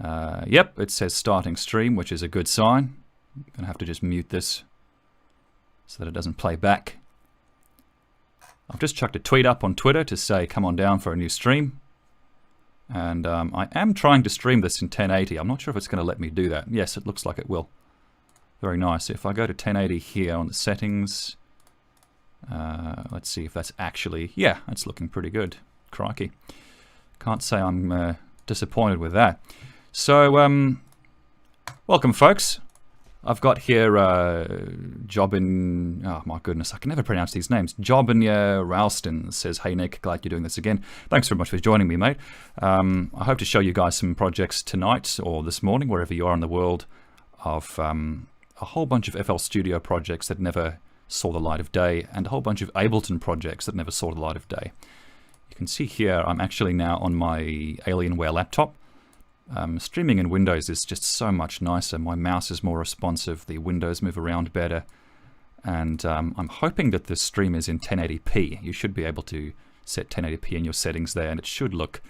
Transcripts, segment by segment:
Yep, it says starting stream, which is a good sign. I'm going to have to just mute this so that it doesn't play back. I've just chucked a tweet up on Twitter to say come on down for a new stream. And I am trying to stream this in 1080. I'm not sure if it's going to let me do that. Yes, it looks like it will. Very nice. If I go to 1080 here on the settings, let's see if that's actually... Yeah, it's looking pretty good. Crikey. Can't say I'm disappointed with that. So, welcome folks. I've got here Jobin... Oh my goodness, I can never pronounce these names. Jobinya Ralston says, hey Nick, glad you're doing this again. Thanks very much for joining me, mate. I hope to show you guys some projects tonight or this morning, wherever you are in the world, of a whole bunch of FL Studio projects that never saw the light of day, and a whole bunch of Ableton projects that never saw the light of day. You can see here I'm actually now on my Alienware laptop. Streaming in Windows is just so much nicer. My mouse is more responsive, the windows move around better, and I'm hoping that this stream is in 1080p. You should be able to set 1080p in your settings there, and it should look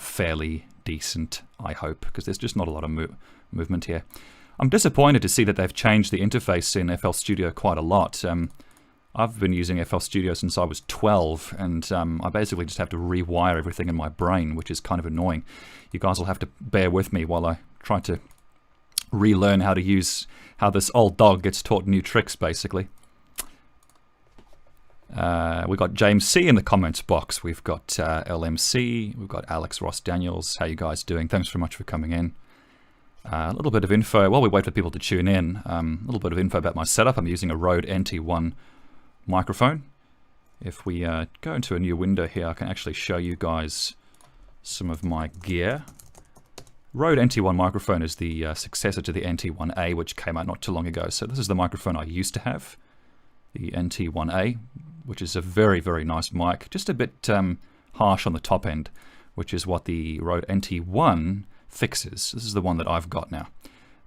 fairly decent, I hope, because there's just not a lot of movement here. I'm disappointed to see that they've changed the interface in FL Studio quite a lot. I've been using FL Studio since I was 12, and I basically just have to rewire everything in my brain, which is kind of annoying. You guys will have to bear with me while I try to relearn how to use, how this old dog gets taught new tricks, basically. We've got James C in the comments box. We've got LMC. We've got Alex Ross Daniels. How you guys doing? Thanks very much for coming in. A little bit of info, while we wait for people to tune in, a little bit of info about my setup. I'm using a Rode NT1 microphone. If we go into a new window here, I can actually show you guys some of my gear. Rode NT1 microphone is the successor to the NT1A, which came out not too long ago. So this is the microphone I used to have, the NT1A, which is a very, very nice mic. Just a bit harsh on the top end, which is what the Rode NT1 fixes. This is the one that I've got now.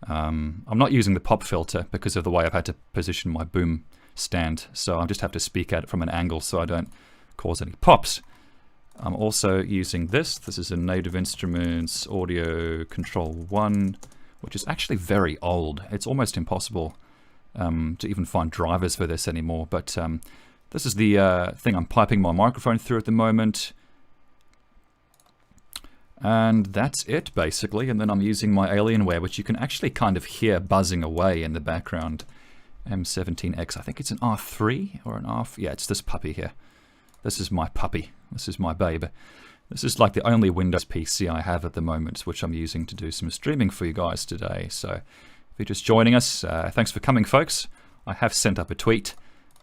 I'm not using the pop filter because of the way I've had to position my boom stand, so I just have to speak at it from an angle so I don't cause any pops. I'm also using this. This is a Native Instruments Audio Control 1, which is actually very old. It's almost impossible to even find drivers for this anymore, but this is the thing I'm piping my microphone through at the moment. And that's it, basically. And then I'm using my Alienware, which you can actually kind of hear buzzing away in the background. M17X, I think it's an R3 or an R... Yeah, it's this puppy here. This is my puppy. This is my babe. This is like the only Windows PC I have at the moment, which I'm using to do some streaming for you guys today. So if you're just joining us, thanks for coming, folks. I have sent up a tweet.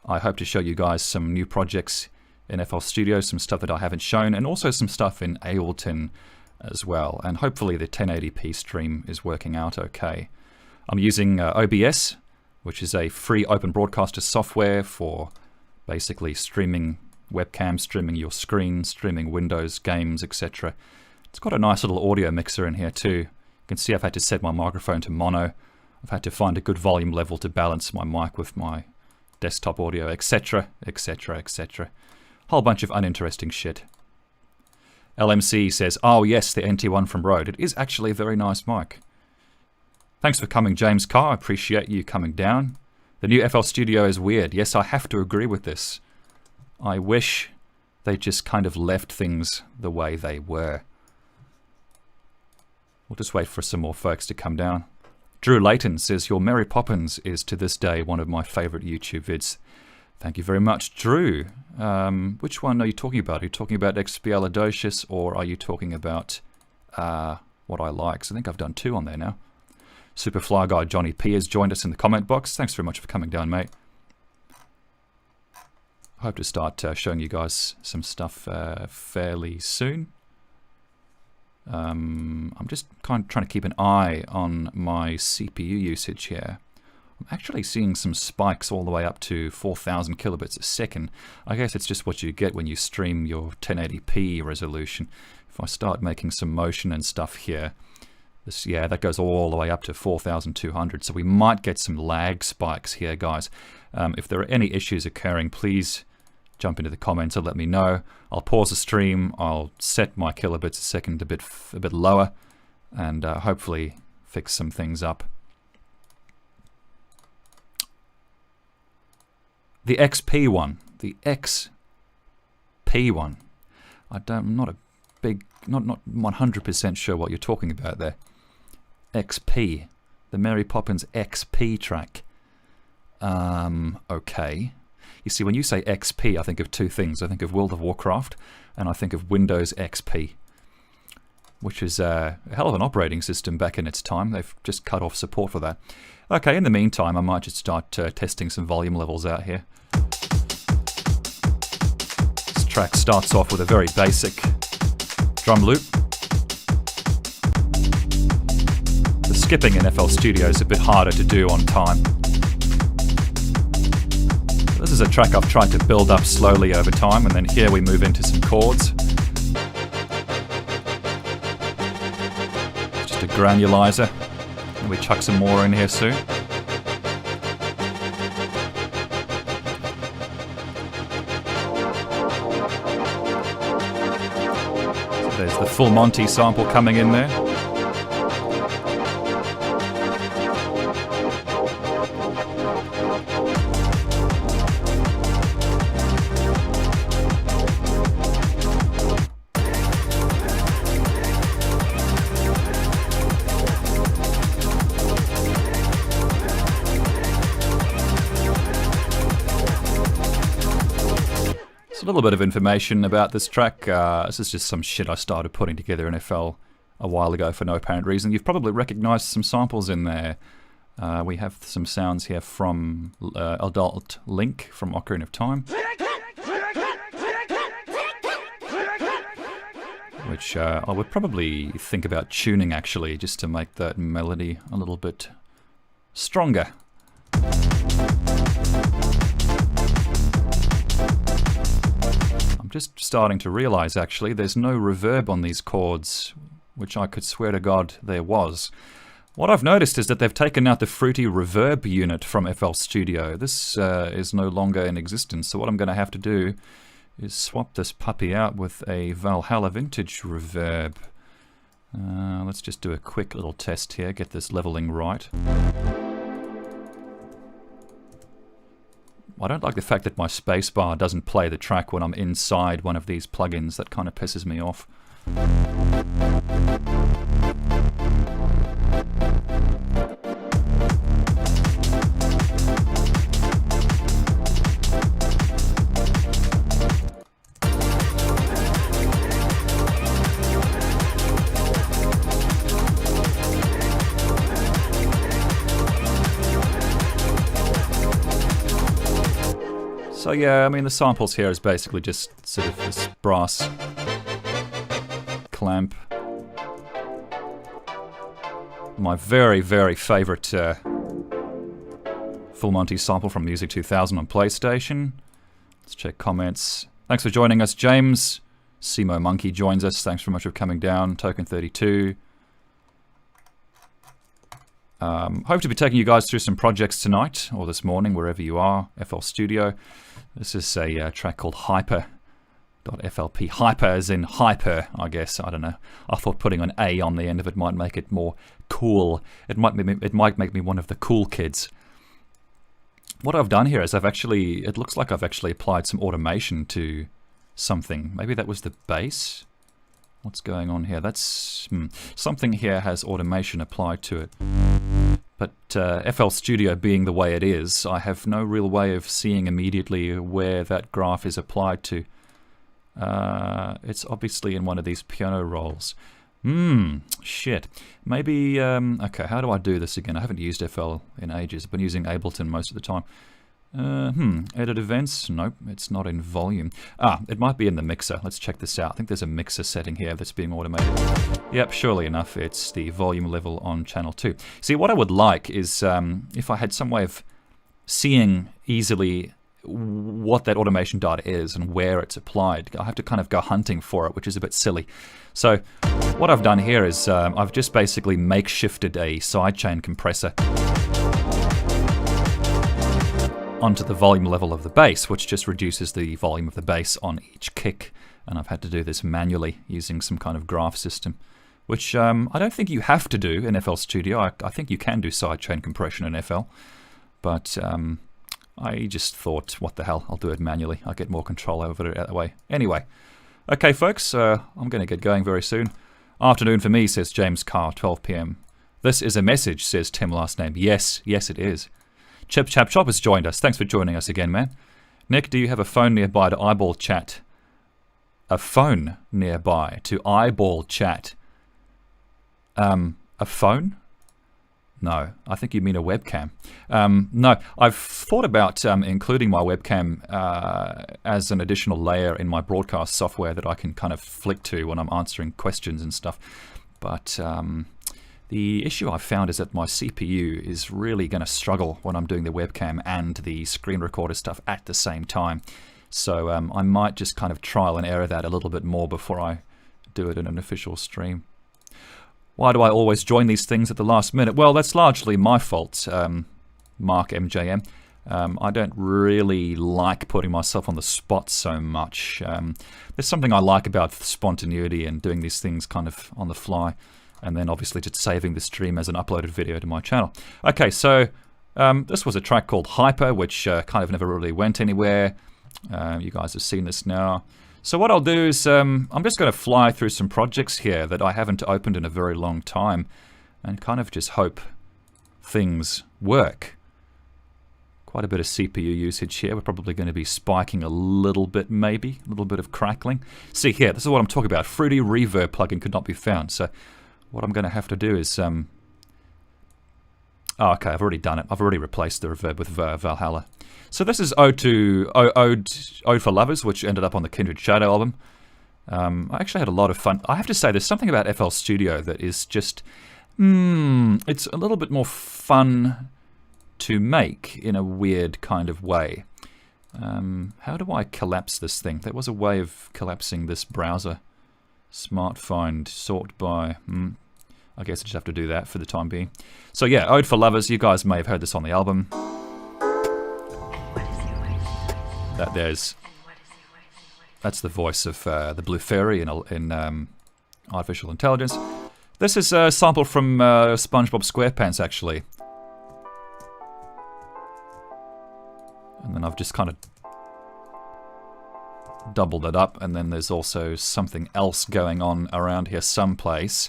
I hope to show you guys some new projects in FL Studio, some stuff that I haven't shown, and also some stuff in Ableton as well. And hopefully the 1080p stream is working out okay. I'm using OBS, which is a free open broadcaster software for basically streaming webcam, streaming your screen, streaming Windows, games, etc. It's got a nice little audio mixer in here too. You can see I've had to set my microphone to mono. I've had to find a good volume level to balance my mic with my desktop audio, etc, etc, etc. Whole bunch of uninteresting shit. LMC says, oh yes, the NT1 from Rode. It is actually a very nice mic. Thanks for coming, James Carr. I appreciate you coming down. The new FL Studio is weird. Yes, I have to agree with this. I wish they just kind of left things the way they were. We'll just wait for some more folks to come down. Drew Layton says, your Mary Poppins is to this day one of my favorite YouTube vids. Thank you very much, Drew. Which one are you talking about? Are you talking about Expialidocious, or are you talking about What I Like? So I think I've done two on there now. Superfly guy Johnny P has joined us in the comment box. Thanks very much for coming down, mate. I hope to start showing you guys some stuff fairly soon. I'm just kind of trying to keep an eye on my CPU usage here. I'm actually seeing some spikes all the way up to 4,000 kilobits a second. I guess it's just what you get when you stream your 1080p resolution. If I start making some motion and stuff here, yeah, that goes all the way up to 4,200. So we might get some lag spikes here, guys. If there are any issues occurring, please jump into the comments and let me know. I'll pause the stream. I'll set my kilobits a second a bit lower, and hopefully fix some things up. The XP one. The XP one. I'm not 100% sure what you're talking about there. XP. The Mary Poppins XP track. Okay. You see, when you say XP, I think of two things. I think of World of Warcraft, and I think of Windows XP, which is a hell of an operating system back in its time. They've just cut off support for that. Okay, in the meantime, I might just start testing some volume levels out here. This track starts off with a very basic drum loop. The skipping in FL Studio is a bit harder to do on time. This is a track I've tried to build up slowly over time, and then here we move into some chords. Just a granulizer, and we chuck some more in here soon. So there's the full Monty sample coming in there. A little bit of information about this track. This is just some shit I started putting together in FL a while ago for no apparent reason. You've probably recognized some samples in there. We have some sounds here from Adult Link from Ocarina of Time, which I would probably think about tuning actually, just to make that melody a little bit stronger. I'm just starting to realize actually there's no reverb on these chords, which I could swear to God there was. What I've noticed is that they've taken out the fruity reverb unit from FL Studio. This is no longer in existence, so what I'm going to have to do is swap this puppy out with a Valhalla Vintage reverb. Let's just do a quick little test here, get this leveling right. I don't like the fact that my spacebar doesn't play the track when I'm inside one of these plugins. That kind of pisses me off. So yeah, I mean the samples here is basically just sort of this brass clamp. My very, very favourite Full Monty sample from Music 2000 on PlayStation. Let's check comments. Thanks for joining us, James. Simo Monkey joins us. Thanks very much for coming down. Token 32. Hope to be taking you guys through some projects tonight or this morning, wherever you are. FL Studio. This is a track called Hypa.flp. Hyper as in hyper, I guess. I don't know. I thought putting an A on the end of it might make it more cool. It might make me one of the cool kids. What I've done here is it looks like I've actually applied some automation to something. Maybe that was the bass. What's going on here? That's something here has automation applied to it. But FL Studio being the way it is, I have no real way of seeing immediately where that graph is applied to. It's obviously in one of these piano rolls. Shit. Maybe, okay, how do I do this again? I haven't used FL in ages. I've been using Ableton most of the time. Edit events? Nope, it's not in volume. It might be in the mixer. Let's check this out. I think there's a mixer setting here that's being automated. Yep, surely enough, it's the volume level on channel 2. See, what I would like is if I had some way of seeing easily what that automation data is and where it's applied. I have to kind of go hunting for it, which is a bit silly. So what I've done here is I've just basically makeshifted a sidechain compressor onto the volume level of the bass, which just reduces the volume of the bass on each kick. And I've had to do this manually using some kind of graph system. which I don't think you have to do in FL Studio. I think you can do sidechain compression in FL, but I just thought, what the hell, I'll do it manually. I'll get more control over it that way. Anyway, okay folks, I'm going to get going very soon. Afternoon for me, says James Carr, 12 PM. This is a message, says Tim last name. Yes, yes it is. Chip Chap Chop has joined us. Thanks for joining us again, man. Nick, do you have a phone nearby to eyeball chat? A phone nearby to eyeball chat? A phone? No, I think you mean a webcam. No, I've thought about including my webcam as an additional layer in my broadcast software that I can kind of flick to when I'm answering questions and stuff. But the issue I've found is that my CPU is really going to struggle when I'm doing the webcam and the screen recorder stuff at the same time. So I might just kind of trial and error that a little bit more before I do it in an official stream. Why do I always join these things at the last minute? Well, that's largely my fault, Mark MJM. I don't really like putting myself on the spot so much. There's something I like about spontaneity and doing these things kind of on the fly, and then obviously just saving the stream as an uploaded video to my channel. Okay, so this was a track called Hypa, which kind of never really went anywhere. You guys have seen this now. So what I'll do is I'm just going to fly through some projects here that I haven't opened in a very long time and kind of just hope things work. Quite a bit of CPU usage here. We're probably going to be spiking a little bit, maybe. A little bit of crackling. See here, this is what I'm talking about. Fruity Reverb plugin could not be found. So what I'm going to have to do is... oh, okay, I've already done it. I've already replaced the reverb with Valhalla. So this is Ode For Lovers, which ended up on the Kindred Shadow album. I actually had a lot of fun. I have to say, there's something about FL Studio that is just... it's a little bit more fun to make in a weird kind of way. How do I collapse this thing? There was a way of collapsing this browser. Smart find, sort by... I guess I just have to do that for the time being. So yeah, Ode For Lovers, you guys may have heard this on the album. That's the voice of the Blue Fairy in Artificial Intelligence. This is a sample from SpongeBob SquarePants, actually. And then I've just kind of doubled it up, and then there's also something else going on around here someplace.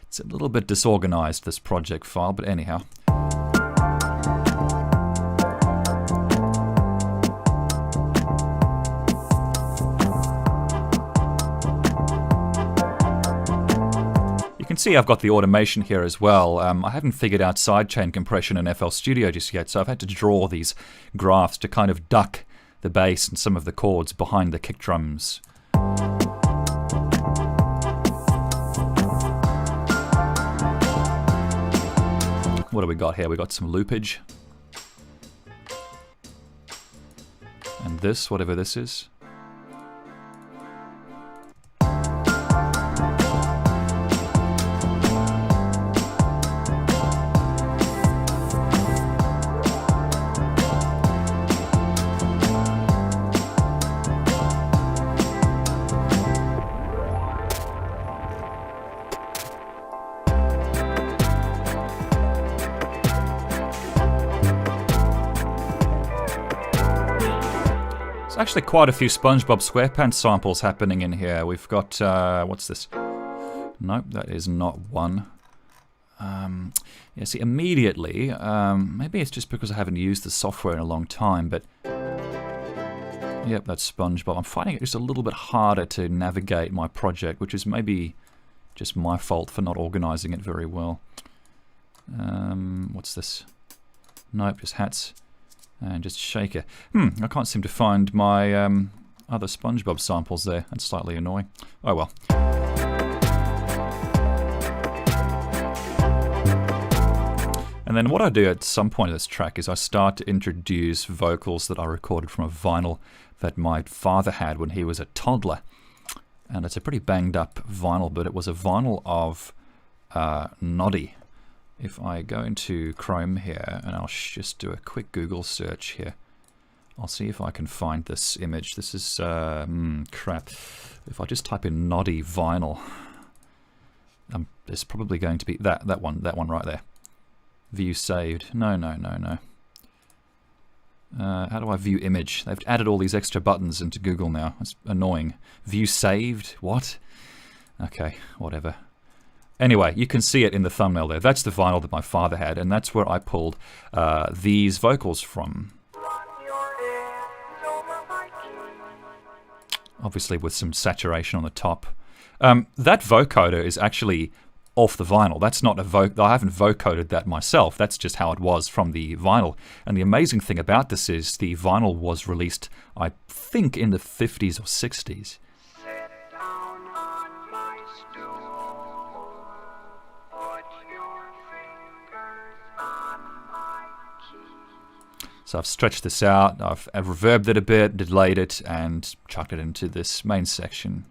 It's a little bit disorganized, this project file, but anyhow. You can see I've got the automation here as well. I haven't figured out sidechain compression in FL Studio just yet, so I've had to draw these graphs to kind of duck the bass and some of the chords behind the kick drums. What do we got here? We got some loopage. And this, whatever this is. Actually quite a few SpongeBob SquarePants samples happening in here. We've got, what's this? Nope, that is not one. Yeah, see, immediately, maybe it's just because I haven't used the software in a long time, but... Yep, that's SpongeBob. I'm finding it just a little bit harder to navigate my project, which is maybe just my fault for not organizing it very well. What's this? Nope, just hats. And just shaker. I can't seem to find my other SpongeBob samples there. That's slightly annoying. Oh well. And then what I do at some point of this track is I start to introduce vocals that I recorded from a vinyl that my father had when he was a toddler. And it's a pretty banged up vinyl, but it was a vinyl of Noddy. If I go into Chrome here, and I'll just do a quick Google search here, I'll see if I can find this image. This is, crap. If I just type in Noddy vinyl, There's probably going to be that one right there. View saved. No. How do I view image? They've added all these extra buttons into Google now. It's annoying. View saved? What? Okay, whatever. Anyway, you can see it in the thumbnail there. That's the vinyl that my father had, and that's where I pulled these vocals from. Obviously with some saturation on the top. That vocoder is actually off the vinyl. That's not I haven't vocoded that myself. That's just how it was from the vinyl. And the amazing thing about this is the vinyl was released, I think, in the 50s or 60s. So I've stretched this out, I've reverbed it a bit, delayed it, and chucked it into this main section.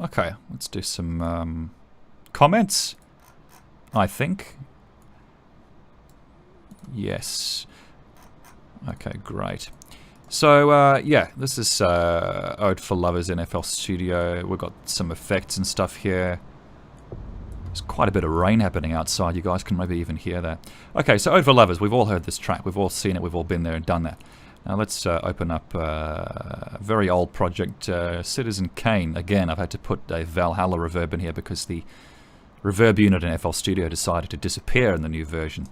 Okay, let's do some comments, I think. Yes. Okay, great. So, yeah, this is Ode For Lovers in FL Studio. We've got some effects and stuff here. There's quite a bit of rain happening outside. You guys can maybe even hear that. Okay, so Ode For Lovers. We've all heard this track. We've all seen it. We've all been there and done that. Now let's open up a very old project, Citizen Kane. Again, I've had to put a Valhalla reverb in here because the reverb unit in FL Studio decided to disappear in the new version.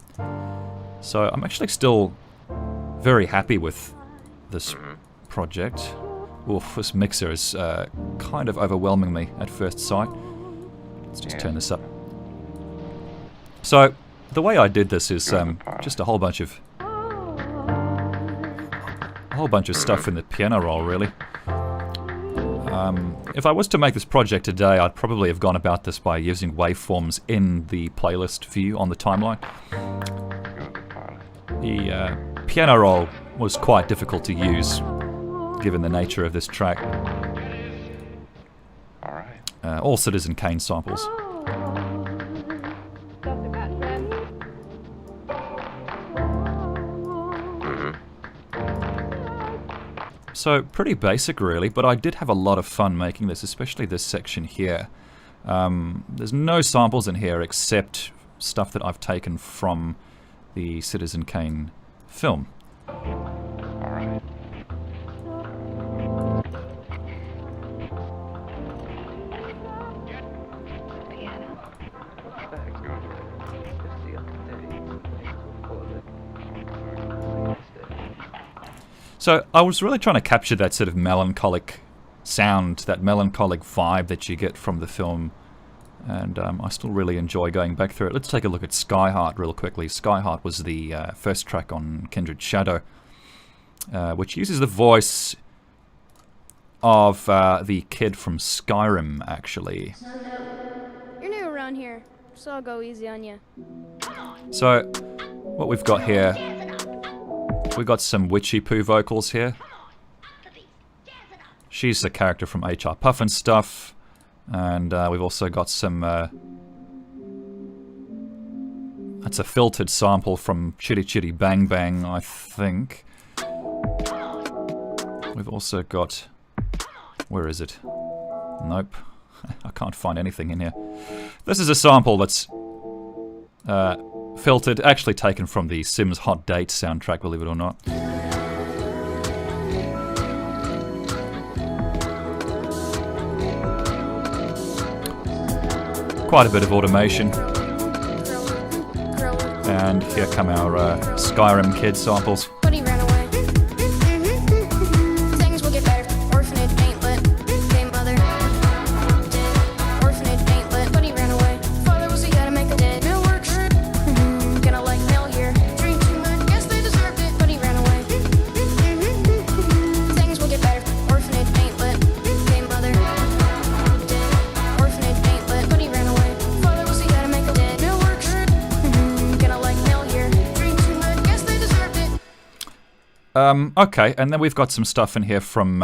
So I'm actually still very happy with this project. Oof, this mixer is kind of overwhelming me at first sight. Let's just turn this up. So the way I did this is just a whole bunch of stuff in the piano roll, really. If I was to make this project today, I'd probably have gone about this by using waveforms in the playlist view on the timeline. The piano roll was quite difficult to use, given the nature of this track. All Citizen Kane samples. So, pretty basic really, but I did have a lot of fun making this, especially this section here. There's no samples in here except stuff that I've taken from the Citizen Kane film. Alright. So I was really trying to capture that sort of melancholic sound, that melancholic vibe that you get from the film, and I still really enjoy going back through it. Let's take a look at Skyheart real quickly. Skyheart was the first track on Kindred Shadow, which uses the voice of the kid from Skyrim, actually. You're new around here, so I'll go easy on you. So, what we've got here, we've got some Witchy Poo vocals here. She's the character from HR Puff and stuff. And we've also got some... that's a filtered sample from Chitty Chitty Bang Bang, I think. We've also got... where is it? Nope. I can't find anything in here. This is a sample that's filtered, actually taken from the Sims Hot Date soundtrack, believe it or not. Quite a bit of automation. And here come our Skyrim kid samples. Buddy ran away. Things will get better. Orphanage ain't lit. Game mother. Orphanage ain't lit. Buddy ran away. Father was he gotta make a dead. No work. Gonna like mail here. Drink too much. Guess they deserved it. Buddy ran away. Things will get better. Orphanage ain't lit. Game mother. Orphanage ain't lit. Buddy ran away. Father was he gotta make a dead. No work. Gonna like mail here. Drink too much. Guess they deserved it. Okay, and then we've got some stuff in here from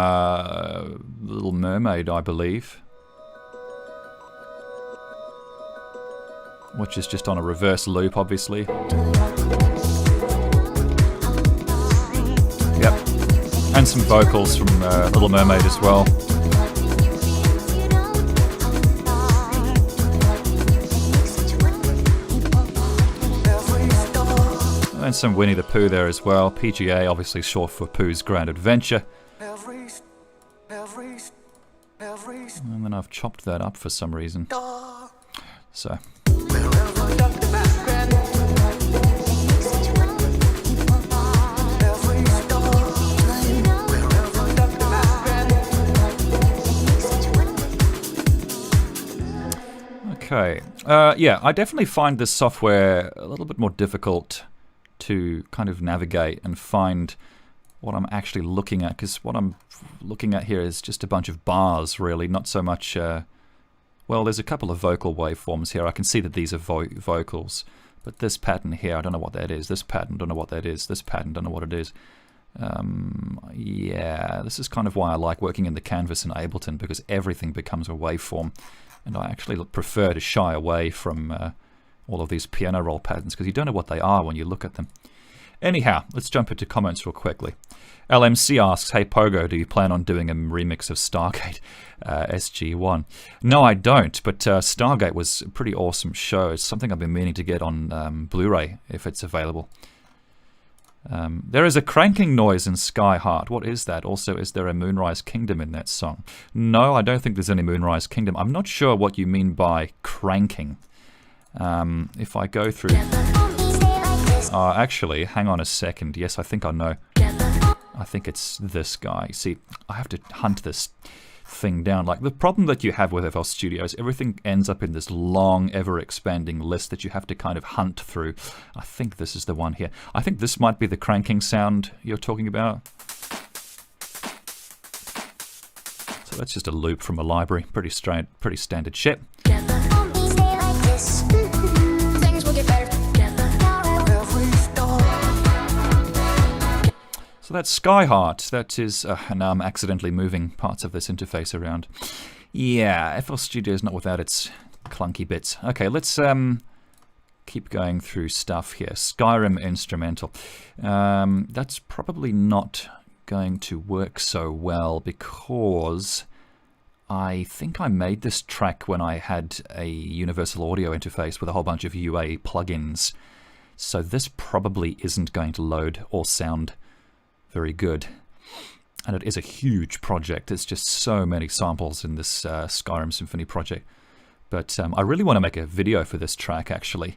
Little Mermaid, I believe. which is just on a reverse loop, obviously. Yep. And some vocals from Little Mermaid as well. And some Winnie the Pooh there as well. PGA, obviously short for Pooh's Grand Adventure. And then I've chopped that up for some reason. So. Okay. Yeah, I definitely find this software a little bit more difficult to kind of navigate and find what I'm actually looking at, because what I'm looking at here is just a bunch of bars, really, not so much... well, there's a couple of vocal waveforms here. I can see that these are vocals, but this pattern here, I don't know what that is. This pattern, don't know what that is. This pattern, don't know what it is. Yeah, this is kind of why I like working in the canvas in Ableton, because everything becomes a waveform, and I actually prefer to shy away from all of these piano roll patterns, because you don't know what they are when you look at them. Anyhow, let's jump into comments real quickly. LMC asks, hey Pogo, do you plan on doing a remix of Stargate SG1? No, I don't, but Stargate was a pretty awesome show. It's something I've been meaning to get on Blu-ray, if it's available. There is a cranking noise in Sky Heart. What is that? Also, is there a Moonrise Kingdom in that song? No, I don't think there's any Moonrise Kingdom. I'm not sure what you mean by cranking. If I go through... actually, hang on a second. Yes, I think I know. I think it's this guy. See, I have to hunt this thing down. Like, the problem that you have with FL Studio is everything ends up in this long, ever-expanding list that you have to kind of hunt through. I think this is the one here. I think this might be the cranking sound you're talking about. So that's just a loop from a library. Pretty standard shit. So that's Sky Heart. That is, now I'm accidentally moving parts of this interface around. Yeah, FL Studio is not without its clunky bits. Okay, let's keep going through stuff here. Skyrim instrumental. That's probably not going to work so well because I think I made this track when I had a Universal Audio interface with a whole bunch of UA plugins. So this probably isn't going to load or sound very good, and it is a huge project. There's just so many samples in this Skyrim Symphony project, but I really want to make a video for this track actually.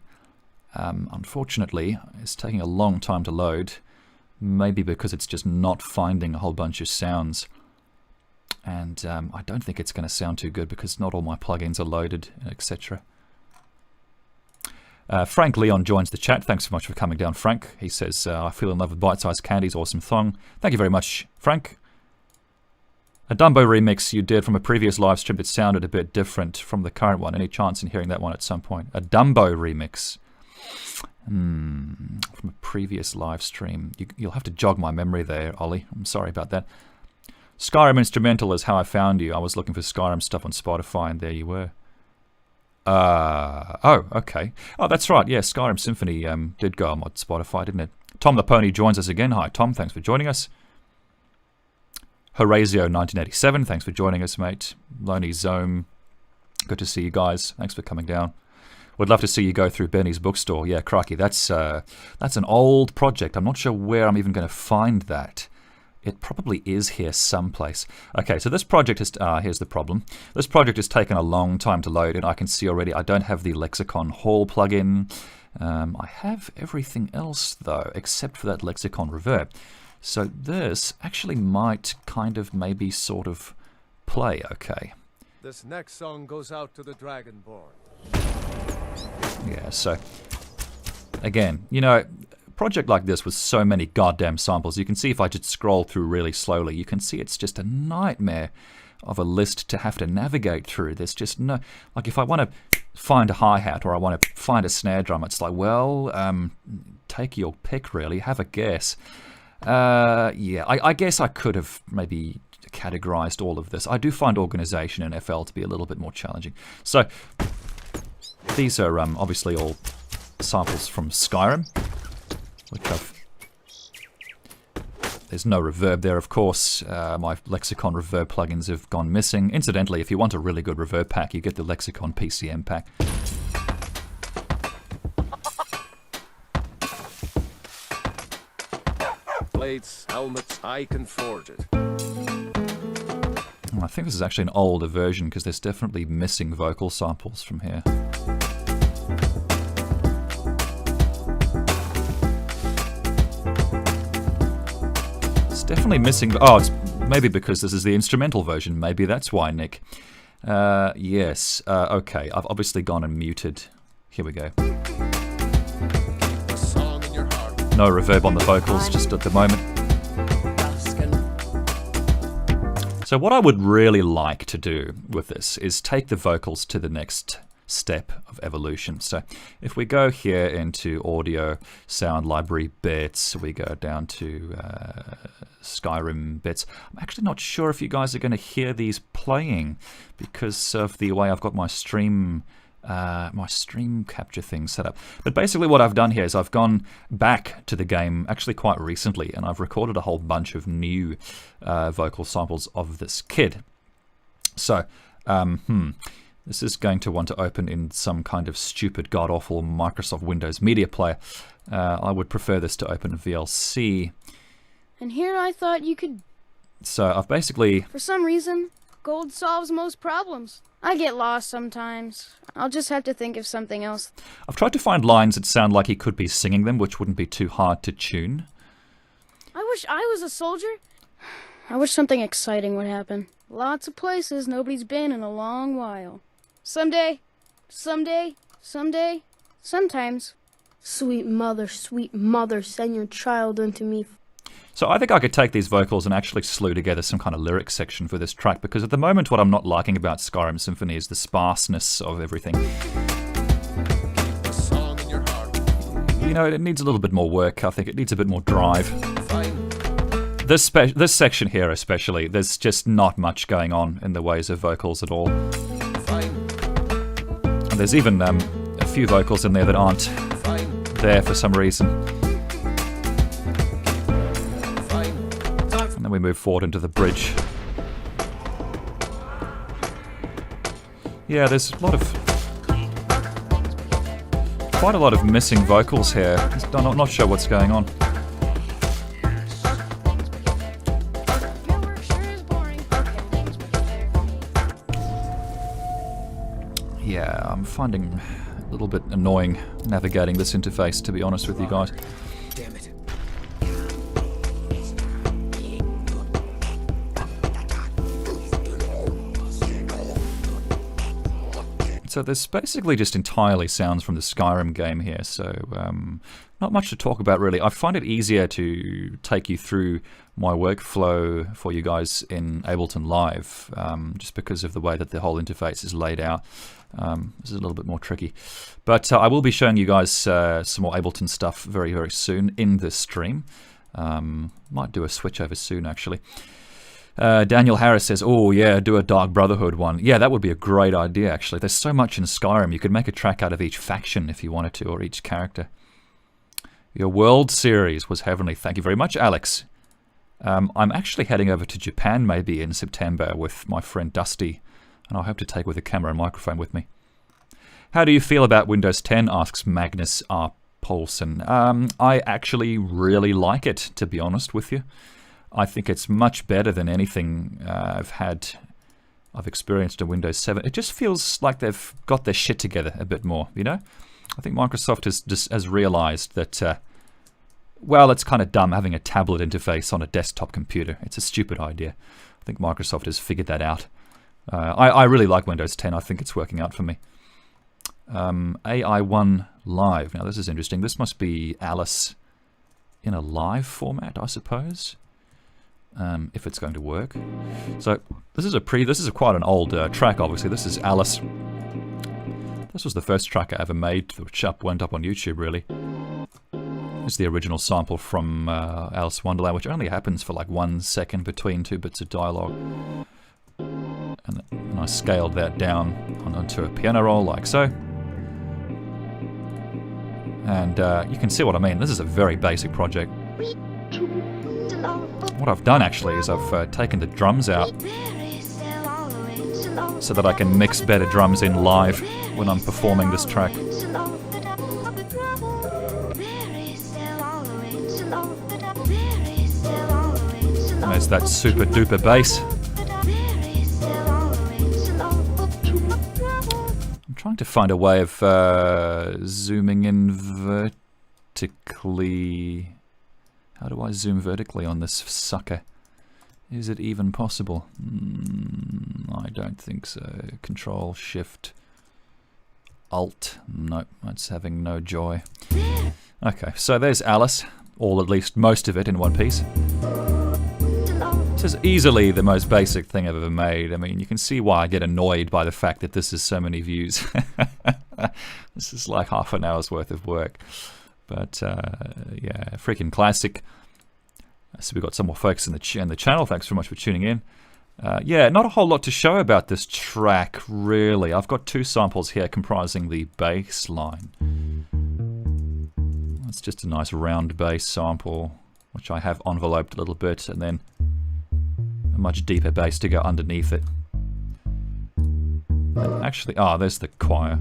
Unfortunately, it's taking a long time to load, maybe because it's just not finding a whole bunch of sounds, and I don't think it's going to sound too good because not all my plugins are loaded, etc. Frank Leon joins the chat. Thanks so much for coming down, Frank. He says, I feel in love with Bite-Sized Candy's awesome thong. Thank you very much, Frank. A Dumbo remix you did from a previous live stream that sounded a bit different from the current one. Any chance in hearing that one at some point? A Dumbo remix. From a previous live stream. You'll have to jog my memory there, Ollie. I'm sorry about that. Skyrim instrumental is how I found you. I was looking for Skyrim stuff on Spotify, and there you were. Oh, okay. Oh, that's right. Yeah, Skyrim Symphony did go on Spotify, didn't it? Tom the Pony joins us again. Hi, Tom. Thanks for joining us. Horazio1987. Thanks for joining us, mate. Lonely Zome. Good to see you guys. Thanks for coming down. Would love to see you go through Benny's bookstore. Yeah, crikey. That's an old project. I'm not sure where I'm even going to find that. It probably is here someplace. Okay, so this project is, here's the problem. This project has taken a long time to load, and I can see already I don't have the Lexicon Hall plugin. I have everything else, though, except for that Lexicon Reverb. So this actually might kind of maybe sort of play okay. This next song goes out to the Dragonborn. Yeah, so, again, you know, project like this with so many goddamn samples, you can see if I just scroll through really slowly, you can see it's just a nightmare of a list to have to navigate through. There's just no, like if I want to find a hi-hat or I want to find a snare drum, it's like, well, take your pick really, have a guess. Yeah, I guess I could have maybe categorized all of this. I do find organization in FL to be a little bit more challenging. So these are obviously all samples from Skyrim, which there's no reverb there, of course. My Lexicon reverb plugins have gone missing. Incidentally, if you want a really good reverb pack, you get the Lexicon PCM pack. Blades, helmets, I can forge it. I think this is actually an older version because there's definitely missing vocal samples from here. It's definitely missing. Oh, it's maybe because this is the instrumental version. Maybe that's why, Nick. Yes. Okay, I've obviously gone and muted. Here we go. A song in your heart. No reverb on the vocals just at the moment. So what I would really like to do with this is take the vocals to the next step of evolution. So if we go here into audio, sound library bits, we go down to Skyrim bits. I'm actually not sure if you guys are going to hear these playing because of the way I've got my stream capture thing set up. But basically what I've done here is I've gone back to the game actually quite recently and I've recorded a whole bunch of new vocal samples of this kid. So, this is going to want to open in some kind of stupid god-awful Microsoft Windows media player. I would prefer this to open VLC. And here I thought you could... So I've basically... For some reason, gold solves most problems. I get lost sometimes. I'll just have to think of something else. I've tried to find lines that sound like he could be singing them, which wouldn't be too hard to tune. I wish I was a soldier. I wish something exciting would happen. Lots of places nobody's been in a long while. Someday, someday, someday, sometimes. Sweet mother, send your child unto me. So I think I could take these vocals and actually slew together some kind of lyric section for this track, because at the moment what I'm not liking about Skyrim Symphony is the sparseness of everything. A song in your heart. You know, it needs a little bit more work. I think it needs a bit more drive. Fine. This section here especially, there's just not much going on in the ways of vocals at all. Fine. And there's even a few vocals in there that aren't Fine. there for some reason. And then we move forward into the bridge. Yeah, there's quite a lot of missing vocals here. I'm not sure what's going on. Yeah, I'm finding a little bit annoying navigating this interface, to be honest with you guys. Damn it. So there's basically just entirely sounds from the Skyrim game here, so not much to talk about really. I find it easier to take you through my workflow for you guys in Ableton Live, just because of the way that the whole interface is laid out. This is a little bit more tricky. But I will be showing you guys some more Ableton stuff very, very soon in this stream. Might do a switch over soon, actually. Daniel Harris says, oh yeah, do a Dark Brotherhood one. Yeah, that would be a great idea, actually. There's so much in Skyrim. You could make a track out of each faction if you wanted to, or each character. Your World Series was heavenly. Thank you very much, Alex. I'm actually heading over to Japan maybe in September with my friend Dusty, and I hope to take with a camera and microphone with me. How do you feel about Windows 10, asks Magnus R. Paulson. I actually really like it, to be honest with you. I think it's much better than anything I've experienced in Windows 7. It just feels like they've got their shit together a bit more, you know? I think Microsoft has realized that, well, it's kind of dumb having a tablet interface on a desktop computer. It's a stupid idea. I think Microsoft has figured that out. I really like Windows 10. I think it's working out for me. AI1 Live. Now, this is interesting. This must be Alice in a live format, I suppose. If it's going to work. So this is quite an old track, obviously. This is Alice. This was the first track I ever made, which went up on YouTube, really. This is the original sample from Alice Wonderland, which only happens for like 1 second between 2 bits of dialogue. And I scaled that down onto a piano roll, like so. And you can see what I mean. This is a very basic project. What I've done actually is I've taken the drums out so that I can mix better drums in live when I'm performing this track. There's that super duper bass. I'm trying to find a way of zooming in vertically. How do I zoom vertically on this sucker? Is it even possible? I don't think so. Control, Shift, Alt. Nope, that's having no joy. Okay, so there's Alice, or at least most of it in one piece. This is easily the most basic thing I've ever made. I mean, you can see why I get annoyed by the fact that this is so many views. This is like half an hour's worth of work. But yeah, freaking classic. So we've got some more folks in the channel. Thanks very much for tuning in. Yeah, not a whole lot to show about this track, really. I've got 2 samples here comprising the bass line. It's just a nice round bass sample, which I have enveloped a little bit, and then a much deeper bass to go underneath it. And actually, there's the choir.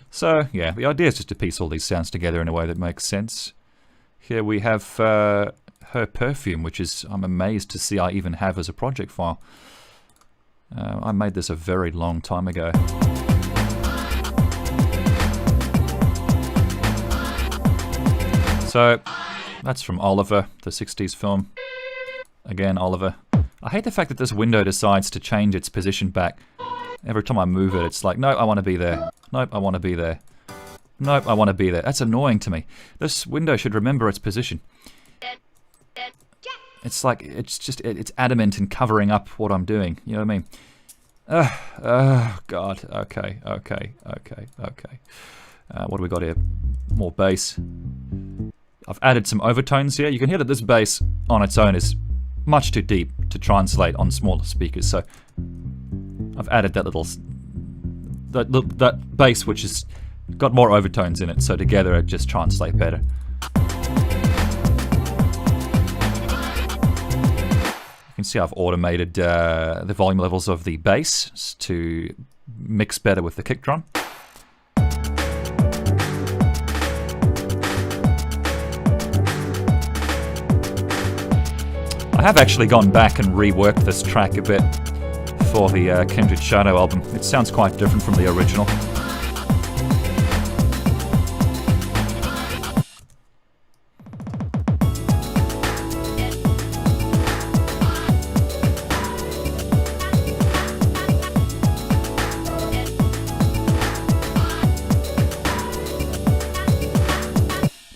So, yeah, the idea is just to piece all these sounds together in a way that makes sense. Here we have her Perfume, which is, I'm amazed to see I even have as a project file. I made this a very long time ago. So, that's from Oliver, the 60s film. Again, Oliver. I hate the fact that this window decides to change its position back. Every time I move it, it's like, no, I want to be there. Nope, I want to be there. Nope, I want to be there. That's annoying to me. This window should remember its position. It's like, it's adamant in covering up what I'm doing. You know what I mean? Oh, God. Okay. What do we got here? More bass. I've added some overtones here. You can hear that this bass on its own is much too deep to translate on smaller speakers, so I've added that little that bass which has got more overtones in it, so together it just translates better. You can see I've automated the volume levels of the bass to mix better with the kick drum. I have actually gone back and reworked this track a bit for the Kindred Shadow album. It sounds quite different from the original.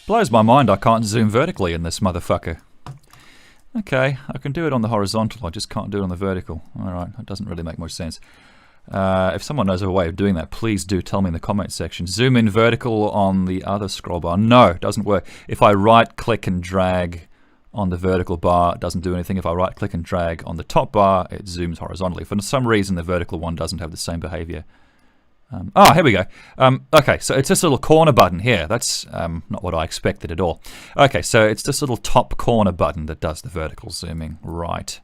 Blows my mind I can't zoom vertically in this motherfucker. Okay, I can do it on the horizontal, I just can't do it on the vertical. Alright, that doesn't really make much sense. If someone knows of a way of doing that, please do tell me in the comment section. Zoom in vertical on the other scroll bar. No, it doesn't work. If I right click and drag on the vertical bar, it doesn't do anything. If I right click and drag on the top bar, it zooms horizontally. For some reason the vertical one doesn't have the same behavior. Here we go. Okay, so it's this little corner button here. That's not what I expected at all. Okay, so it's this little top corner button that does the vertical zooming. Right.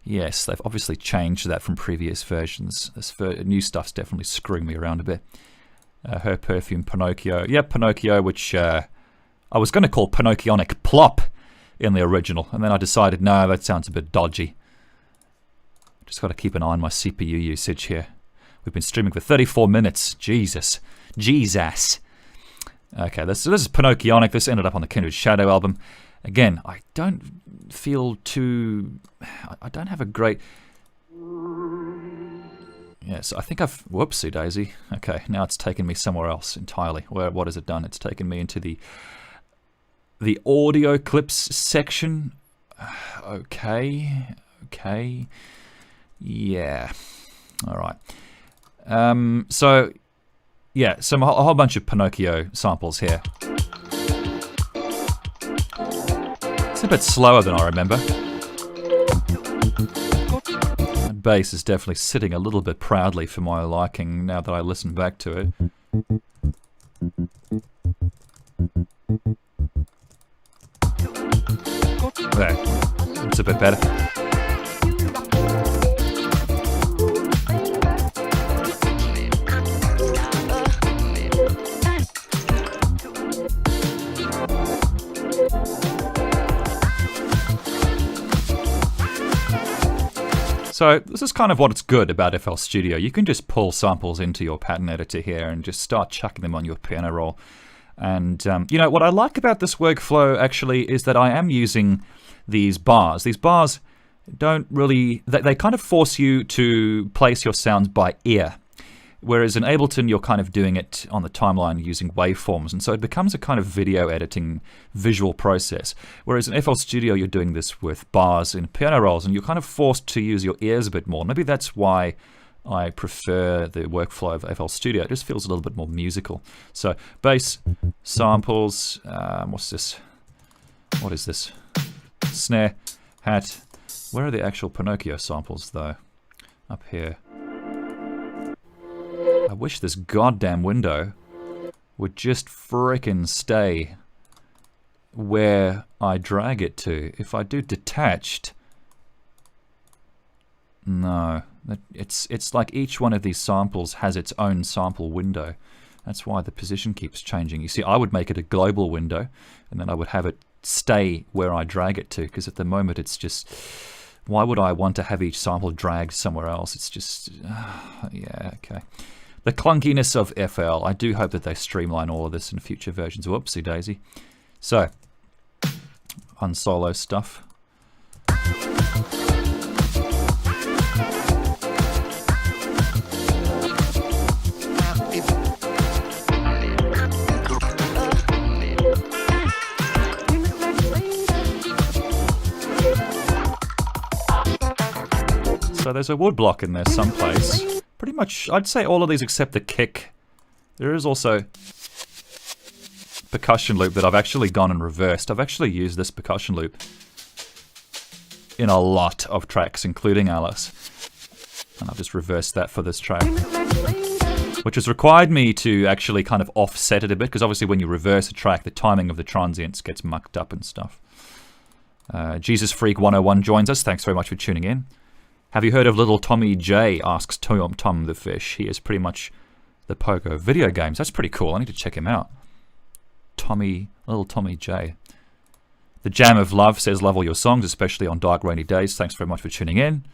Yes, they've obviously changed that from previous versions. This new stuff's definitely screwing me around a bit. Her Perfume, Pinocchio. Yeah, Pinocchio, which I was going to call Pinocchionic Plop in the original, and then I decided, no, that sounds a bit dodgy. Just got to keep an eye on my CPU usage here. We've been streaming for 34 minutes. Jesus. Okay, this is Pinocchionic. This ended up on the Kindred Shadow album. Again, I don't feel too... I don't have a great... Yes, I think I've... Whoopsie daisy. Okay, now it's taken me somewhere else entirely. What has it done? It's taken me into the audio clips section. Okay. Yeah. All right. So, yeah, a whole bunch of Pinocchio samples here. It's a bit slower than I remember. that bass is definitely sitting a little bit proudly for my liking now that I listen back to it. There, it's a bit better. So this is kind of what's good about FL Studio. You can just pull samples into your pattern editor here and just start chucking them on your piano roll. And you know, what I like about this workflow actually is that I am using these bars. These bars don't really, they kind of force you to place your sounds by ear. Whereas in Ableton, you're kind of doing it on the timeline using waveforms. And so it becomes a kind of video editing visual process. Whereas in FL Studio, you're doing this with bars and piano rolls, and you're kind of forced to use your ears a bit more. Maybe that's why I prefer the workflow of FL Studio. It just feels a little bit more musical. So bass, samples, what's this? What is this? Snare, hat. Where are the actual Pinocchio samples though? Up here. I wish this goddamn window would just frickin' stay where I drag it to. If I do detached, no, it's like each one of these samples has its own sample window. That's why the position keeps changing. You see, I would make it a global window, and then I would have it stay where I drag it to, because at the moment it's just, why would I want to have each sample dragged somewhere else? It's just, yeah, okay. The clunkiness of FL. I do hope that they streamline all of this in future versions. Whoopsie daisy. So, unsolo stuff. So there's a wood block in there someplace. Pretty much, I'd say all of these except the kick. There is also percussion loop that I've actually gone and reversed. I've actually used this percussion loop in a lot of tracks, including Alice. And I've just reversed that for this track. Which has required me to actually kind of offset it a bit, because obviously when you reverse a track, the timing of the transients gets mucked up and stuff. Jesus Freak 101 joins us. Thanks very much for tuning in. Have you heard of Little Tommy J? Asks Tom the Fish. He is pretty much the Pogo video games. That's pretty cool. I need to check him out. Little Tommy J. The Jam of Love says, love all your songs, especially on dark rainy days. Thanks very much for tuning in.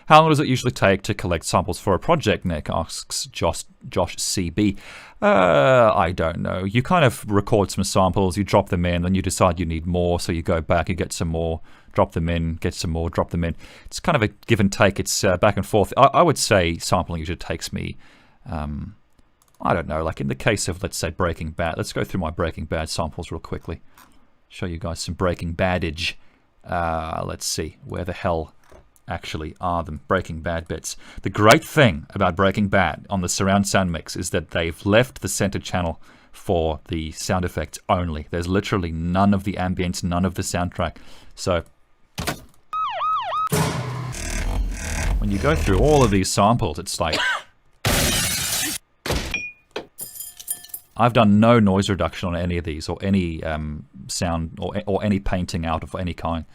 How long does it usually take to collect samples for a project, Nick? Asks Josh CB. I don't know. You kind of record some samples, you drop them in, then you decide you need more, so you go back, you get some more, drop them in, get some more, drop them in. It's kind of a give and take. It's back and forth. I would say sampling usually takes me, I don't know, like in the case of, let's say, Breaking Bad. Let's go through my Breaking Bad samples real quickly. Show you guys some Breaking Badage. Let's see, where the hell actually are the Breaking Bad bits. The great thing about Breaking Bad on the surround sound mix is that they've left the center channel for the sound effects only. There's literally none of the ambience, none of the soundtrack. So when you go through all of these samples, it's like I've done no noise reduction on any of these, or any sound, or any painting out of any kind.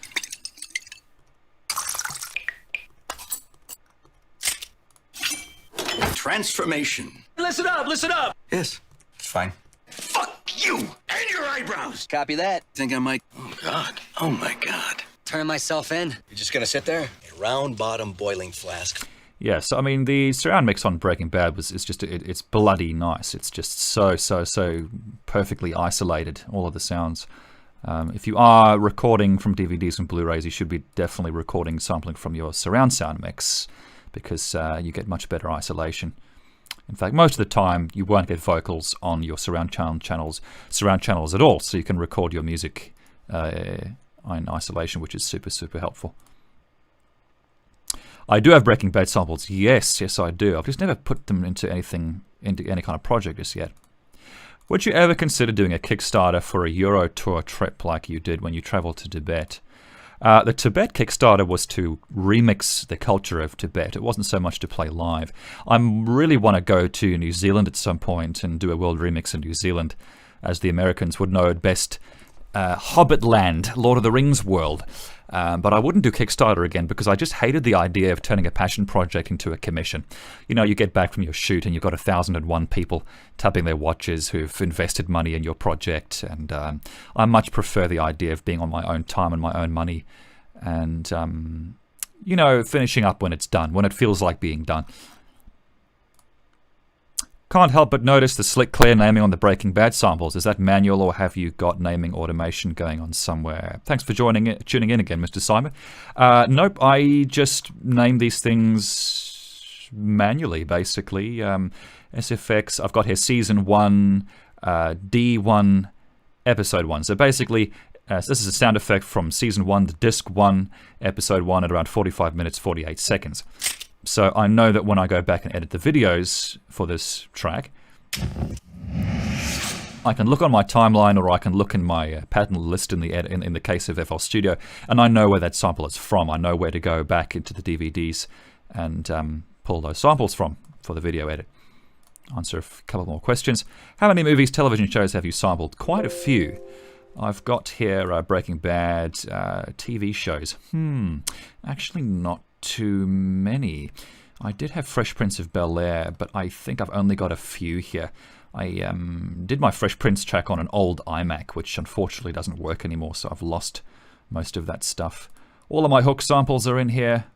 Transformation. Listen up, listen up! Yes, it's fine. Fuck you and your eyebrows! Copy that. Think I might. Oh God. Oh my God. Turn myself in. You're just gonna sit there? A round bottom boiling flask. Yeah, so I mean, the surround mix on Breaking Bad is just, it's bloody nice. It's just so perfectly isolated, all of the sounds. If you are recording from DVDs and Blu-rays, you should be definitely recording sampling from your surround sound mix, because you get much better isolation. In fact, most of the time you won't get vocals on your surround channels at all, so you can record your music in isolation, which is super helpful. I do have Breaking Bad samples. Yes, I do. I've just never put them into any kind of project just yet. Would you ever consider doing a Kickstarter for a Euro tour trip like you did when you traveled to Tibet? The Tibet Kickstarter was to remix the culture of Tibet. It wasn't so much to play live. I really want to go to New Zealand at some point and do a world remix in New Zealand, as the Americans would know it best. Hobbit land, Lord of the Rings world. But I wouldn't do Kickstarter again because I just hated the idea of turning a passion project into a commission. You know, you get back from your shoot and you've got 1,001 people tapping their watches who've invested money in your project, and I much prefer the idea of being on my own time and my own money and, you know, finishing up when it's done, when it feels like being done. Can't help but notice the slick, clear naming on the Breaking Bad samples. Is that manual, or have you got naming automation going on somewhere? Thanks for tuning in again, Mr. Simon. Nope, I just name these things manually, basically. SFX, I've got here Season 1, D1, Episode 1. So basically, this is a sound effect from Season 1 to Disc 1, Episode 1 at around 45 minutes, 48 seconds. So I know that when I go back and edit the videos for this track, I can look on my timeline, or I can look in my pattern list in the case of FL Studio, and I know where that sample is from. I know where to go back into the DVDs and pull those samples from for the video edit. Answer a couple more questions. How many movies, television shows have you sampled? Quite a few. I've got here Breaking Bad, TV shows. Actually not too many. I did have Fresh Prince of Bel-Air, but I think I've only got a few here. I did my Fresh Prince track on an old iMac, which unfortunately doesn't work anymore, so I've lost most of that stuff. All of my hook samples are in here.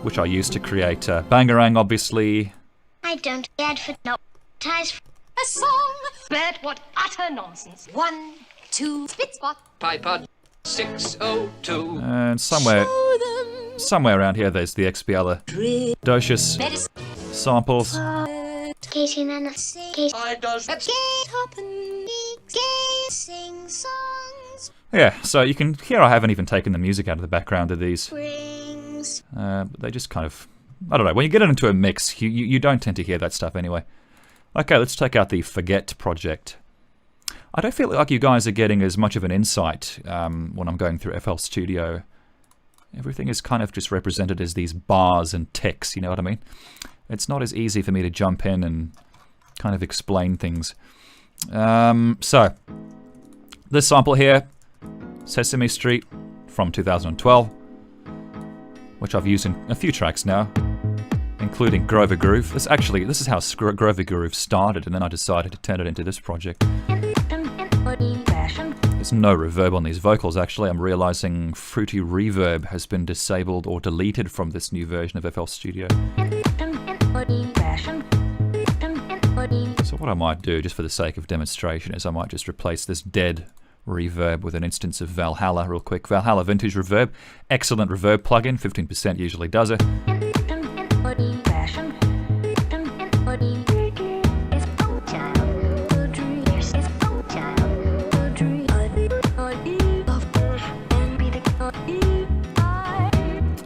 Which I used to create Bangarang, obviously. I don't advertise A song, but what utter nonsense. 1, 2, spit spot. Piper 602. And somewhere around here there's the XBL Docious samples. Katie and Anna. I does Sing songs. Yeah, so you can hear I haven't even taken the music out of the background of these. Rings. They just kind of, I don't know, when you get it into a mix, you don't tend to hear that stuff anyway. Okay, let's take out the Forget project. I don't feel like you guys are getting as much of an insight when I'm going through FL Studio. Everything is kind of just represented as these bars and ticks, you know what I mean? It's not as easy for me to jump in and kind of explain things. So, this sample here, Sesame Street from 2012, which I've used in a few tracks now, including Grover Groove. This is how Grover Groove started, and then I decided to turn it into this project. There's no reverb on these vocals, actually. I'm realizing Fruity Reverb has been disabled or deleted from this new version of FL Studio. So what I might do, just for the sake of demonstration, is I might just replace this dead reverb with an instance of Valhalla real quick. Valhalla Vintage Reverb, excellent reverb plugin, 15% usually does it.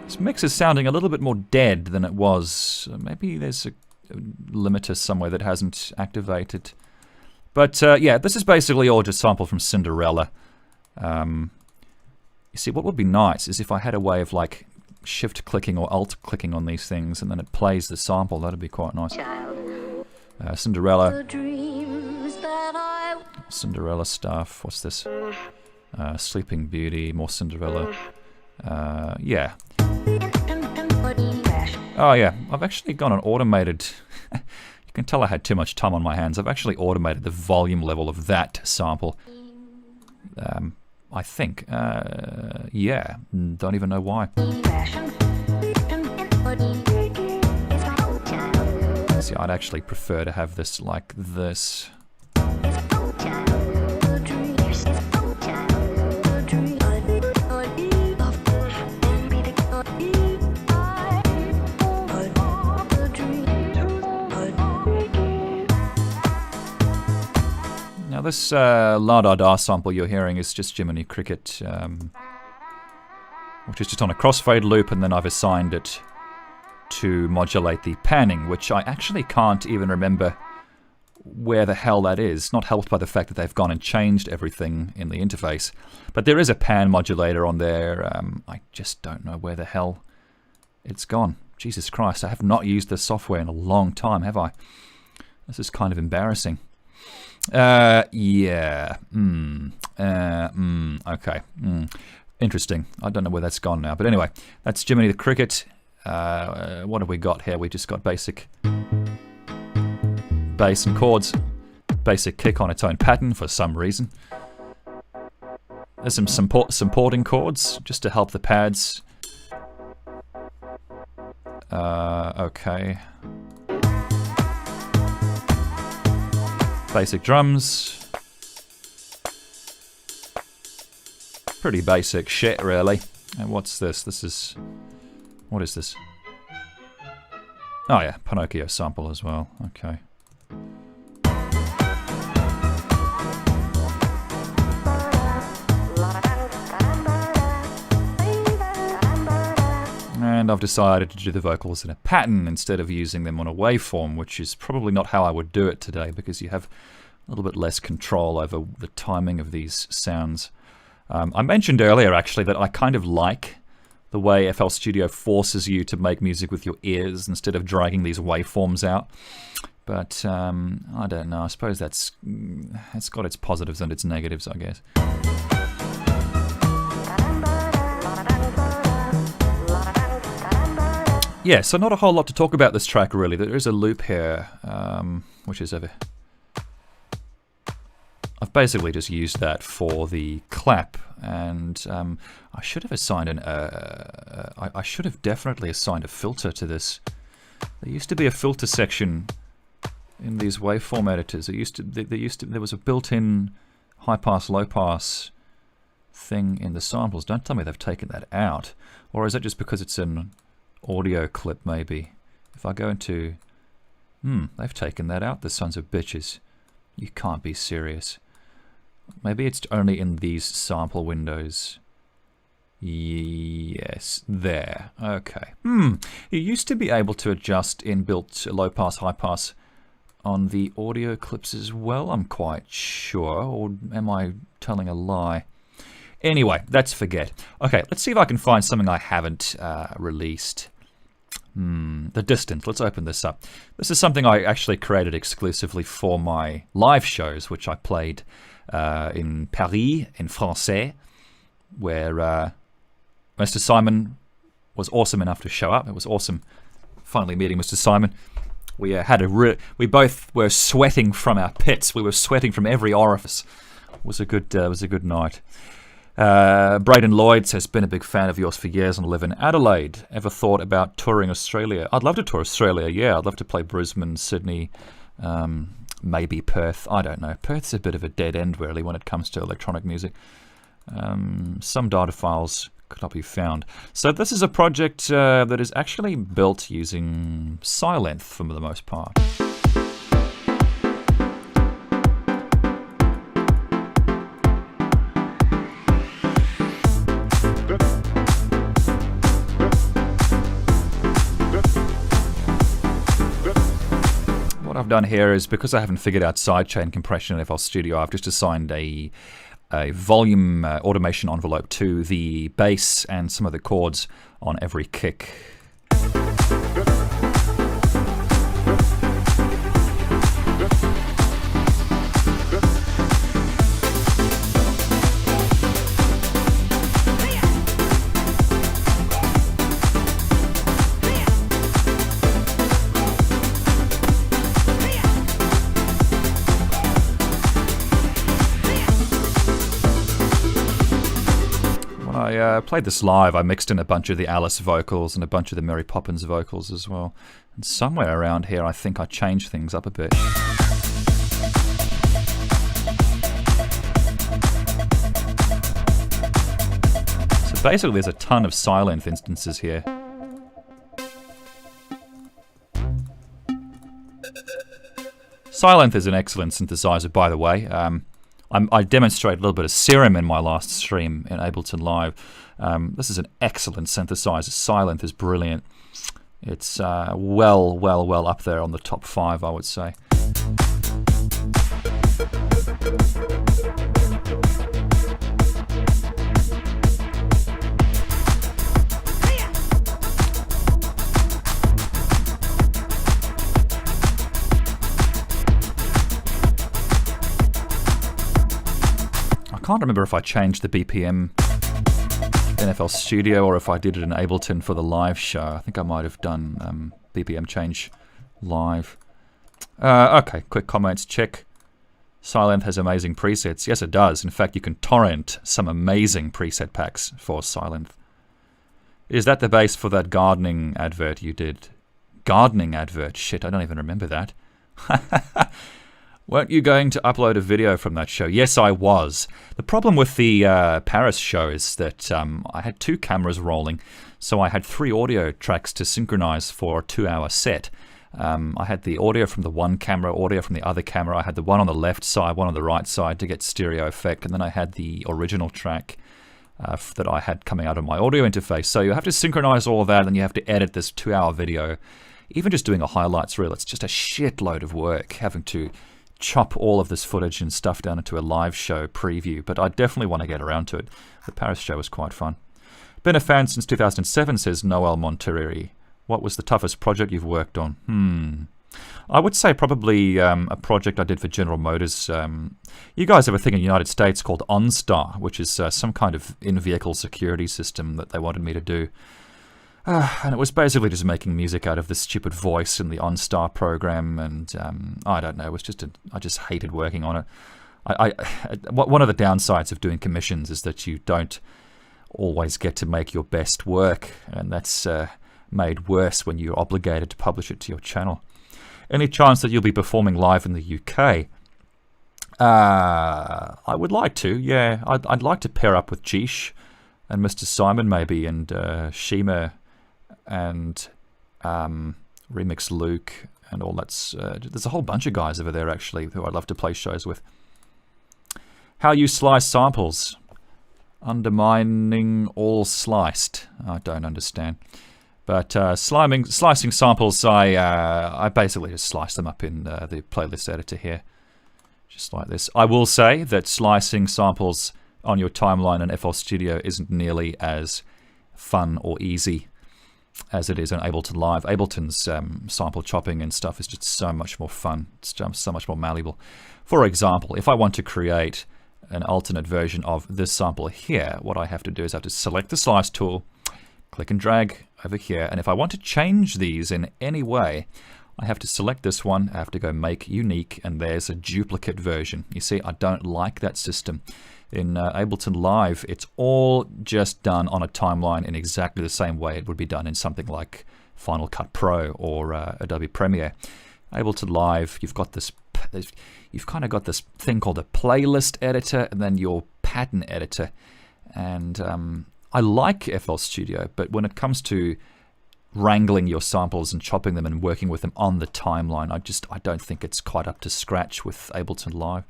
This mix is sounding a little bit more dead than it was. Maybe there's a limiter somewhere that hasn't activated. But yeah, this is basically all just sampled from Cinderella. You see, what would be nice is if I had a way of like shift clicking or alt clicking on these things and then it plays the sample. That'd be quite nice. Cinderella. Cinderella stuff. What's this? Sleeping Beauty, more Cinderella. Yeah. Oh yeah, I've actually got an automated... You can tell I had too much time on my hands. I've actually automated the volume level of that sample. I think. Yeah, don't even know why. See, I'd actually prefer to have this like this. Now this La Da Da sample you're hearing is just Jiminy Cricket, which is just on a crossfade loop, and then I've assigned it to modulate the panning, which I actually can't even remember where the hell that is. Not helped by the fact that they've gone and changed everything in the interface. But there is a pan modulator on there. I just don't know where the hell it's gone. Jesus Christ, I have not used this software in a long time, have I? This is kind of embarrassing. Yeah. Okay. Interesting. I don't know where that's gone now. But anyway, that's Jiminy the Cricket. What have we got here? We just got basic bass and chords. Basic kick on its own pattern for some reason. There's some supporting chords just to help the pads. Okay. Basic drums. Pretty basic shit, really. And what's this? What is this? Oh yeah, Pinocchio sample as well. Okay. And I've decided to do the vocals in a pattern instead of using them on a waveform, which is probably not how I would do it today, because you have a little bit less control over the timing of these sounds. I mentioned earlier, actually, that I kind of like the way FL Studio forces you to make music with your ears instead of dragging these waveforms out. But I don't know. I suppose it's got its positives and its negatives, I guess. Yeah, so not a whole lot to talk about this track, really. There is a loop here, which is over. I've basically just used that for the clap, and I should have assigned I should have definitely assigned a filter to this. There used to be a filter section in these waveform editors. There was a built-in high pass, low pass thing in the samples. Don't tell me they've taken that out, or is that just because it's an audio clip? Maybe. If I go into, they've taken that out. The sons of bitches. You can't be serious. Maybe it's only in these sample windows. Yes, there. Okay. You used to be able to adjust inbuilt low pass, high pass on the audio clips as well, I'm quite sure. Or am I telling a lie? Anyway, let's forget. Okay, let's see if I can find something I haven't released. The Distance. Let's open this up. This is something I actually created exclusively for my live shows, which I played in Paris, in Francais, where Mr. Simon was awesome enough to show up. It was awesome finally meeting Mr. Simon. We we both were sweating from our pits. We were sweating from every orifice. It was a good night. Braden Lloyd says, been a big fan of yours for years and live in Adelaide. Ever thought about touring Australia? I'd love to tour Australia, yeah. I'd love to play Brisbane, Sydney, maybe Perth. I don't know. Perth's a bit of a dead end, really, when it comes to electronic music. Some data files could not be found. So this is a project that is actually built using Sylenth for the most part. What I've done here is, because I haven't figured out sidechain compression in FL Studio, I've just assigned a volume automation envelope to the bass and some of the chords on every kick. I played this live. I mixed in a bunch of the Alice vocals and a bunch of the Mary Poppins vocals as well. And somewhere around here, I think I changed things up a bit. So basically, there's a ton of Sylenth instances here. Sylenth is an excellent synthesizer, by the way. I demonstrated a little bit of Serum in my last stream in Ableton Live. This is an excellent synthesizer. Sylenth is brilliant. It's well up there on the top 5, I would say. can't remember if I changed the BPM in FL Studio or if I did it in Ableton for the live show. I think I might have done BPM change live. Okay, quick comments. Check. Silent has amazing presets. Yes, it does. In fact, you can torrent some amazing preset packs for Silent. Is that the base for that gardening advert you did? Gardening advert? Shit, I don't even remember that. Weren't you going to upload a video from that show? Yes, I was. The problem with the Parrish show is that I had 2 cameras rolling, so I had 3 audio tracks to synchronize for a 2-hour set. I had the audio from the one camera, audio from the other camera. I had the one on the left side, one on the right side to get stereo effect, and then I had the original track that I had coming out of my audio interface. So you have to synchronize all of that, and you have to edit this 2-hour video. Even just doing a highlights reel, it's just a shitload of work, having to chop all of this footage and stuff down into a live show preview, but I definitely want to get around to it. The Parrish show was quite fun. Been a fan since 2007, says Noel Monterrey. What was the toughest project you've worked on? I would say probably a project I did for General Motors. You guys have a thing in the United States called OnStar, which is some kind of in-vehicle security system that they wanted me to do. And it was basically just making music out of this stupid voice in the OnStar program, and I don't know, it was just I just hated working on it. One of the downsides of doing commissions is that you don't always get to make your best work, and that's made worse when you're obligated to publish it to your channel. Any chance that you'll be performing live in the UK? I would like to, yeah. I'd like to pair up with Geesh and Mr. Simon maybe, and Shima and Remix Luke and all that's... there's a whole bunch of guys over there actually who I'd love to play shows with. How you slice samples? Undermining all sliced. I don't understand. But slicing samples, I basically just slice them up in the playlist editor here. Just like this. I will say that slicing samples on your timeline in FL Studio isn't nearly as fun or easy as it is on Ableton Live. Ableton's sample chopping and stuff is just so much more fun. It's just so much more malleable. For example, if I want to create an alternate version of this sample here, what I have to do is I have to select the slice tool, click and drag over here, and if I want to change these in any way, I have to select this one, I have to go make unique, and there's a duplicate version. You see, I don't like that system. In Ableton Live, it's all just done on a timeline in exactly the same way it would be done in something like Final Cut Pro or Adobe Premiere. Ableton Live, you've kind of got this thing called a playlist editor and then your pattern editor. And I like FL Studio, but when it comes to wrangling your samples and chopping them and working with them on the timeline, I don't think it's quite up to scratch with Ableton Live.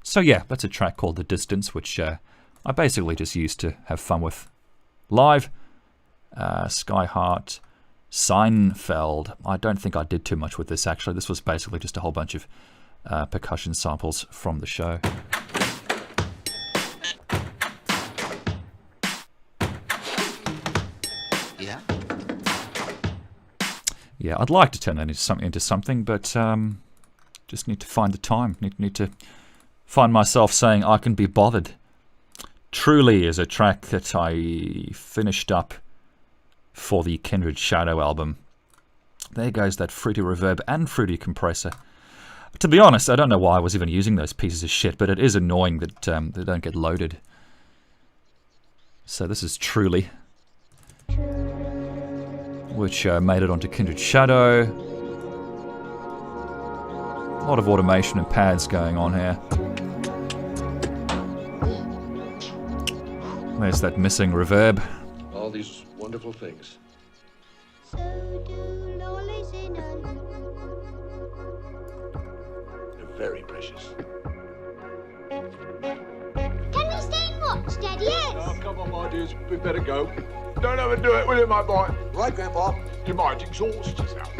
So yeah, that's a track called The Distance, which I basically just used to have fun with live. Skyheart, Seinfeld. I don't think I did too much with this actually. This was basically just a whole bunch of percussion samples from the show. Yeah, I'd like to turn that into something, but just need to find the time. Need to find myself saying I can be bothered. Truly is a track that I finished up for the Kindred Shadow album. There goes that fruity reverb and fruity compressor. To be honest, I don't know why I was even using those pieces of shit, but it is annoying that they don't get loaded. So this is Truly, which made it onto Kindred Shadow. A lot of automation and pads going on here. There's that missing reverb. All these wonderful things. They're very precious. Can we stay and watch, Daddy? Yes. Oh, come on, my dears. We better go. Don't overdo it, will you, my boy? Right, Grandpa. You might exhaust yourself.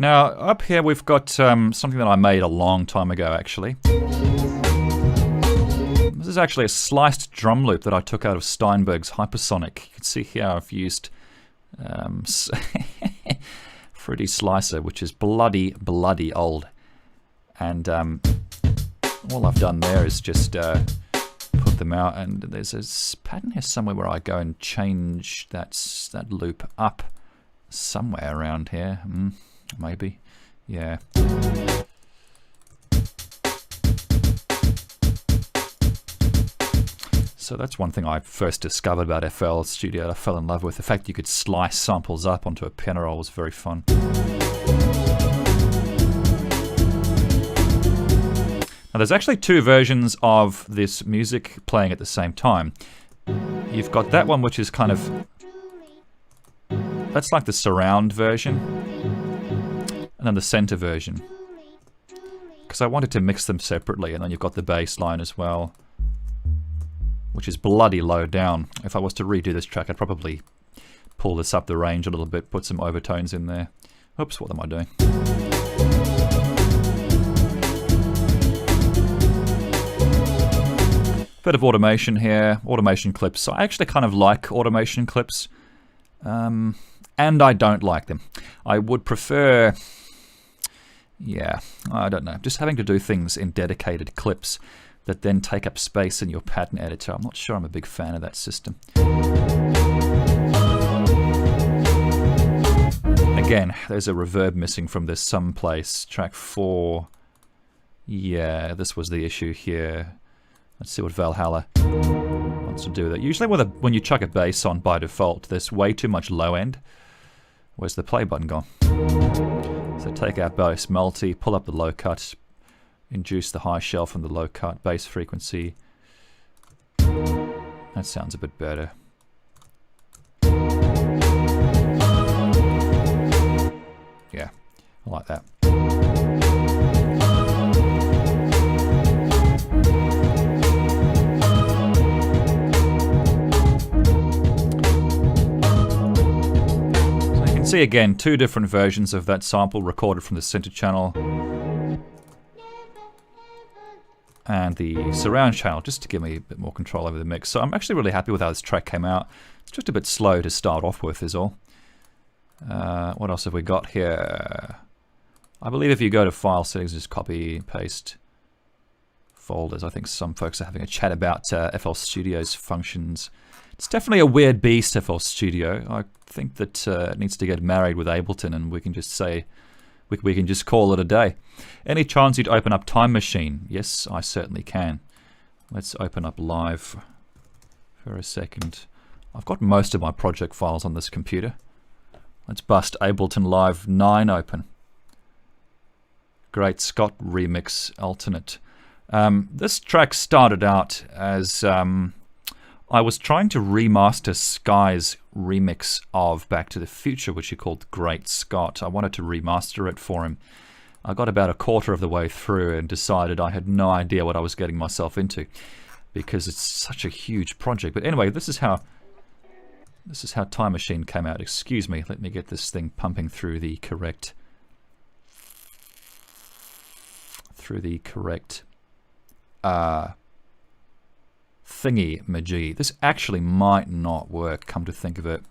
Now, up here we've got something that I made a long time ago, actually. This is actually a sliced drum loop that I took out of Steinberg's Hypersonic. You can see here I've used Fruity Slicer, which is bloody old. And all I've done there is just put them out, and there's a pattern here somewhere where I go and change that loop up somewhere around here. Maybe. Yeah. So that's one thing I first discovered about FL Studio that I fell in love with. The fact you could slice samples up onto a piano roll was very fun. Now there's actually two versions of this music playing at the same time. You've got that one which is kind of... That's like the surround version. And then the center version. Because I wanted to mix them separately, and then you've got the bass line as well, which is bloody low down. If I was to redo this track, I'd probably pull this up the range a little bit, put some overtones in there. Oops, what am I doing? Bit of automation here, automation clips. So I actually kind of like automation clips, and I don't like them. I would prefer, yeah, I don't know, just having to do things in dedicated clips that then take up space in your pattern editor. I'm not sure I'm a big fan of that system. Again, there's a reverb missing from this someplace. Track 4. Yeah, this was the issue here. Let's see what Valhalla wants to do with it. Usually when you chuck a bass on by default, there's way too much low end. Where's the play button gone? So take out bass multi, pull up the low cut, induce the high shell from the low cut, bass frequency. That sounds a bit better. Yeah, I like that. See again, two different versions of that sample recorded from the center channel and the surround channel, just to give me a bit more control over the mix. So I'm actually really happy with how this track came out. It's just a bit slow to start off with is all. What else have we got here? I believe if you go to file settings, just copy and paste folders. I think some folks are having a chat about FL Studio's functions. It's definitely a weird beast, FL Studio. I think that it needs to get married with Ableton, and we can just say, we can just call it a day. Any chance you'd open up Time Machine? Yes, I certainly can. Let's open up Live for a second. I've got most of my project files on this computer. Let's bust Ableton Live 9 open. Great Scott Remix Alternate. This track started out as... I was trying to remaster Sky's remix of Back to the Future, which he called Great Scott. I wanted to remaster it for him. I got about a quarter of the way through and decided I had no idea what I was getting myself into, because it's such a huge project. But anyway, this is how Time Machine came out. Excuse me, let me get this thing pumping through the correct thingy-majiggy. This actually might not work, come to think of it.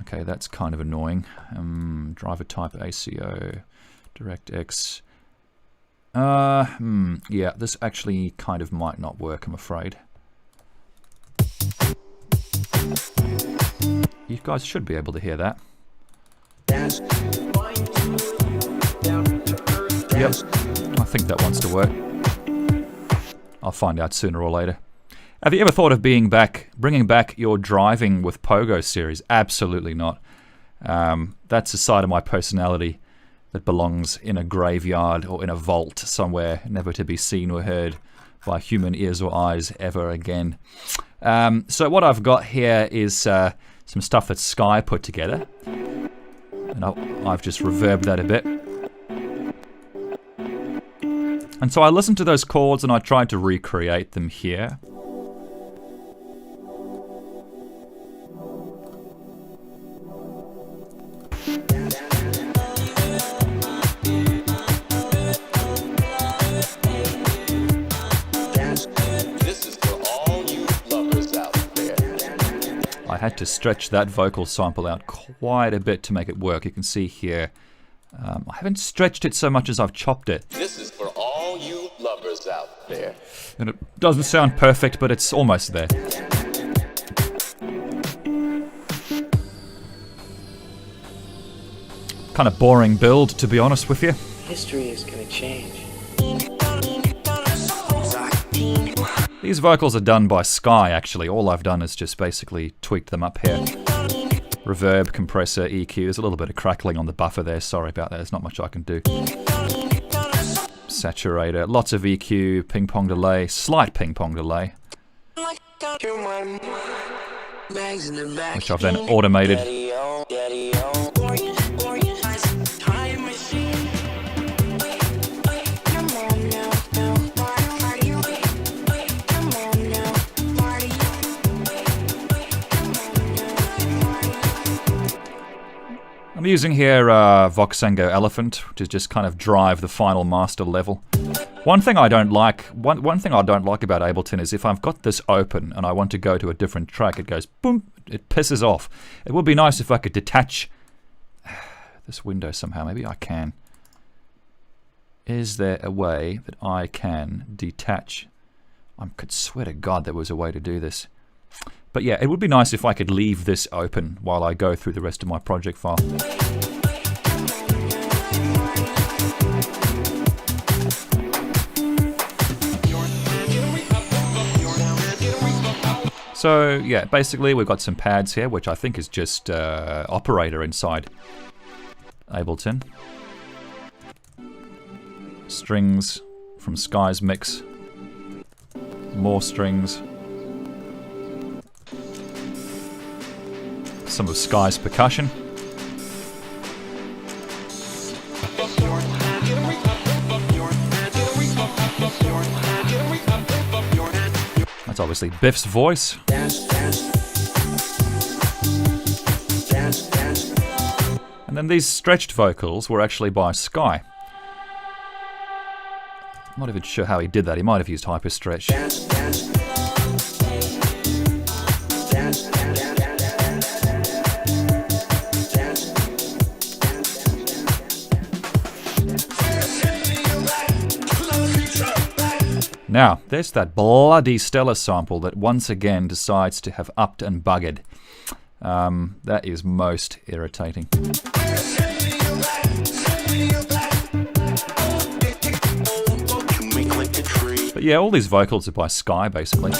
Okay, that's kind of annoying. Driver type ACO, DirectX. Yeah, this actually kind of might not work, I'm afraid. You guys should be able to hear that. Yep, I think that wants to work. I'll find out sooner or later. Have you ever thought of bringing back your Driving with Pogo series? Absolutely not. That's a side of my personality that belongs in a graveyard or in a vault somewhere, never to be seen or heard by human ears or eyes ever again. So what I've got here is some stuff that Sky put together. And I've just reverbed that a bit. And so I listened to those chords and I tried to recreate them here. I had to stretch that vocal sample out quite a bit to make it work. You can see here, I haven't stretched it so much as I've chopped it. This is for all you lovers out there. And it doesn't sound perfect, but it's almost there. Kind of boring build, to be honest with you. History is gonna change. These vocals are done by Sky, actually. All I've done is just basically tweaked them up here. Reverb, compressor, EQ. There's a little bit of crackling on the buffer there. Sorry about that. There's not much I can do. Saturator. Lots of EQ, ping pong delay, slight ping pong delay. Which I've then automated. I'm using here Voxengo Elephant to just kind of drive the final master level. One thing I don't like about Ableton is if I've got this open and I want to go to a different track, it goes boom, it pisses off. It would be nice if I could detach this window somehow. Maybe I can. Is there a way that I can detach? I could swear to God there was a way to do this. But yeah, it would be nice if I could leave this open while I go through the rest of my project file. So yeah, basically we've got some pads here, which I think is just operator inside Ableton. Strings from Sky's mix. More strings. Some of Sky's percussion. That's obviously Biff's voice. And then these stretched vocals were actually by Sky. I'm not even sure how he did that. He might have used Hypa stretch. Now, there's that bloody Stella sample that once again decides to have upped and buggered. That is most irritating. But yeah, all these vocals are by Sky, basically.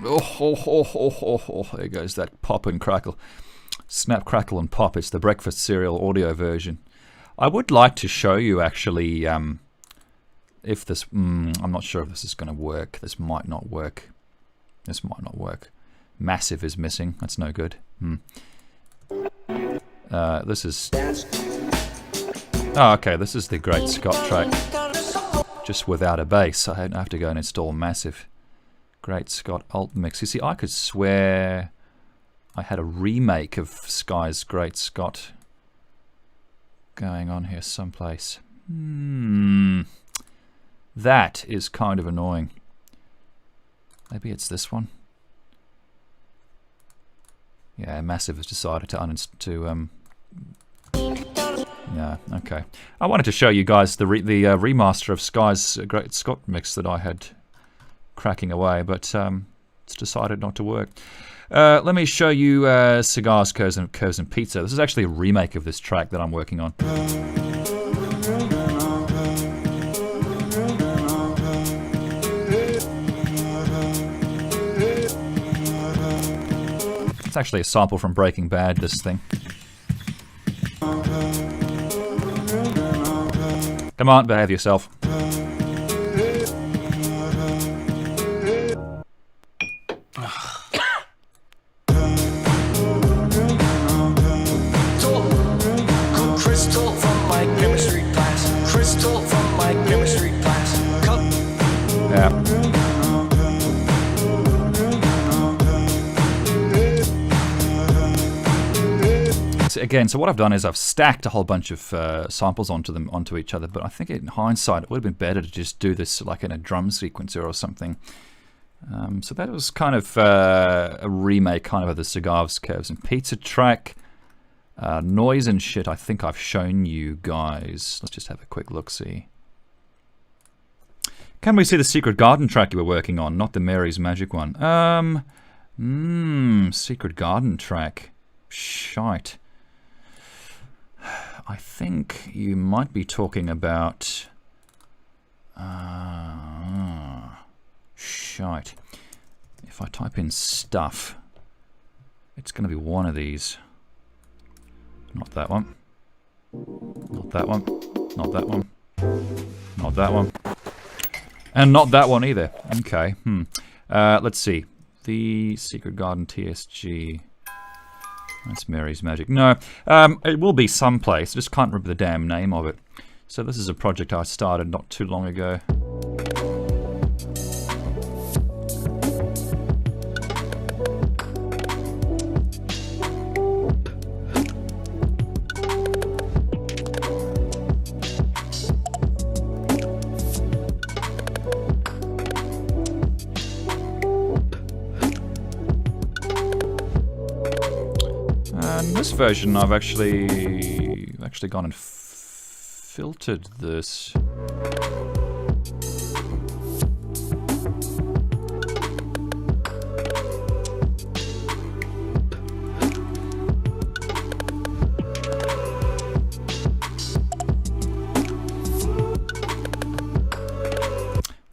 There goes that pop and crackle. Snap, crackle and pop. It's the breakfast cereal audio version. I would like to show you, actually, if this... I'm not sure if this is going to work. This might not work. This might not work. Massive is missing. That's no good. This is... Oh, okay, this is the Great Scott track. Just without a bass. I have to go and install Massive. Great Scott Alt Mix. You see, I could swear I had a remake of Sky's Great Scott going on here someplace. That is kind of annoying. Maybe it's this one. Yeah, Massive has decided to yeah, okay. I wanted to show you guys the remaster of Sky's Great Scott mix that I had cracking away, but it's decided not to work. Let me show you Cigars, Curves and Pizza. This is actually a remake of this track that I'm working on. It's actually a sample from Breaking Bad, this thing. Come on, behave yourself. Kristel from my chemistry class. Kristel from my chemistry class. Yeah. Again, so what I've done is I've stacked a whole bunch of samples onto each other, but I think in hindsight it would have been better to just do this like in a drum sequencer or something. So that was kind of a remake kind of the Cigars, Curves and Pizza track. Noise and shit I think I've shown you guys. Let's just have a quick look-see. Can we see the Secret Garden track you were working on, not the Mary's Magic one? Secret Garden track. Shite. I think you might be talking about... shite. If I type in stuff, it's going to be one of these. Not that one. Not that one. Not that one. Not that one. And not that one either. Okay. Let's see. The Secret Garden TSG. That's Mary's Magic. No. It will be someplace. I just can't remember the damn name of it. So this is a project I started not too long ago. This version I've actually gone and filtered this.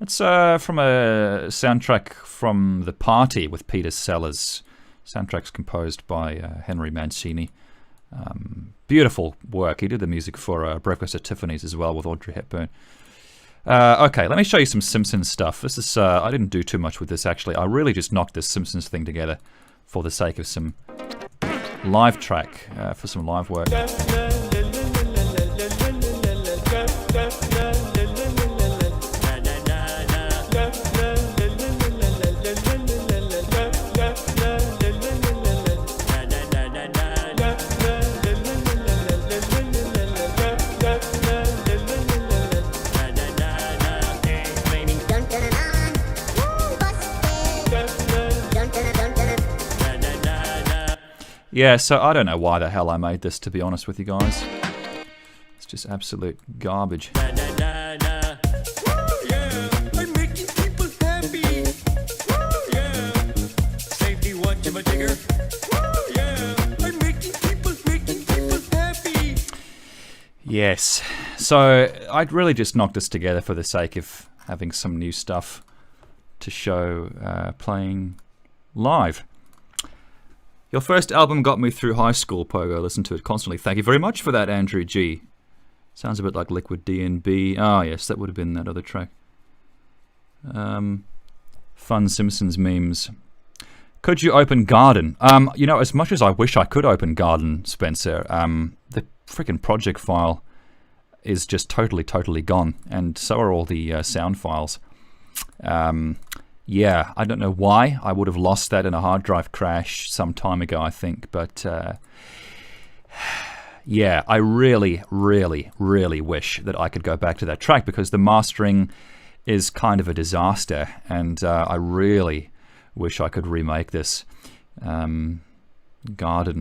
It's from a soundtrack from The Party with Peter Sellers. Soundtrack's composed by Henry Mancini. Beautiful work. He did the music for Breakfast at Tiffany's as well with Audrey Hepburn. Okay, let me show you some Simpsons stuff. This is I didn't do too much with this actually. I really just knocked this Simpsons thing together for the sake of some live track, for some live work. Yeah, so I don't know why the hell I made this, to be honest with you guys. It's just absolute garbage. Yes, so I'd really just knocked this together for the sake of having some new stuff to show playing live. Your first album got me through high school, Pogo. I listened to it constantly. Thank you very much for that, Andrew G. Sounds a bit like Liquid D&B. Ah, yes, that would have been that other track. Fun Simpsons memes. Could you open Garden? You know, as much as I wish I could open Garden, Spencer, the freaking project file is just totally gone, and so are all the sound files. Yeah, I don't know why. I would have lost that in a hard drive crash some time ago, I think. But yeah, I really wish that I could go back to that track because the mastering is kind of a disaster, and I really wish I could remake this. Garden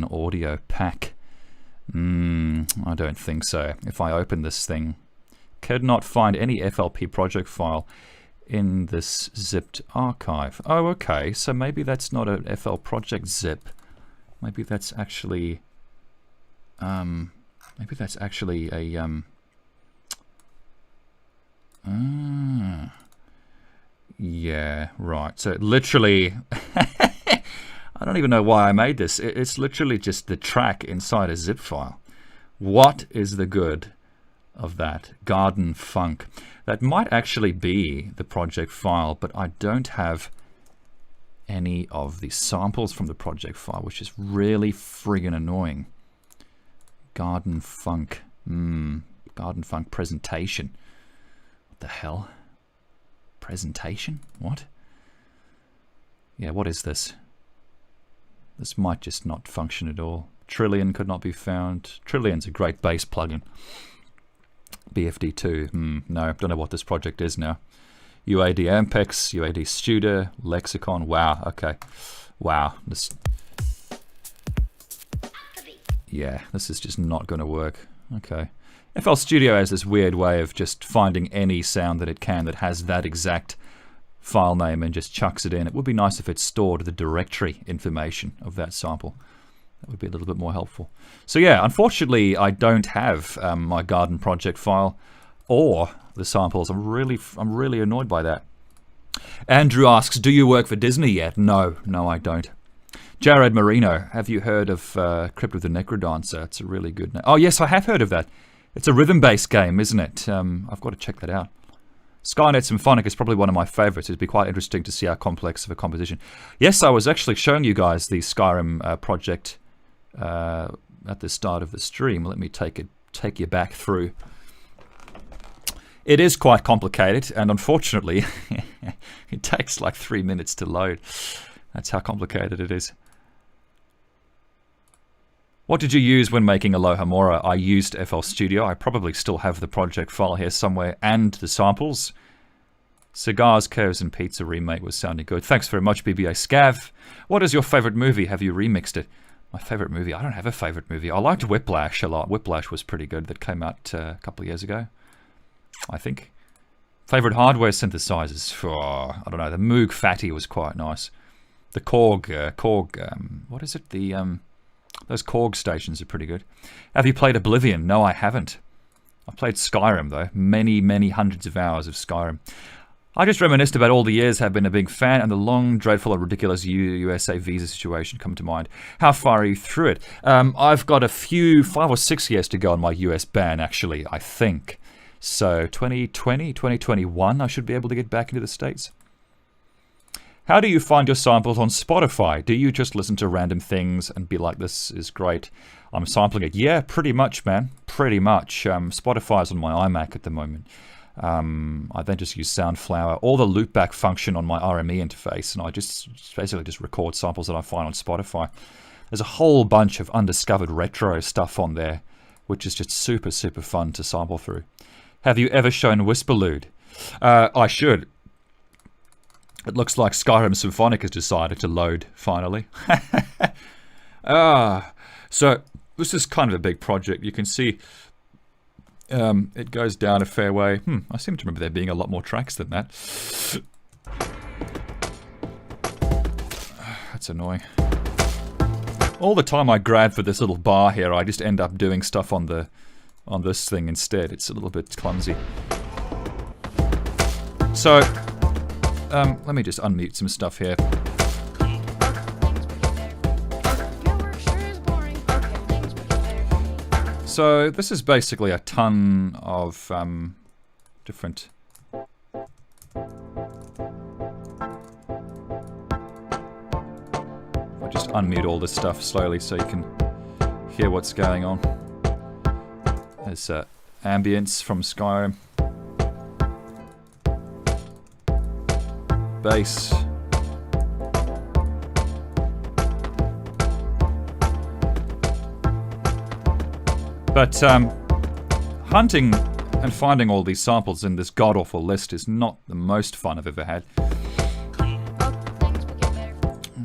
audio pack. I don't think so. If I open this thing, could not find any FLP project file in this zipped archive. Oh, okay, so maybe that's not a FL project zip. Maybe that's actually a yeah, right. So literally I don't even know why I made this. It's literally just the track inside a zip file. What is the good of that? Garden Funk. That might actually be the project file, but I don't have any of the samples from the project file, which is really friggin' annoying. Garden Funk. Garden Funk presentation. What the hell? Presentation? What? Yeah, what is this? This might just not function at all. Trillion could not be found. Trillion's a great bass plugin. BFD2. No, don't know what this project is now. UAD Ampex, UAD Studer, Lexicon. Wow, okay. Wow. Yeah, this is just not going to work. Okay. FL Studio has this weird way of just finding any sound that it can that has that exact file name and just chucks it in. It would be nice if it stored the directory information of that sample. That would be a little bit more helpful. So yeah, unfortunately I don't have my garden project file or the samples. I'm really annoyed by that. Andrew asks, do you work for Disney yet? No, I don't. Jared Marino, have you heard of Crypt of the Necrodancer? It's a really good name. Oh yes, I have heard of that. It's a rhythm-based game, isn't it? I've got to check that out. Skynet Symphonic is probably one of my favorites. It'd be quite interesting to see how complex of a composition. Yes, I was actually showing you guys the Skyrim project at the start of the stream. Let me take you back through. It is quite complicated, and unfortunately, it takes like 3 minutes to load. That's how complicated it is. What did you use when making Aloha Mora? I used FL Studio. I probably still have the project file here somewhere and the samples. Cigars, Curves and Pizza remake was sounding good. Thanks very much, BBA Scav. What is your favorite movie? Have you remixed it? My favorite movie? I don't have a favorite movie. I liked Whiplash a lot. Whiplash was pretty good. That came out a couple of years ago, I think. Favorite hardware synthesizers? Oh, I don't know. The Moog Fatty was quite nice. The Korg, what is it? Those Korg stations are pretty good. Have you played Oblivion? No, I haven't. I've played Skyrim, though. Many hundreds of hours of Skyrim. I just reminisced about all the years I've been a big fan, and the long, dreadful, and ridiculous USA visa situation come to mind. How far are you through it? I've got a few, 5 or 6 years to go on my US ban, actually, I think. So 2020, 2021, I should be able to get back into the States. How do you find your samples on Spotify? Do you just listen to random things and be like, this is great, I'm sampling it? Yeah, pretty much, man. Pretty much. Spotify's on my iMac at the moment. I then just use Soundflower or the loopback function on my RME interface, and I just basically just record samples that I find on Spotify. There's a whole bunch of undiscovered retro stuff on there, which is just super fun to sample through. Have you ever shown Whisperlude? I should. It looks like Skyrim Symphonic has decided to load, finally. So this is kind of a big project. You can see it goes down a fair way. I seem to remember there being a lot more tracks than that. That's annoying. All the time I grab for this little bar here, I just end up doing stuff on this thing instead. It's a little bit clumsy. So let me just unmute some stuff here. So this is basically a ton of different... I'll just unmute all this stuff slowly so you can hear what's going on. There's ambience from Skyrim. Bass. But hunting and finding all these samples in this god-awful list is not the most fun I've ever had.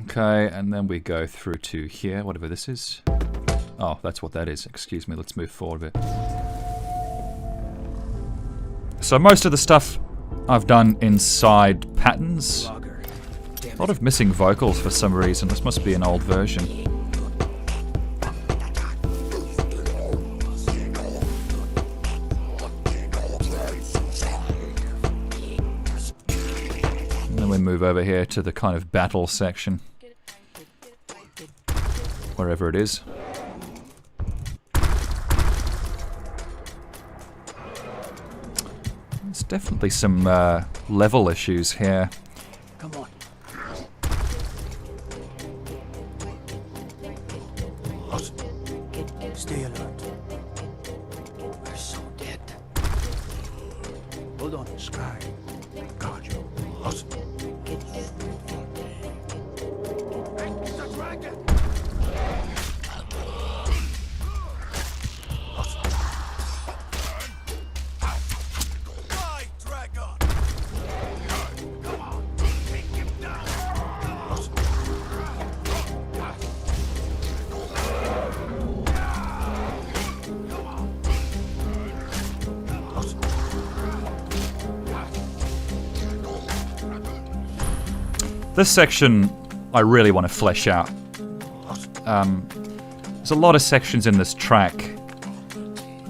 Okay, and then we go through to here, whatever this is. Oh, that's what that is. Excuse me, let's move forward a bit. So most of the stuff I've done inside patterns. A lot of missing vocals for some reason. This must be an old version. And then we move over here to the kind of battle section. Wherever it is. There's definitely some level issues here. Come on. Stay alert. We're so dead. Hold on, Sky. Guard you. This section I really want to flesh out. There's a lot of sections in this track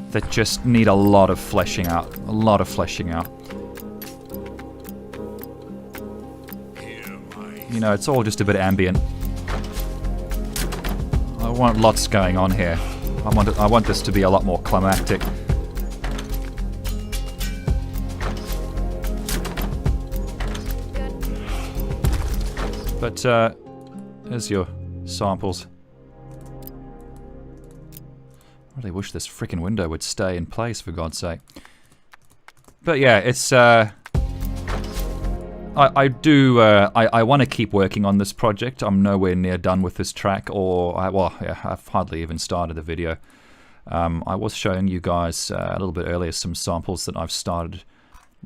that just need a lot of fleshing out. A lot of fleshing out. You know, it's all just a bit ambient. I want lots going on here. I want this to be a lot more climactic. But there's your samples. I really wish this frickin' window would stay in place, for God's sake. But yeah, it's I want to keep working on this project. I'm nowhere near done with this track, I've hardly even started the video. I was showing you guys a little bit earlier some samples that I've started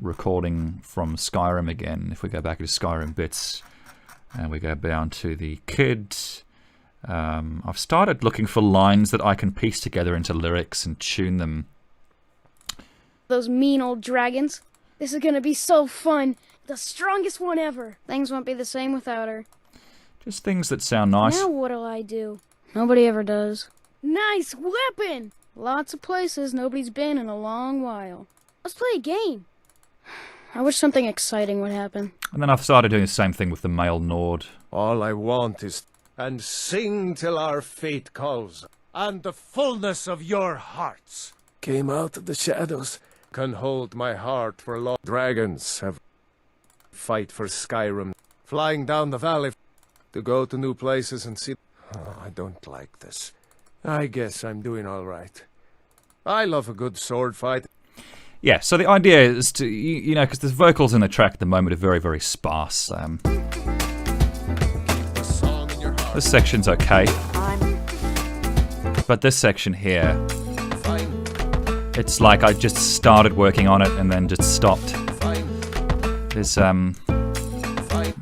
recording from Skyrim again. If we go back to Skyrim bits and we go down to the cked, I've started looking for lines that I can piece together into lyrics and tune them. Those mean old dragons. This is gonna be so fun. The strongest one ever. Things won't be the same without her. Just things that sound nice. Now what'll I do? Nobody ever does. Nice weapon! Lots of places nobody's been in a long while. Let's play a game. I wish something exciting would happen. And then I've started doing the same thing with the male Nord. All I want is... And sing till our fate calls, and the fullness of your hearts Came out of the shadows. can hold my heart for long. Dragons have fight for Skyrim, flying down the valley to go to new places and see. Oh, I don't like this. I guess I'm doing all right. I love a good sword fight. Yeah, so the idea is to, you know, because the vocals in the track at the moment are very, very sparse. This section's okay. But this section here, it's like I just started working on it and then just stopped. There's,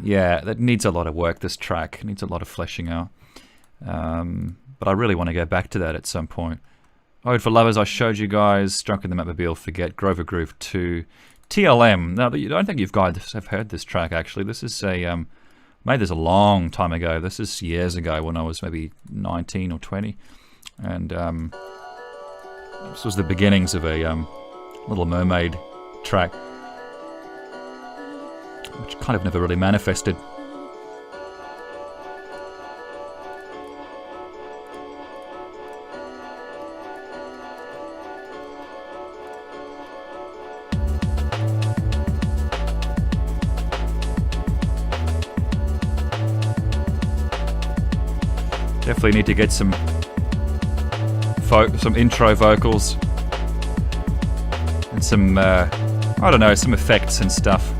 yeah, that needs a lot of work, this track. It needs a lot of fleshing out. But I really want to go back to that at some point. Ode For Lovers, I showed you guys. Drunk in the Mapmobile, Forget, Grover Groove 2. TLM, now I don't think you guys have heard this track actually. This is a, made this a long time ago. This is years ago when I was maybe 19 or 20. And this was the beginnings of a Little Mermaid track, which kind of never really manifested. Definitely need to get some intro vocals and some, I don't know, some effects and stuff.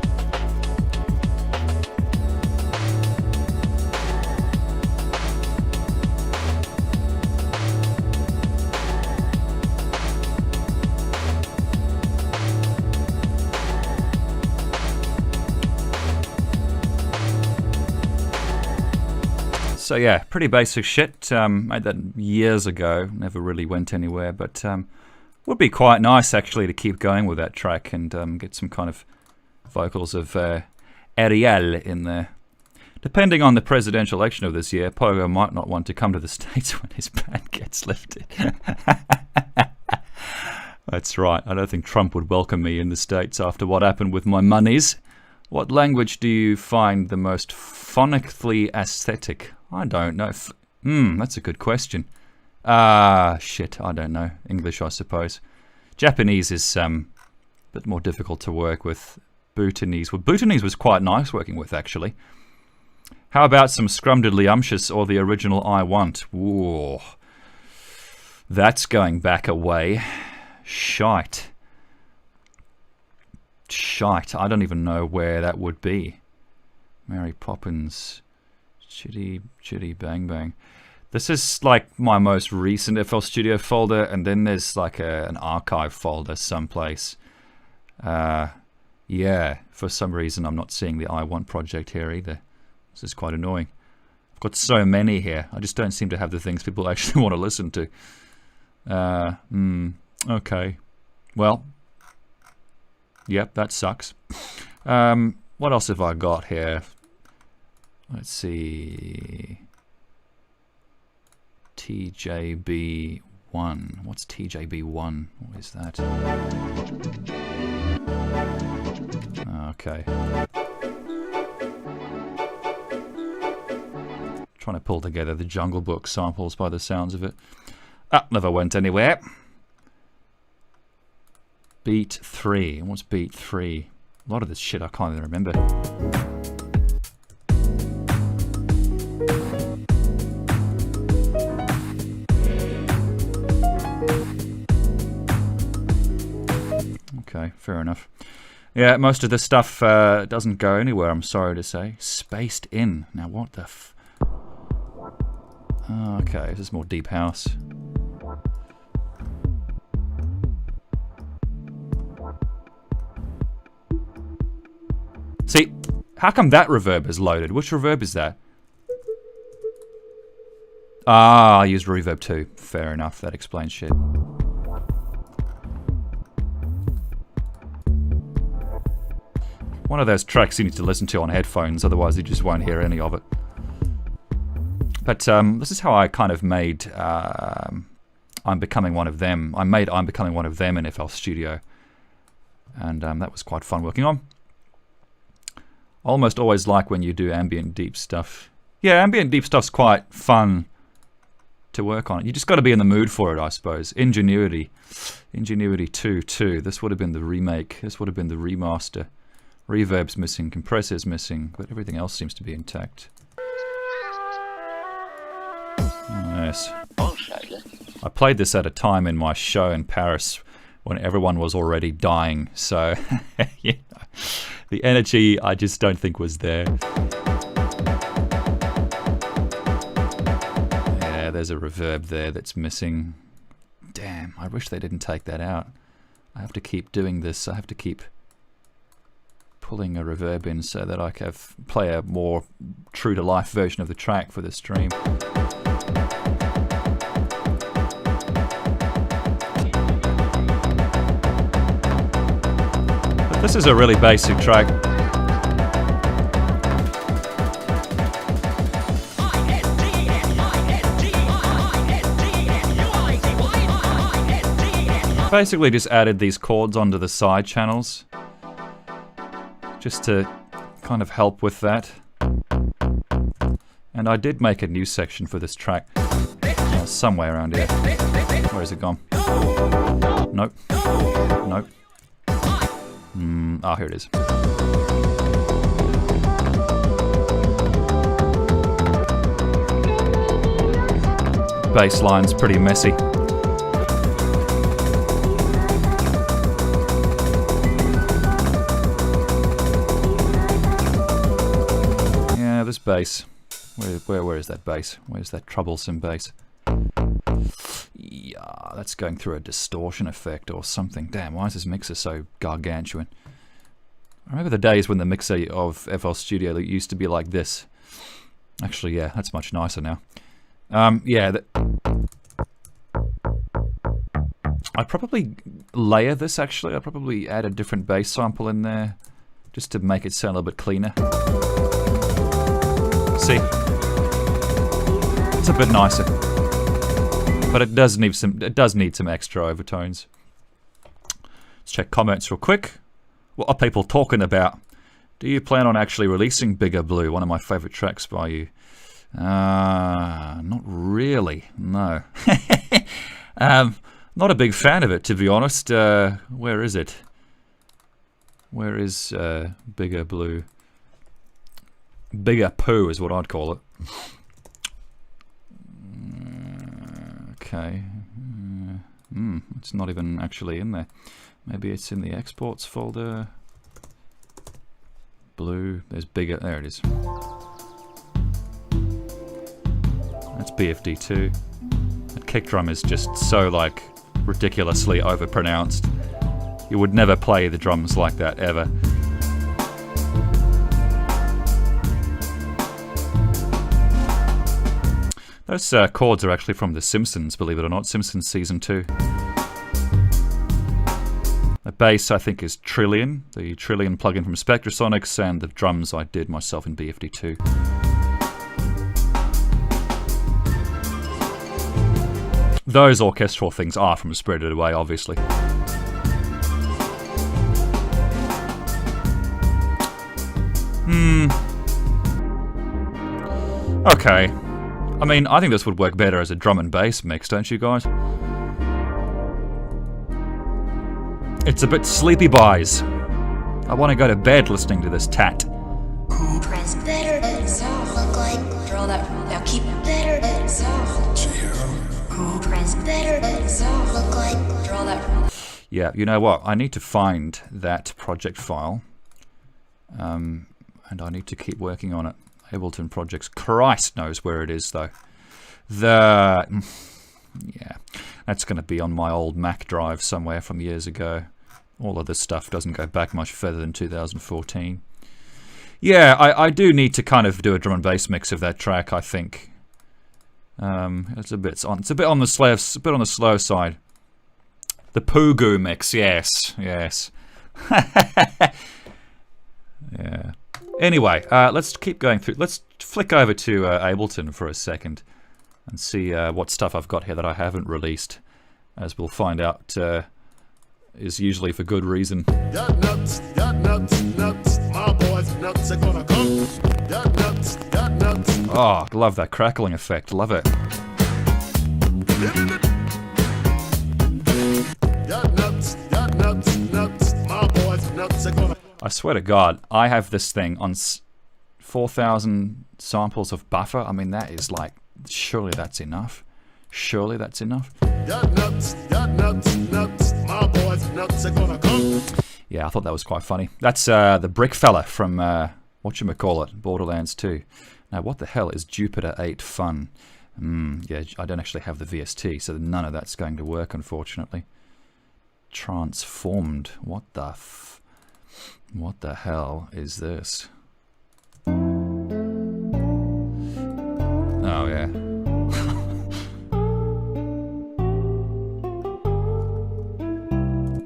So yeah, pretty basic shit. Made that years ago, never really went anywhere, but would be quite nice actually to keep going with that track and get some kind of vocals of Ariel in there. Depending on the presidential election of this year, Pogo might not want to come to the States when his ban gets lifted. That's right, I don't think Trump would welcome me in the States after what happened with my monies. What language do you find the most phonically aesthetic? I don't know. That's a good question. Shit, I don't know. English, I suppose. Japanese is a bit more difficult to work with. Bhutanese. Well, Bhutanese was quite nice working with, actually. How about some Scrumdiddlyumptious or the original I Want? Whoa. That's going back a way. Shite. Shite. I don't even know where that would be. Mary Poppins. Chitty, chitty, bang, bang. This is like my most recent FL Studio folder, and then there's like an archive folder someplace. Yeah, for some reason I'm not seeing the I Want project here either. This is quite annoying. I've got so many here. I just don't seem to have the things people actually want to listen to. Okay. Well, yep, that sucks. What else have I got here? Let's see. TJB1. What's TJB1? What is that? Okay. Trying to pull together the Jungle Book samples by the sounds of it. Ah, never went anywhere. Beat 3. What's beat 3? A lot of this shit I can't even remember. Okay, fair enough. Yeah, most of this stuff doesn't go anywhere, I'm sorry to say. Spacedin. Now what the f... Oh, okay, this is more deep house. See, how come that reverb is loaded? Which reverb is that? Ah, I used reverb 2. Fair enough, that explains shit. One of those tracks you need to listen to on headphones, otherwise you just won't hear any of it. But this is how I kind of made I'm Becoming One of Them. I made I'm Becoming One of Them in FL Studio. And that was quite fun working on. I almost always like when you do ambient deep stuff. Yeah, ambient deep stuff's quite fun to work on. You just got to be in the mood for it, I suppose. Ingenuity. Ingenuity 2. This would have been the remake. This would have been the remaster. Reverb's missing, compressor's missing, but everything else seems to be intact. Yes. I played this at a time in my show in Paris when everyone was already dying, so you know, the energy I just don't think was there. Yeah, there's a reverb there that's missing. Damn, I wish they didn't take that out. I have to keep doing this. I have to keep pulling a reverb in so that I can play a more true-to-life version of the track for the stream. But this is a really basic track. Basically just added these chords onto the side channels, just to kind of help with that. And I did make a new section for this track, somewhere around here. Where has it gone? Nope. Nope. Ah, here it is. Bass line's pretty messy. This bass, where is that bass? Where's that troublesome bass? Yeah, that's going through a distortion effect or something. Damn, why is this mixer so gargantuan? I remember the days when the mixer of FL Studio used to be like this. Actually, yeah, that's much nicer now. Yeah, I'd probably layer this actually. I'd probably add a different bass sample in there just to make it sound a little bit cleaner. See, it's a bit nicer, but it does need some extra overtones. Let's check comments real quick. What are people talking about? Do you plan on actually releasing Bigger Blue, one of my favorite tracks by you? Not really, no. Not a big fan of it, to be honest. Where is it? Where is Bigger Blue? Bigger Poo is what I'd call it. Okay. It's not even actually in there. Maybe it's in the exports folder. Blue. There's Bigger. There it is. That's BFD2. That kick drum is just so like ridiculously overpronounced. You would never play the drums like that ever. Those chords are actually from The Simpsons, believe it or not. Simpsons Season 2. The bass, I think, is Trillion. The Trillion plugin from Spectrasonics, and the drums I did myself in BFD2. Those orchestral things are from Spirited Away, obviously. Okay. I mean, I think this would work better as a drum and bass mix, don't you guys? It's a bit sleepy boys. I want to go to bed listening to this tat. Press better look like draw that now keep better press better look like draw that. Yeah, you know what? I need to find that project file. And I need to keep working on it. Ableton projects. Christ knows where it is, though. Yeah, that's going to be on my old Mac drive somewhere from years ago. All of this stuff doesn't go back much further than 2014. Yeah, I do need to kind of do a drum and bass mix of that track, I think. It's a bit on the slow side. The Pogo mix, yes. Yeah. Anyway, let's keep going through. Let's flick over to Ableton for a second and see what stuff I've got here that I haven't released, as we'll find out is usually for good reason. Nuts, my boys nuts are gonna come. Nuts. Oh, love that crackling effect. Love it. Nuts, my boys nuts are gonna. I swear to God, I have this thing on 4,000 samples of buffer. I mean, that is like, surely that's enough. Surely that's enough. Nuts, my boys nuts are gonna come. Yeah, I thought that was quite funny. That's the brick fella from whatchamacallit, Borderlands 2. Now, what the hell is Jupiter 8 Fun? Yeah, I don't actually have the VST, so none of that's going to work, unfortunately. Transformed. What the hell is this? Oh, yeah.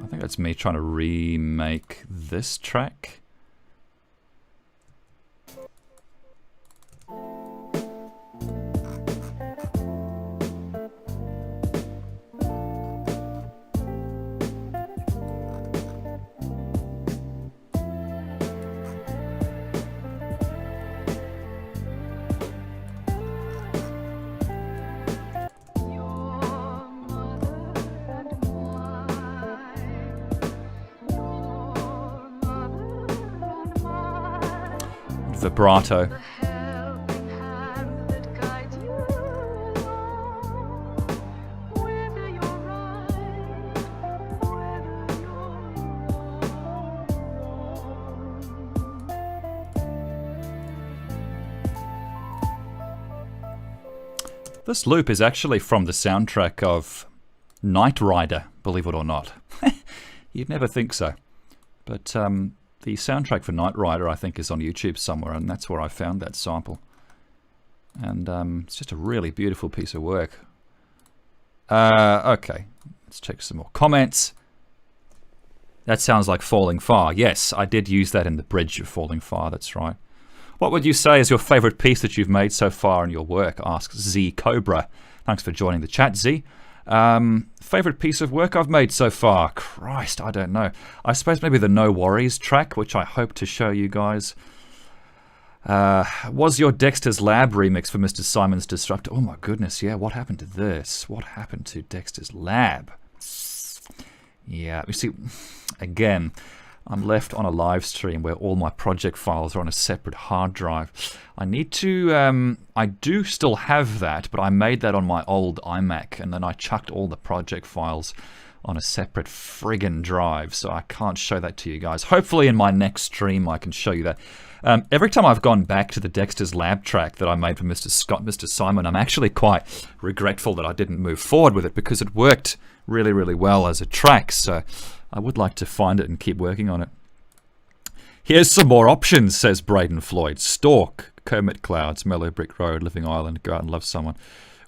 I think that's me trying to remake this track. Vibrato. This loop is actually from the soundtrack of Knight Rider, believe it or not. You'd never think so. But the soundtrack for Knight Rider, I think, is on YouTube somewhere, and that's where I found that sample. And it's just a really beautiful piece of work. Okay, let's check some more comments. That sounds like Falling Far. Yes, I did use that in the bridge of Falling Far, that's right. What would you say is your favorite piece that you've made so far in your work? Asks Z Cobra. Thanks for joining the chat, Z. Favorite piece of work I've made so far? Christ, I don't know. I suppose maybe the No Worries track, which I hope to show you guys. Was your Dexter's Lab remix for Mr. Simon's Disruptor? Oh my goodness, yeah, what happened to this? What happened to Dexter's Lab? Yeah, you see, again, I'm left on a live stream where all my project files are on a separate hard drive. I need to, I do still have that, but I made that on my old iMac, and then I chucked all the project files on a separate friggin' drive, so I can't show that to you guys. Hopefully in my next stream I can show you that. Every time I've gone back to the Dexter's Lab track that I made for Mr. Simon, I'm actually quite regretful that I didn't move forward with it, because it worked really, really well as a track, so I would like to find it and keep working on it. Here's some more options, says Braden Floyd. Stalk, Kermit Clouds, Mellow Brick Road, Living Island, Go Out and Love Someone.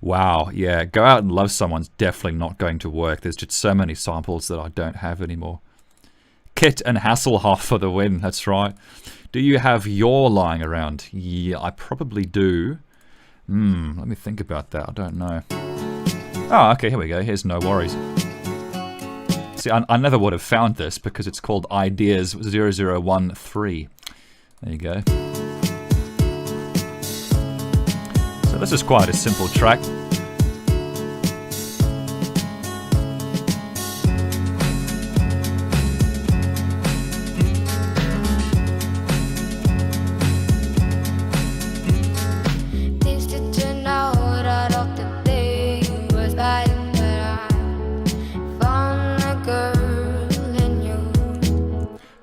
Wow, yeah, Go Out and Love Someone's definitely not going to work. There's just so many samples that I don't have anymore. Kit and Hasselhoff for the win, that's right. Do you have Your lying around? Yeah, I probably do. Let me think about that, I don't know. Oh, okay, here we go. Here's No Worries. See, I never would have found this because it's called Ideas 0013. There you go. So this is quite a simple track.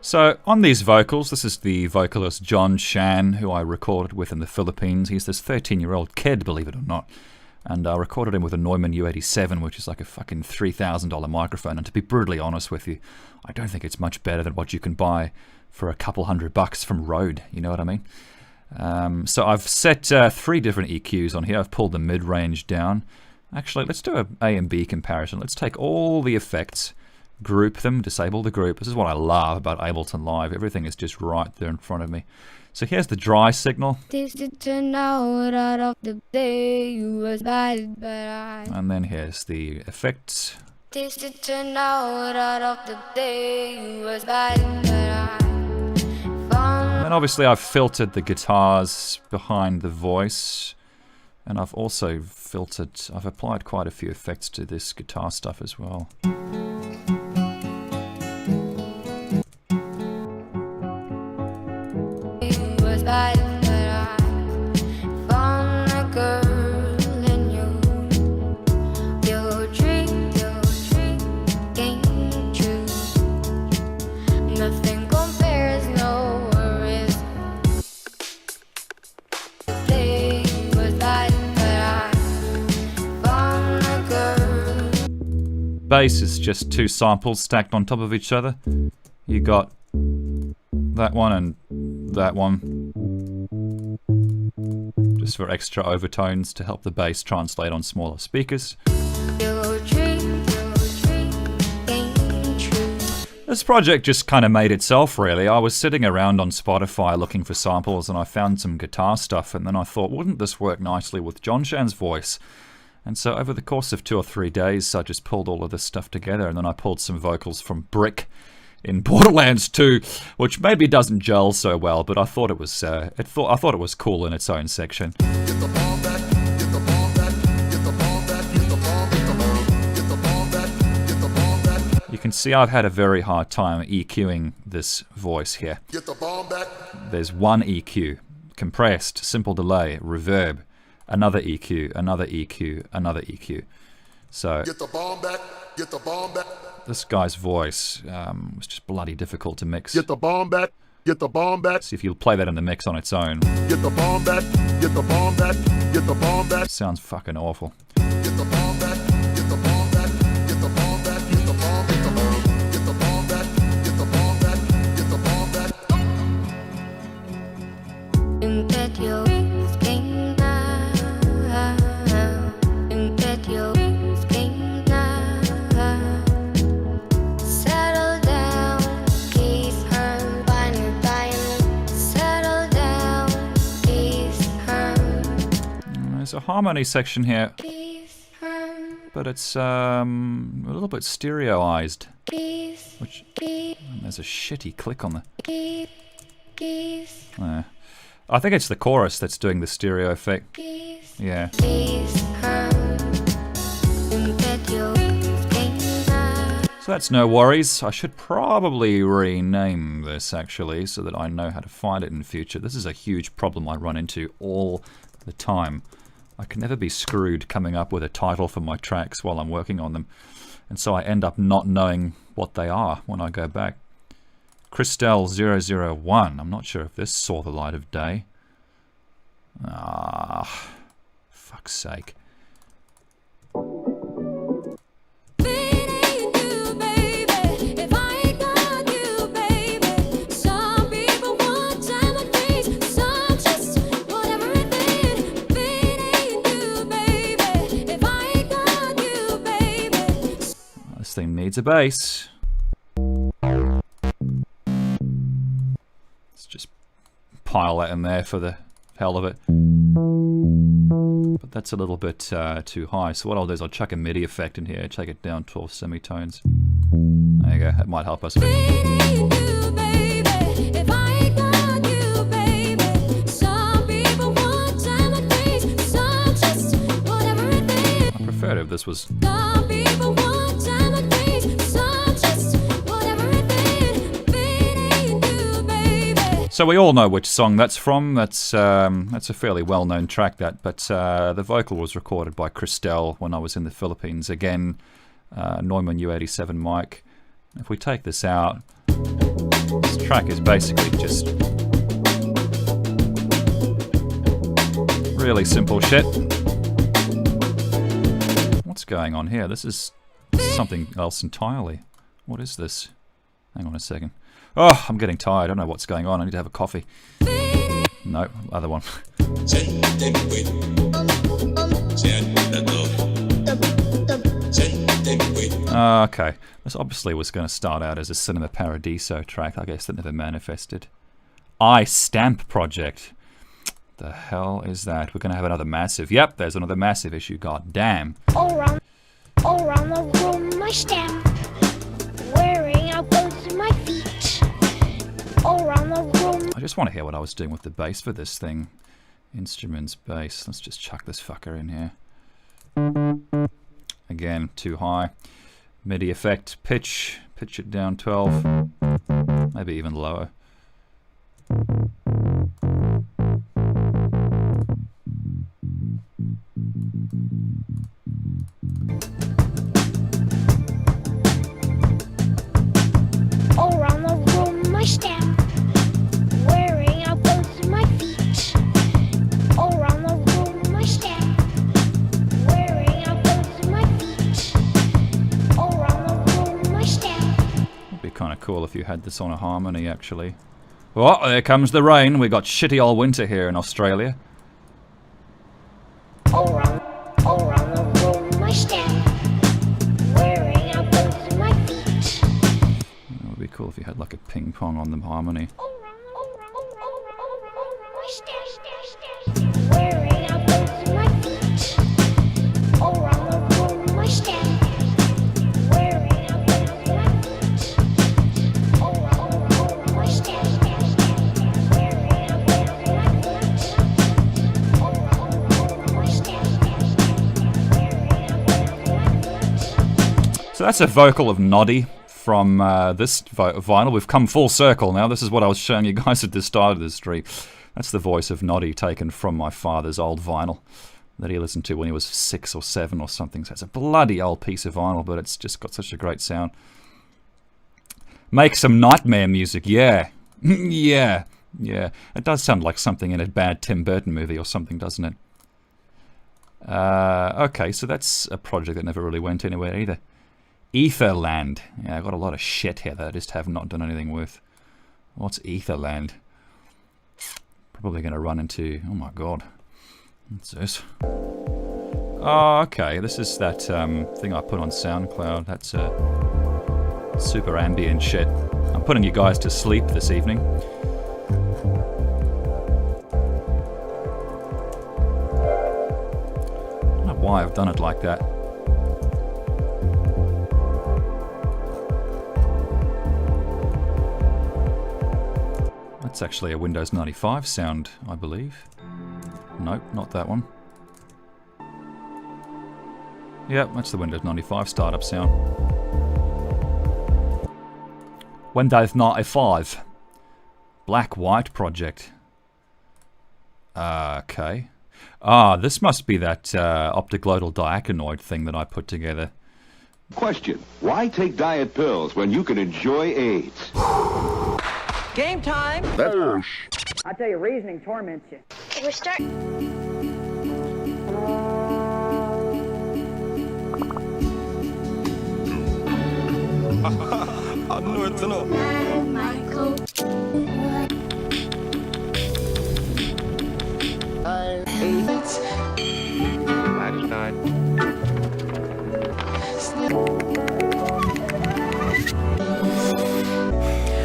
So on these vocals, this is the vocalist John Shan, who I recorded with in the Philippines. He's this 13-year-old kid, believe it or not. And I recorded him with a Neumann U87, which is like a fucking $3,000 microphone. And to be brutally honest with you, I don't think it's much better than what you can buy for a couple $100 from Rode, you know what I mean? So I've set 3 different EQs on here. I've pulled the mid-range down. Actually, let's do an A and B comparison. Let's take all the effects, group them, disable the group. This is what I love about Ableton Live. Everything is just right there in front of me. So here's the dry signal. And then here's the effects. And obviously I've filtered the guitars behind the voice. And I've also I've applied quite a few effects to this guitar stuff as well. Bass is just 2 samples stacked on top of each other. You got that one and that one, just for extra overtones to help the bass translate on smaller speakers. This project just kind of made itself, really. I was sitting around on Spotify looking for samples and I found some guitar stuff, and then I thought, wouldn't this work nicely with John Shan's voice? And so over the course of 2 or 3 days, I just pulled all of this stuff together, and then I pulled some vocals from Brick in Borderlands 2, which maybe doesn't gel so well, but I thought it was I thought it was cool in its own section. You can see I've had a very hard time EQing this voice here. There's one EQ, compressed, simple delay, reverb, another EQ, another EQ, another EQ. So this guy's voice was just bloody difficult to mix. Get the bomb back. Get the bomb back. See if you'll play that in the mix on its own. Get the bomb back. Get the bomb back. Get the bomb back. Sounds fucking awful. Get the bomb back. Get the bomb back. Get the bomb back. Get the bomb. Get the bomb. Get the bomb back. Get the bomb back. Get the bomb back. There's a harmony section here, but it's a little bit stereoized. Which, there's a shitty click on the... I think it's the chorus that's doing the stereo effect. Yeah. So that's No Worries. I should probably rename this actually so that I know how to find it in the future. This is a huge problem I run into all the time. I can never be screwed coming up with a title for my tracks while I'm working on them. And so I end up not knowing what they are when I go back. Kristel 001. I'm not sure if this saw the light of day. Ah, fuck's sake. This thing needs a bass. Let's just pile that in there for the hell of it. But that's a little bit too high. So what I'll do is I'll chuck a MIDI effect in here, take it down 12 semitones. There you go, that might help us a bit. I prefer if this was... So we all know which song that's from. That's a fairly well-known track, that. But the vocal was recorded by Kristel when I was in the Philippines. Again, Neumann U87 mic. If we take this out, this track is basically just really simple shit. What's going on here? This is something else entirely. What is this? Hang on a second. Oh, I'm getting tired. I don't know what's going on. I need to have a coffee. No, other one. Okay. This obviously was going to start out as a Cinema Paradiso track. I guess that never manifested. Stamp Project. The hell is that? We're going to have another massive... Yep, there's another massive issue. God damn. All around the room, my stamp. Wearing out both my feet. All around the room. I just want to hear what I was doing with the bass for this thing. Instruments, bass. Let's just chuck this fucker in here. Again, too high. MIDI effect, pitch it down 12. Maybe even lower. All around the room, my stamp. Wearing out both my feet. All around the room, my stamp. Wearing out both my feet. All around the room, my stamp. It'd be kind of cool if you had this on a harmony, actually. Oh, there comes the rain. We got shitty old winter here in Australia. All around the room, my stamp. Wearing out both my feet. It would be cool if you had like a ping pong on the harmony. My stamp. Wearing out both my feet. All around the room, my stamp. Wearing out both my feet. All around the room, my stamp. Wearing out both my feet. All around the room, my stamp. Wearing out both my feet. So that's a vocal of Noddy from this vinyl. We've come full circle now. This is what I was showing you guys at the start of the stream. That's the voice of Noddy taken from my father's old vinyl that he listened to when he was 6 or 7 or something. So it's a bloody old piece of vinyl, but it's just got such a great sound. Make some nightmare music, yeah. Yeah. It does sound like something in a bad Tim Burton movie or something, doesn't it? Okay, so that's a project that never really went anywhere either. Etherland. Yeah, I got a lot of shit here that I just have not done anything with. What's Etherland? Probably going to run into... Oh my god. What's this? Oh, okay. This is that thing I put on SoundCloud. That's super ambient shit. I'm putting you guys to sleep this evening. I don't know why I've done it like that. That's actually a Windows 95 sound, I believe. Nope, not that one. Yep, that's the Windows 95 startup sound. Windows 95. Black White project. Okay. This must be that optoglottal diaconoid thing that I put together. Question: why take diet pills when you can enjoy AIDS? Game time! I tell you, reasoning torments you. We're starting. I know it's enough. Michael. Last night.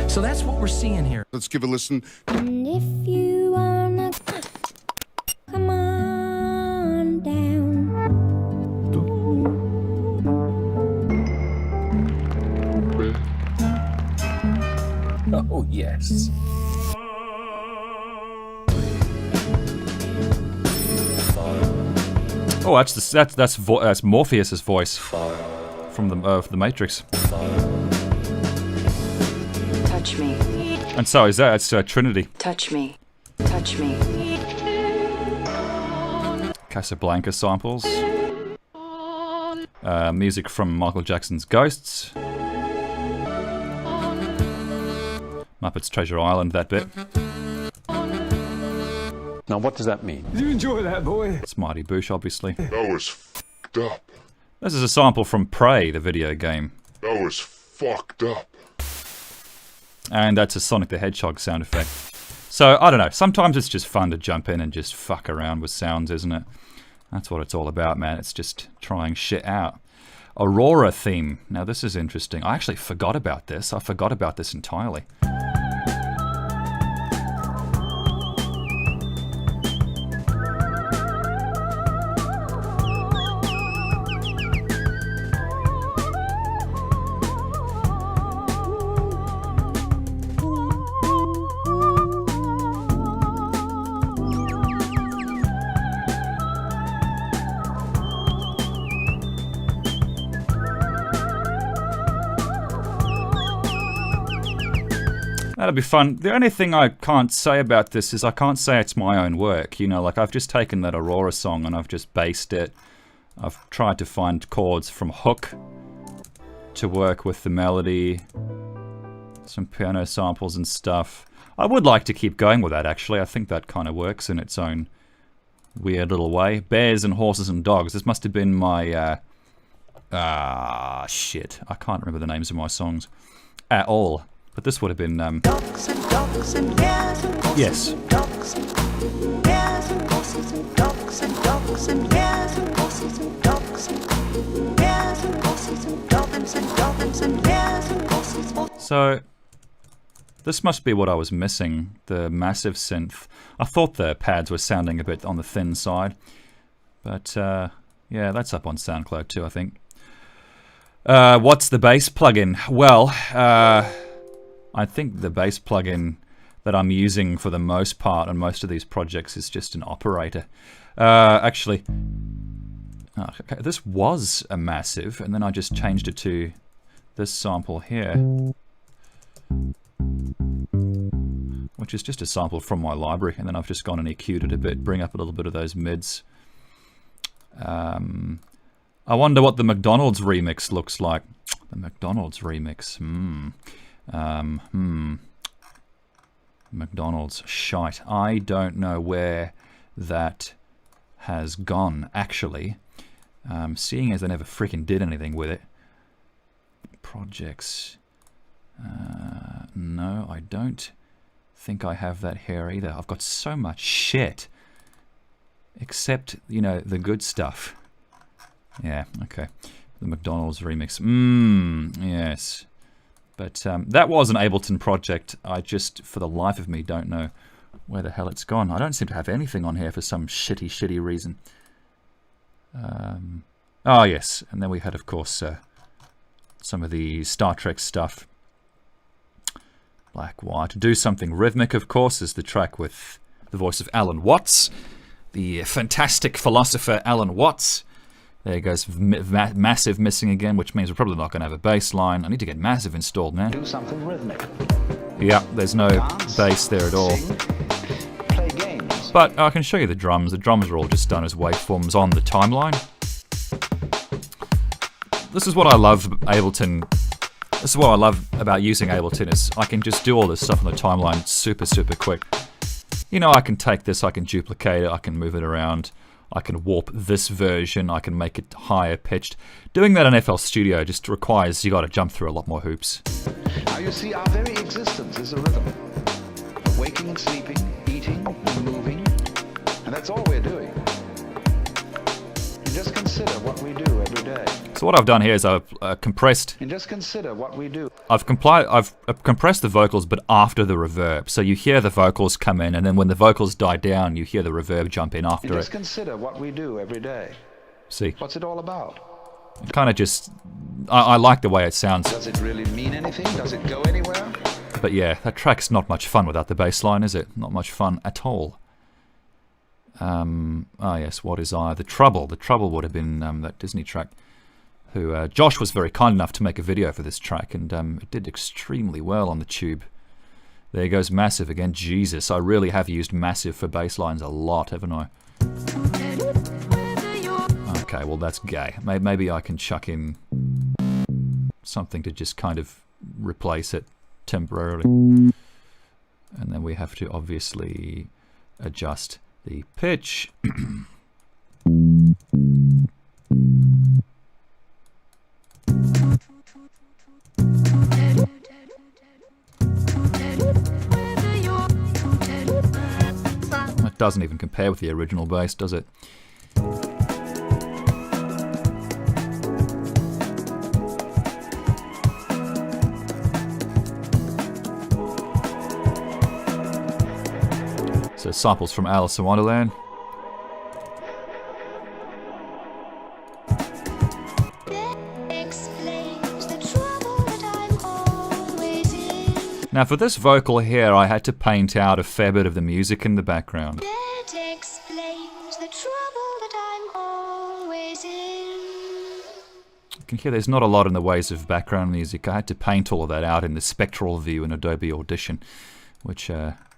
So that's what we're seeing here. Let's give a listen. And if you wanna come on. Oh yes. Oh, that's Morpheus's voice from the Matrix. Touch me. And so is that. It's Trinity. Touch me. Touch me. Casablanca samples. Music from Michael Jackson's Ghosts. Muppets Treasure Island, that bit. Now what does that mean? Did you enjoy that, boy? It's Mighty Boosh, obviously. That was fucked up. This is a sample from Prey, the video game. That was fucked up. And that's a Sonic the Hedgehog sound effect. So, I don't know, sometimes it's just fun to jump in and just fuck around with sounds, isn't it? That's what it's all about, man. It's just trying shit out. Aurora Theme. Now, this is interesting. I actually forgot about this. I forgot about this entirely. That'll be fun. The only thing I can't say about this is I can't say it's my own work. You know, like I've just taken that Aurora song and I've just based it. I've tried to find chords from Hook to work with the melody. Some piano samples and stuff. I would like to keep going with that, actually. I think that kind of works in its own weird little way. Bears and Horses and Dogs. This must have been my... shit. I can't remember the names of my songs at all. But this would have been, yes. So, this must be what I was missing, the massive synth. I thought the pads were sounding a bit on the thin side. But, yeah, that's up on SoundCloud too, I think. What's the bass plugin? Well, I think the bass plugin that I'm using for the most part on most of these projects is just an operator. Actually, okay, this was a massive, and then I just changed it to this sample here, which is just a sample from my library, and then I've just gone and EQ'd it a bit, bring up a little bit of those mids. I wonder what the McDonald's remix looks like. The McDonald's remix, McDonald's shite. I don't know where that has gone, actually. Seeing as I never freaking did anything with it. Projects. No, I don't think I have that here either. I've got so much shit. Except, you know, the good stuff. Yeah, okay. The McDonald's remix. Yes. But that was an Ableton project. I just, for the life of me, don't know where the hell it's gone. I don't seem to have anything on here for some shitty reason. Oh, yes. And then we had, of course, some of the Star Trek stuff. Black, White. Do Something Rhythmic, of course, is the track with the voice of Alan Watts. The fantastic philosopher Alan Watts. There goes Massive missing again, which means we're probably not going to have a bass line. I need to get Massive installed, man. Do something rhythmic. Yeah, there's no bass there at all. Sing, play games. But I can show you the drums. The drums are all just done as waveforms on the timeline. This is what I love Ableton. This is what I love about using Ableton is I can just do all this stuff on the timeline super quick. You know, I can take this, I can duplicate it, I can move it around. I can warp this version, I can make it higher pitched. Doing that in FL Studio just requires you got to jump through a lot more hoops. Now you see, our very existence is a rhythm. Waking and sleeping, eating and moving, and that's all we're doing. And just consider what we do every day. So what I've done here is I've compressed. And just consider what we do. I've compressed the vocals, but after the reverb. So you hear the vocals come in, and then when the vocals die down, you hear the reverb jump in after and it. Just consider what we do every day. See. What's it all about? It kind of just, I like the way it sounds. Does it really mean anything? Does it go anywhere? It But yeah, that track's not much fun without the bass line, is it? Not much fun at all. Ah yes, What Is I? The Trouble. The Trouble would have been that Disney track. Who Josh was very kind enough to make a video for this track, and it did extremely well on the tube. There goes Massive again. Jesus, I really have used Massive for bass lines a lot, haven't I? Okay, well that's gay. Maybe I can chuck in something to just kind of replace it temporarily. And then we have to obviously adjust the pitch. That doesn't even compare with the original bass, does it? So samples from Alice in Wonderland. Now for this vocal here, I had to paint out a fair bit of the music in the background. That explains the trouble that I'm always in. You can hear there's not a lot in the ways of background music. I had to paint all of that out in the spectral view in Adobe Audition, which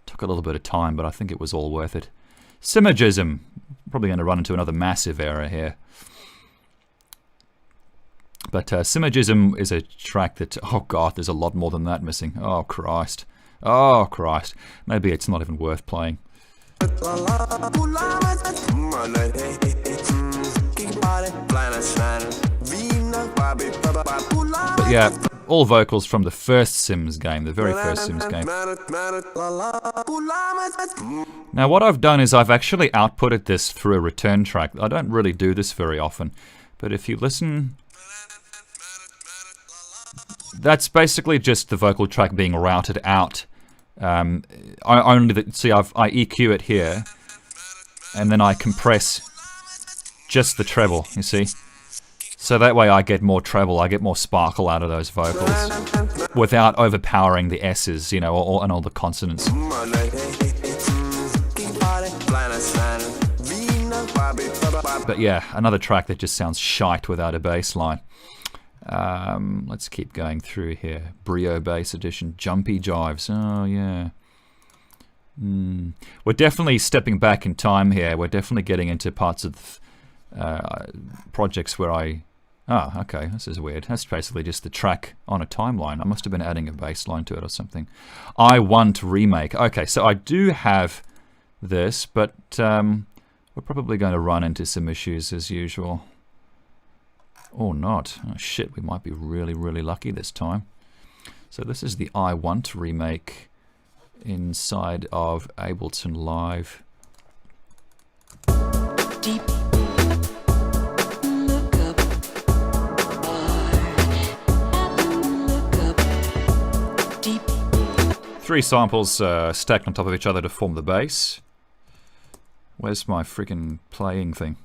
took a little bit of time, but I think it was all worth it. Simagism. Probably going to run into another massive error here. But Simagism is a track that, oh god, there's a lot more than that missing. Oh Christ. Oh Christ. Maybe it's not even worth playing. But yeah, all vocals from the first Sims game, the very first Sims game. Now what I've done is I've actually outputted this through a return track. I don't really do this very often, but if you listen... That's basically just the vocal track being routed out. I EQ it here, and then I compress just the treble, you see? So that way I get more treble, I get more sparkle out of those vocals, without overpowering the S's, you know, and all the consonants. But yeah, another track that just sounds shite without a bass line. Let's keep going through here. Brio Bass Edition, Jumpy Jives. Oh yeah. We're definitely stepping back in time here. We're definitely getting into parts of projects where I... Oh, okay, this is weird. That's basically just the track on a timeline. I must have been adding a bass line to it or something. I Want Remake. Okay, so I do have this, but we're probably going to run into some issues as usual. Or not. Oh shit, we might be really, really lucky this time. So this is the I Want remake inside of Ableton Live. Deep. 3 samples stacked on top of each other to form the bass. Where's my freaking playing thing?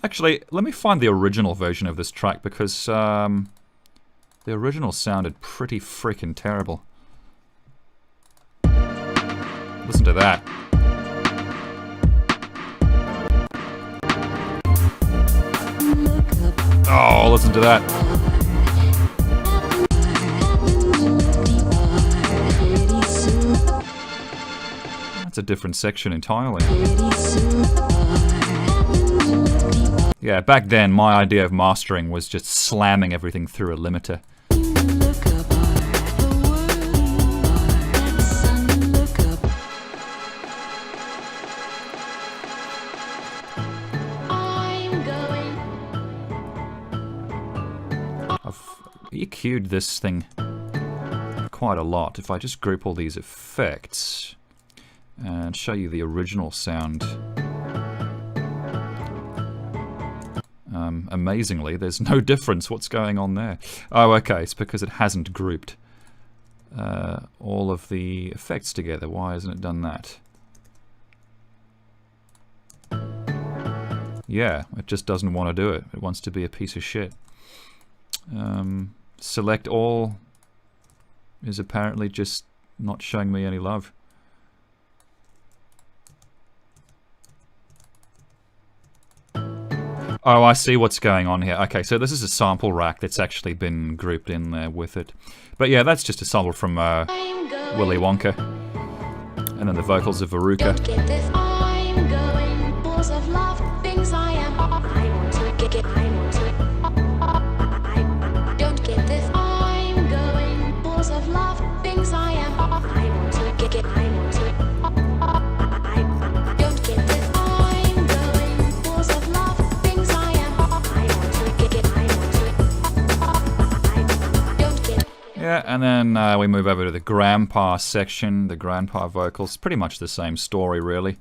Actually, let me find the original version of this track because the original sounded pretty freaking terrible. Listen to that. Oh, listen to that. That's a different section entirely. Yeah, back then my idea of mastering was just slamming everything through a limiter. I've EQ'd this thing quite a lot. If I just group all these effects and show you the original sound. amazingly, there's no difference. What's going on there? Oh, okay, it's because it hasn't grouped all of the effects together. Why hasn't it done that? Yeah, it just doesn't want to do it. It wants to be a piece of shit. Select all is apparently just not showing me any love. Oh, I see what's going on here. Okay, so this is a sample rack that's actually been grouped in there with it. But yeah, that's just a sample from Willy Wonka. And then the vocals of Veruca. Yeah, and then we move over to the grandpa section, the grandpa vocals. Pretty much the same story, really.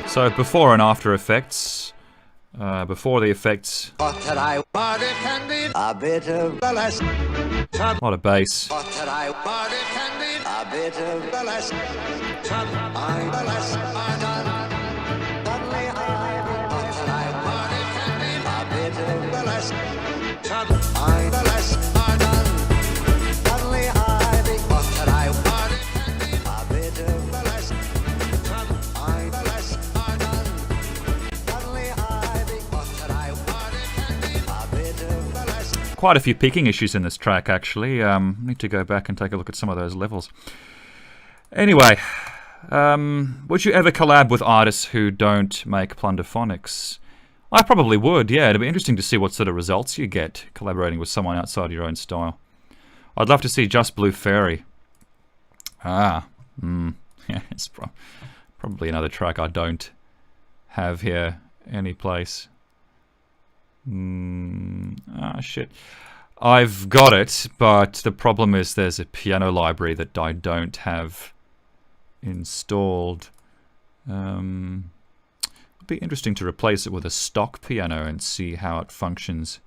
So before and after effects. Before the effects. A lot of bass. Quite a few picking issues in this track, actually. Need to go back and take a look at some of those levels. Anyway, would you ever collab with artists who don't make plunderphonics? I probably would, yeah. It'd be interesting to see what sort of results you get collaborating with someone outside your own style. I'd love to see Just Blue Fairy. Yeah, it's probably another track I don't have here anyplace. Shit. I've got it, but the problem is there's a piano library that I don't have installed. It'd be interesting to replace it with a stock piano and see how it functions.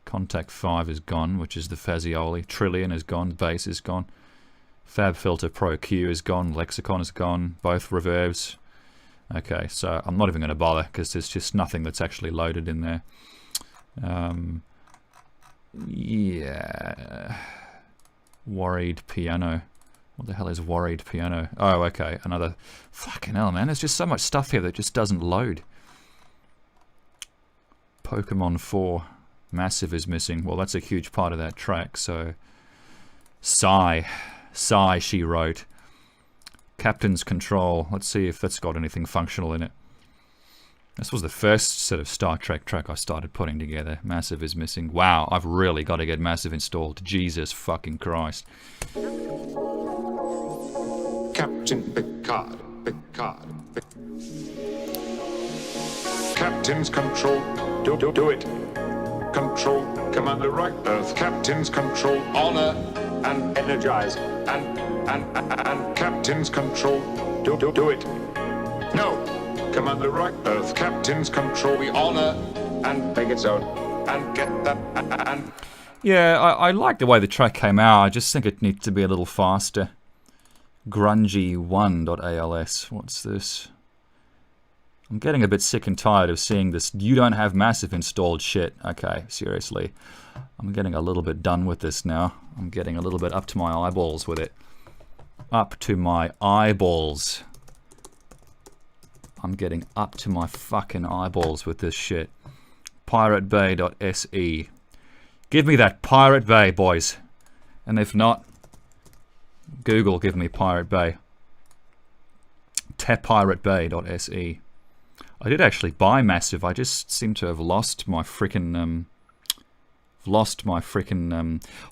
Contact 5 is gone, which is the Fazioli. Trillion is gone, bass is gone. FabFilter Pro Q is gone, Lexicon is gone, both reverbs. Okay, so I'm not even going to bother because there's just nothing that's actually loaded in there. Yeah. Worried piano. What the hell is worried piano? Oh, okay, another. Fucking hell, man. There's just so much stuff here that just doesn't load. Pokemon 4. Massive is missing. Well, that's a huge part of that track, so. Sigh, she wrote. Captain's Control. Let's see if that's got anything functional in it. This was the first sort of Star Trek track I started putting together. Massive is missing. Wow, I've really got to get Massive installed. Jesus fucking Christ. Captain Picard. Captain's Control. Do it. Control. Commander right. Earth. Captain's Control. Honor. And energize. And Captain's Control. Do it. No. Commander right. Earth. Captain's Control. We honor and make it so. And get that. And yeah, I like the way the track came out. I just think it needs to be a little faster. Grungy1.als. What's this? I'm getting a bit sick and tired of seeing this "you don't have Massive installed" shit. Okay, seriously. I'm getting a little bit done with this now. I'm getting a little bit up to my eyeballs with it. Up to my eyeballs. I'm getting up to my fucking eyeballs with this shit. PirateBay.se. Give me that Pirate Bay, boys. And if not, Google give me Pirate Bay. PirateBay.se. I did actually buy Massive. I just seem to have lost my frickin'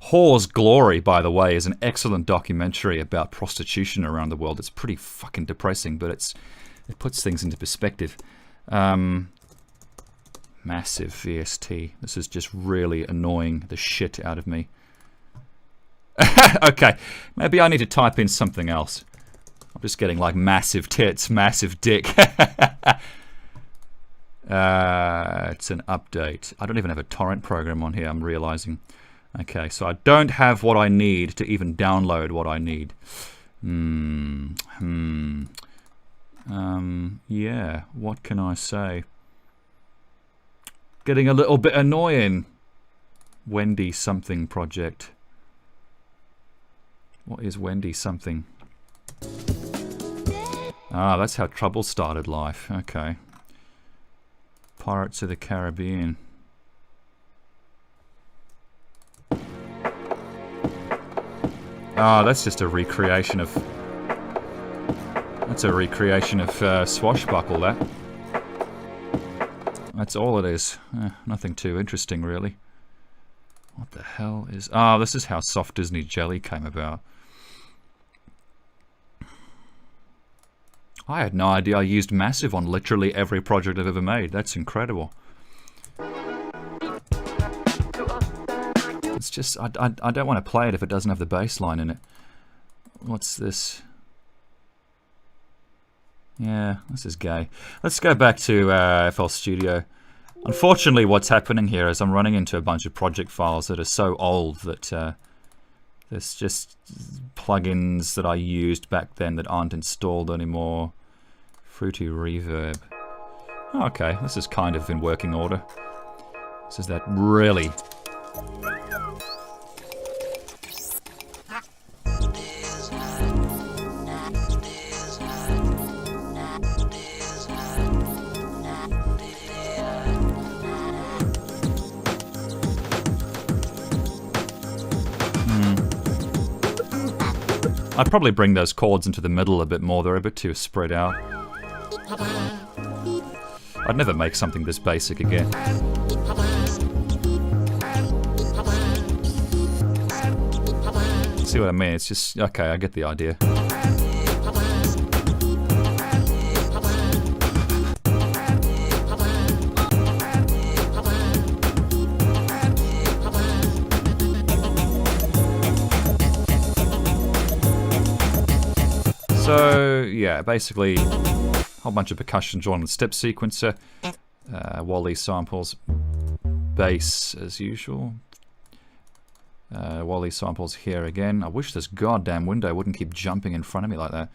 Whore's Glory, by the way, is an excellent documentary about prostitution around the world. It's pretty fucking depressing, but it puts things into perspective. Massive VST. This is just really annoying the shit out of me. Okay, maybe I need to type in something else. I'm just getting like massive tits, massive dick. It's an update. I don't even have a torrent program on here, I'm realizing. Okay, so I don't have what I need to even download what I need. Yeah, what can I say? Getting a little bit annoying. Wendy something project. What is Wendy something? Ah, that's how trouble started life. Okay. Pirates of the Caribbean. Ah, that's just a recreation of... That's a recreation of Swashbuckler, that. That's all it is. Nothing too interesting, really. What the hell is... Ah, this is how Soft Disney Jelly came about. I had no idea I used Massive on literally every project I've ever made. That's incredible. It's just... I don't want to play it if it doesn't have the bass line in it. What's this? Yeah, this is gay. Let's go back to FL Studio. Unfortunately, what's happening here is I'm running into a bunch of project files that are so old that there's just plugins that I used back then that aren't installed anymore. Fruity Reverb. Oh, okay, this is kind of in working order. This is that really... I'd probably bring those chords into the middle a bit more, they're a bit too spread out. I'd never make something this basic again. See what I mean? It's just, okay, I get the idea. So, yeah, basically a whole bunch of percussion drawn on the step sequencer, Wally samples, bass as usual, Wally samples here again. I wish this goddamn window wouldn't keep jumping in front of me like that.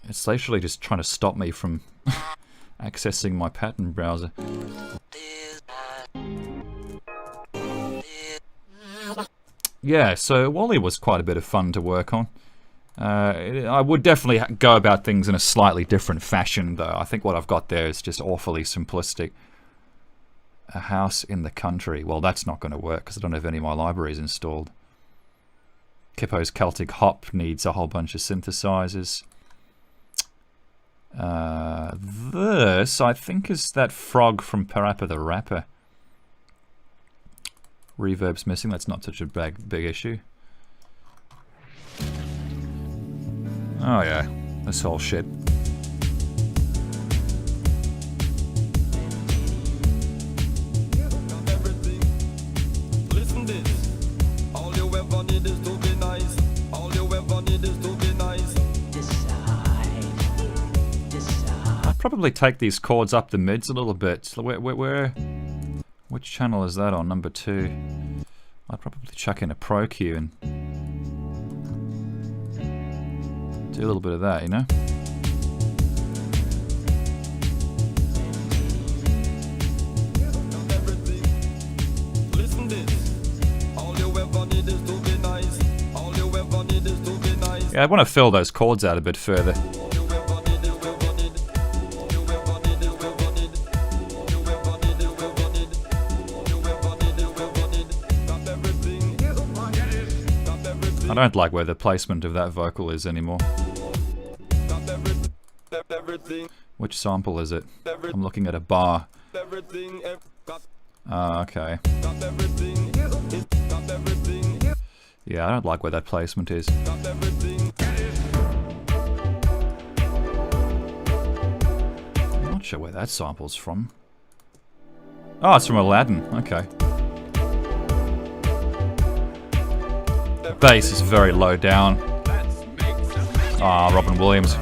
It's literally just trying to stop me from accessing my pattern browser. Yeah, so Wally was quite a bit of fun to work on. I would definitely go about things in a slightly different fashion, though. I think what I've got there is just awfully simplistic. A house in the country. Well, that's not going to work because I don't have any of my libraries installed. Kippo's Celtic Hop needs a whole bunch of synthesizers. This, I think, is that frog from Parappa the Rapper. Reverb's missing, that's not such a big issue. Oh yeah, this whole shit. Listen this. All you ever need is to be nice. All you ever need is to be nice. Decide. I'd probably take these chords up the mids a little bit. Which channel is that on? Number 2. I'd probably chuck in a Pro Q and do a little bit of that, you know? Listen this. All you ever need is to be nice. All you ever need is to be nice. Yeah, I want to fill those chords out a bit further. I don't like where the placement of that vocal is anymore. Which sample is it? I'm looking at a bar. Okay. Yeah, I don't like where that placement is. I'm not sure where that sample's from. Oh, it's from Aladdin. Okay. Bass is very low down. Ah, Robin Williams.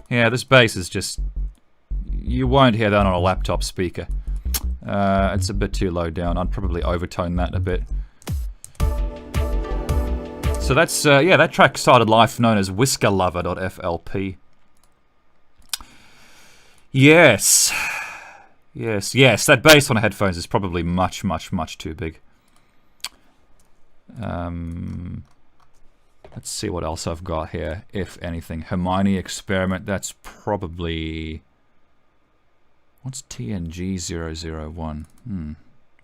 Yeah, this bass is just... You won't hear that on a laptop speaker. It's a bit too low down. I'd probably overtone that a bit. So that's, yeah, that track started life known as Whiska Luva.flp. Yes. Yes, yes, that bass on headphones is probably much, much, much too big. Let's see what else I've got here, if anything. Hermione Experiment, that's probably... What's TNG001? I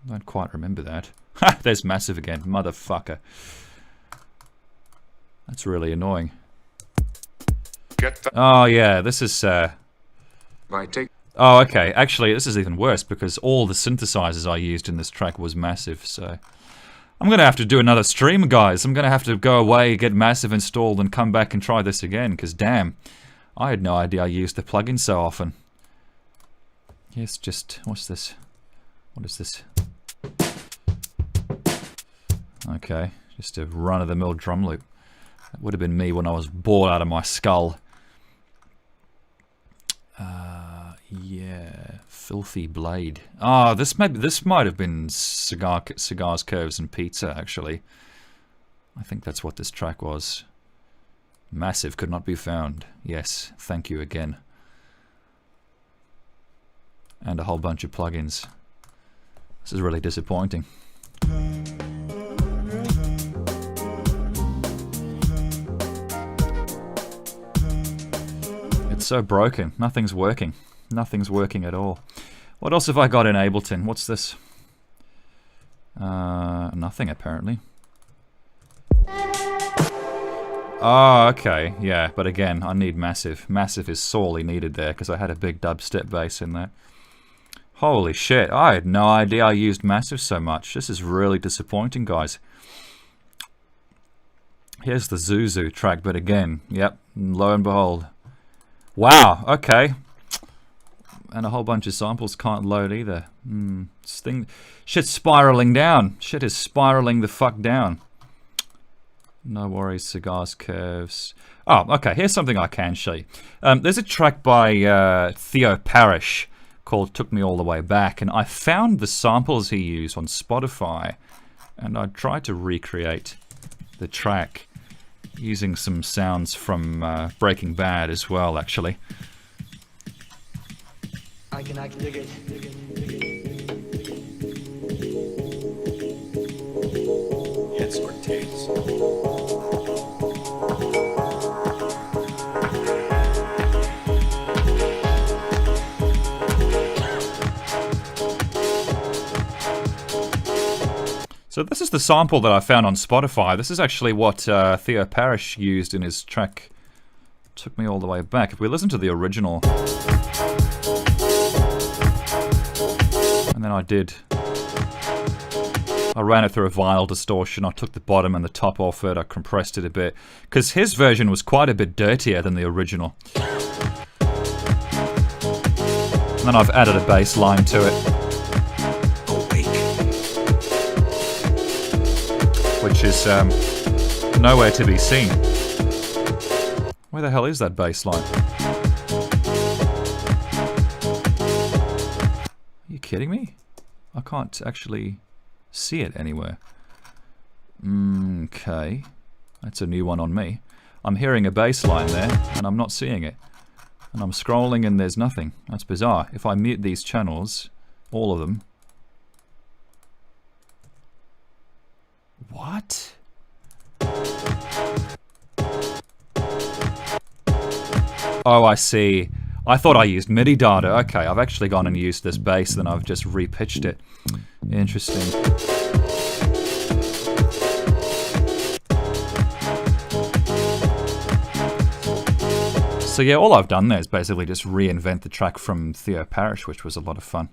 don't quite remember that. Ha! There's Massive again, motherfucker. That's really annoying. Oh yeah, this is... Oh, okay. Actually, this is even worse because all the synthesizers I used in this track was Massive, so... I'm going to have to do another stream, guys. I'm going to have to go away, get Massive installed, and come back and try this again, because damn, I had no idea I used the plugin so often. Yes, just... What's this? What is this? Okay, just a run-of-the-mill drum loop. That would have been me when I was bored out of my skull. Yeah, Filthy Blade. Ah, this might have been Cigars, Curves, and Pizza, actually. I think that's what this track was. Massive could not be found. Yes, thank you again. And a whole bunch of plugins. This is really disappointing. It's so broken. Nothing's working. Nothing's working at all. What else have I got in Ableton? What's this? Nothing, apparently. Oh, okay. Yeah, but again, I need Massive. Massive is sorely needed there, because I had a big dubstep bass in there. Holy shit, I had no idea I used Massive so much. This is really disappointing, guys. Here's the Zuzu track, but again, yep, lo and behold. Wow, okay. And a whole bunch of samples can't load either. Shit's spiraling down. Shit is spiraling the fuck down. No worries, Cigars, Curves. Oh, okay, here's something I can show you. There's a track by Theo Parrish called Took Me All The Way Back, and I found the samples he used on Spotify, and I tried to recreate the track using some sounds from Breaking Bad as well, actually. I can dig it. Heads or tails. So this is the sample that I found on Spotify. This is actually what Theo Parrish used in his track Took Me All The Way Back. If we listen to the original... And then I ran it through a vinyl distortion. I took the bottom and the top off it. I compressed it a bit. Because his version was quite a bit dirtier than the original. And then I've added a bass line to it. Which is nowhere to be seen. Where the hell is that bass line? Are you kidding me? I can't actually see it anywhere. Okay. That's a new one on me. I'm hearing a bass line there, and I'm not seeing it. And I'm scrolling and there's nothing. That's bizarre. If I mute these channels, all of them... What? Oh, I see. I thought I used MIDI data. Okay, I've actually gone and used this bass, then I've just repitched it. Interesting. So yeah, all I've done there is basically just reinvent the track from Theo Parrish, which was a lot of fun.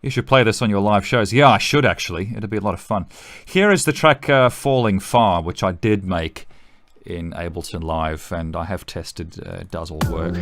You should play this on your live shows. Yeah, I should actually. It'd be a lot of fun. Here is the track Falling Far, which I did make in Ableton Live, and I have tested it does all work.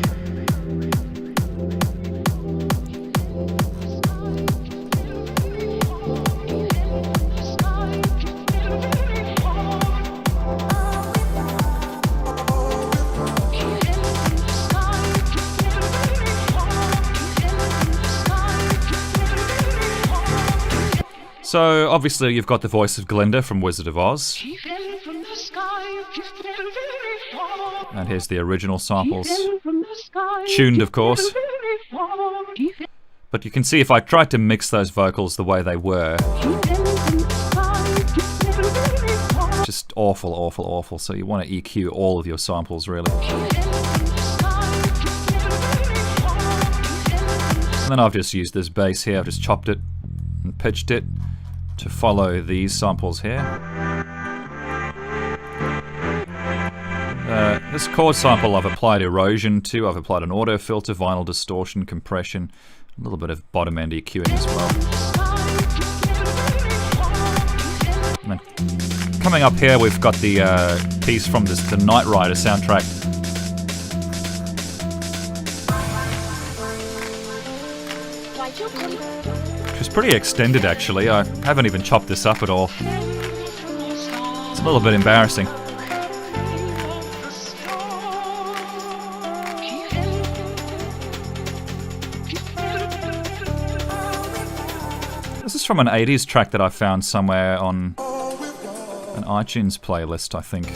So, obviously, you've got the voice of Glinda from Wizard of Oz. And here's the original samples. Tuned, of course. But you can see if I tried to mix those vocals the way they were, just awful, awful, awful. So you want to EQ all of your samples, really. And then I've just used this bass here. I've just chopped it and pitched it to follow these samples here. This chord sample I've applied erosion to. I've applied an auto filter, vinyl distortion, compression, a little bit of bottom end EQing as well. And then coming up here, we've got the piece from the Knight Rider soundtrack. Which is pretty extended, actually. I haven't even chopped this up at all. It's a little bit embarrassing. This is from an 80s track that I found somewhere on an iTunes playlist, I think.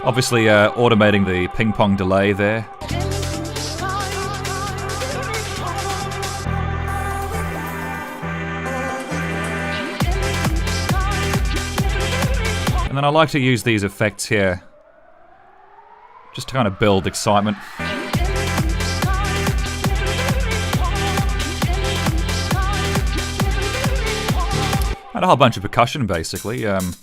Obviously, automating the ping pong delay there. And then I like to use these effects here just to kind of build excitement. And a whole bunch of percussion, basically. I've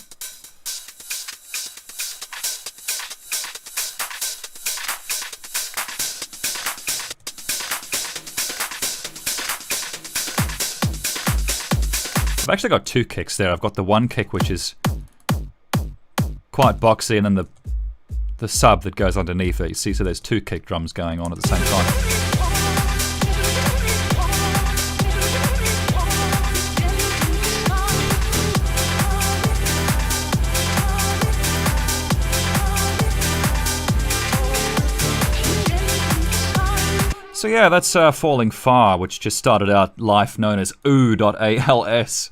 actually got two kicks there. I've got the one kick which is quite boxy, and then the sub that goes underneath it. You see, so there's two kick drums going on at the same time. So yeah, that's Falling Far, which just started out life known as oo.als.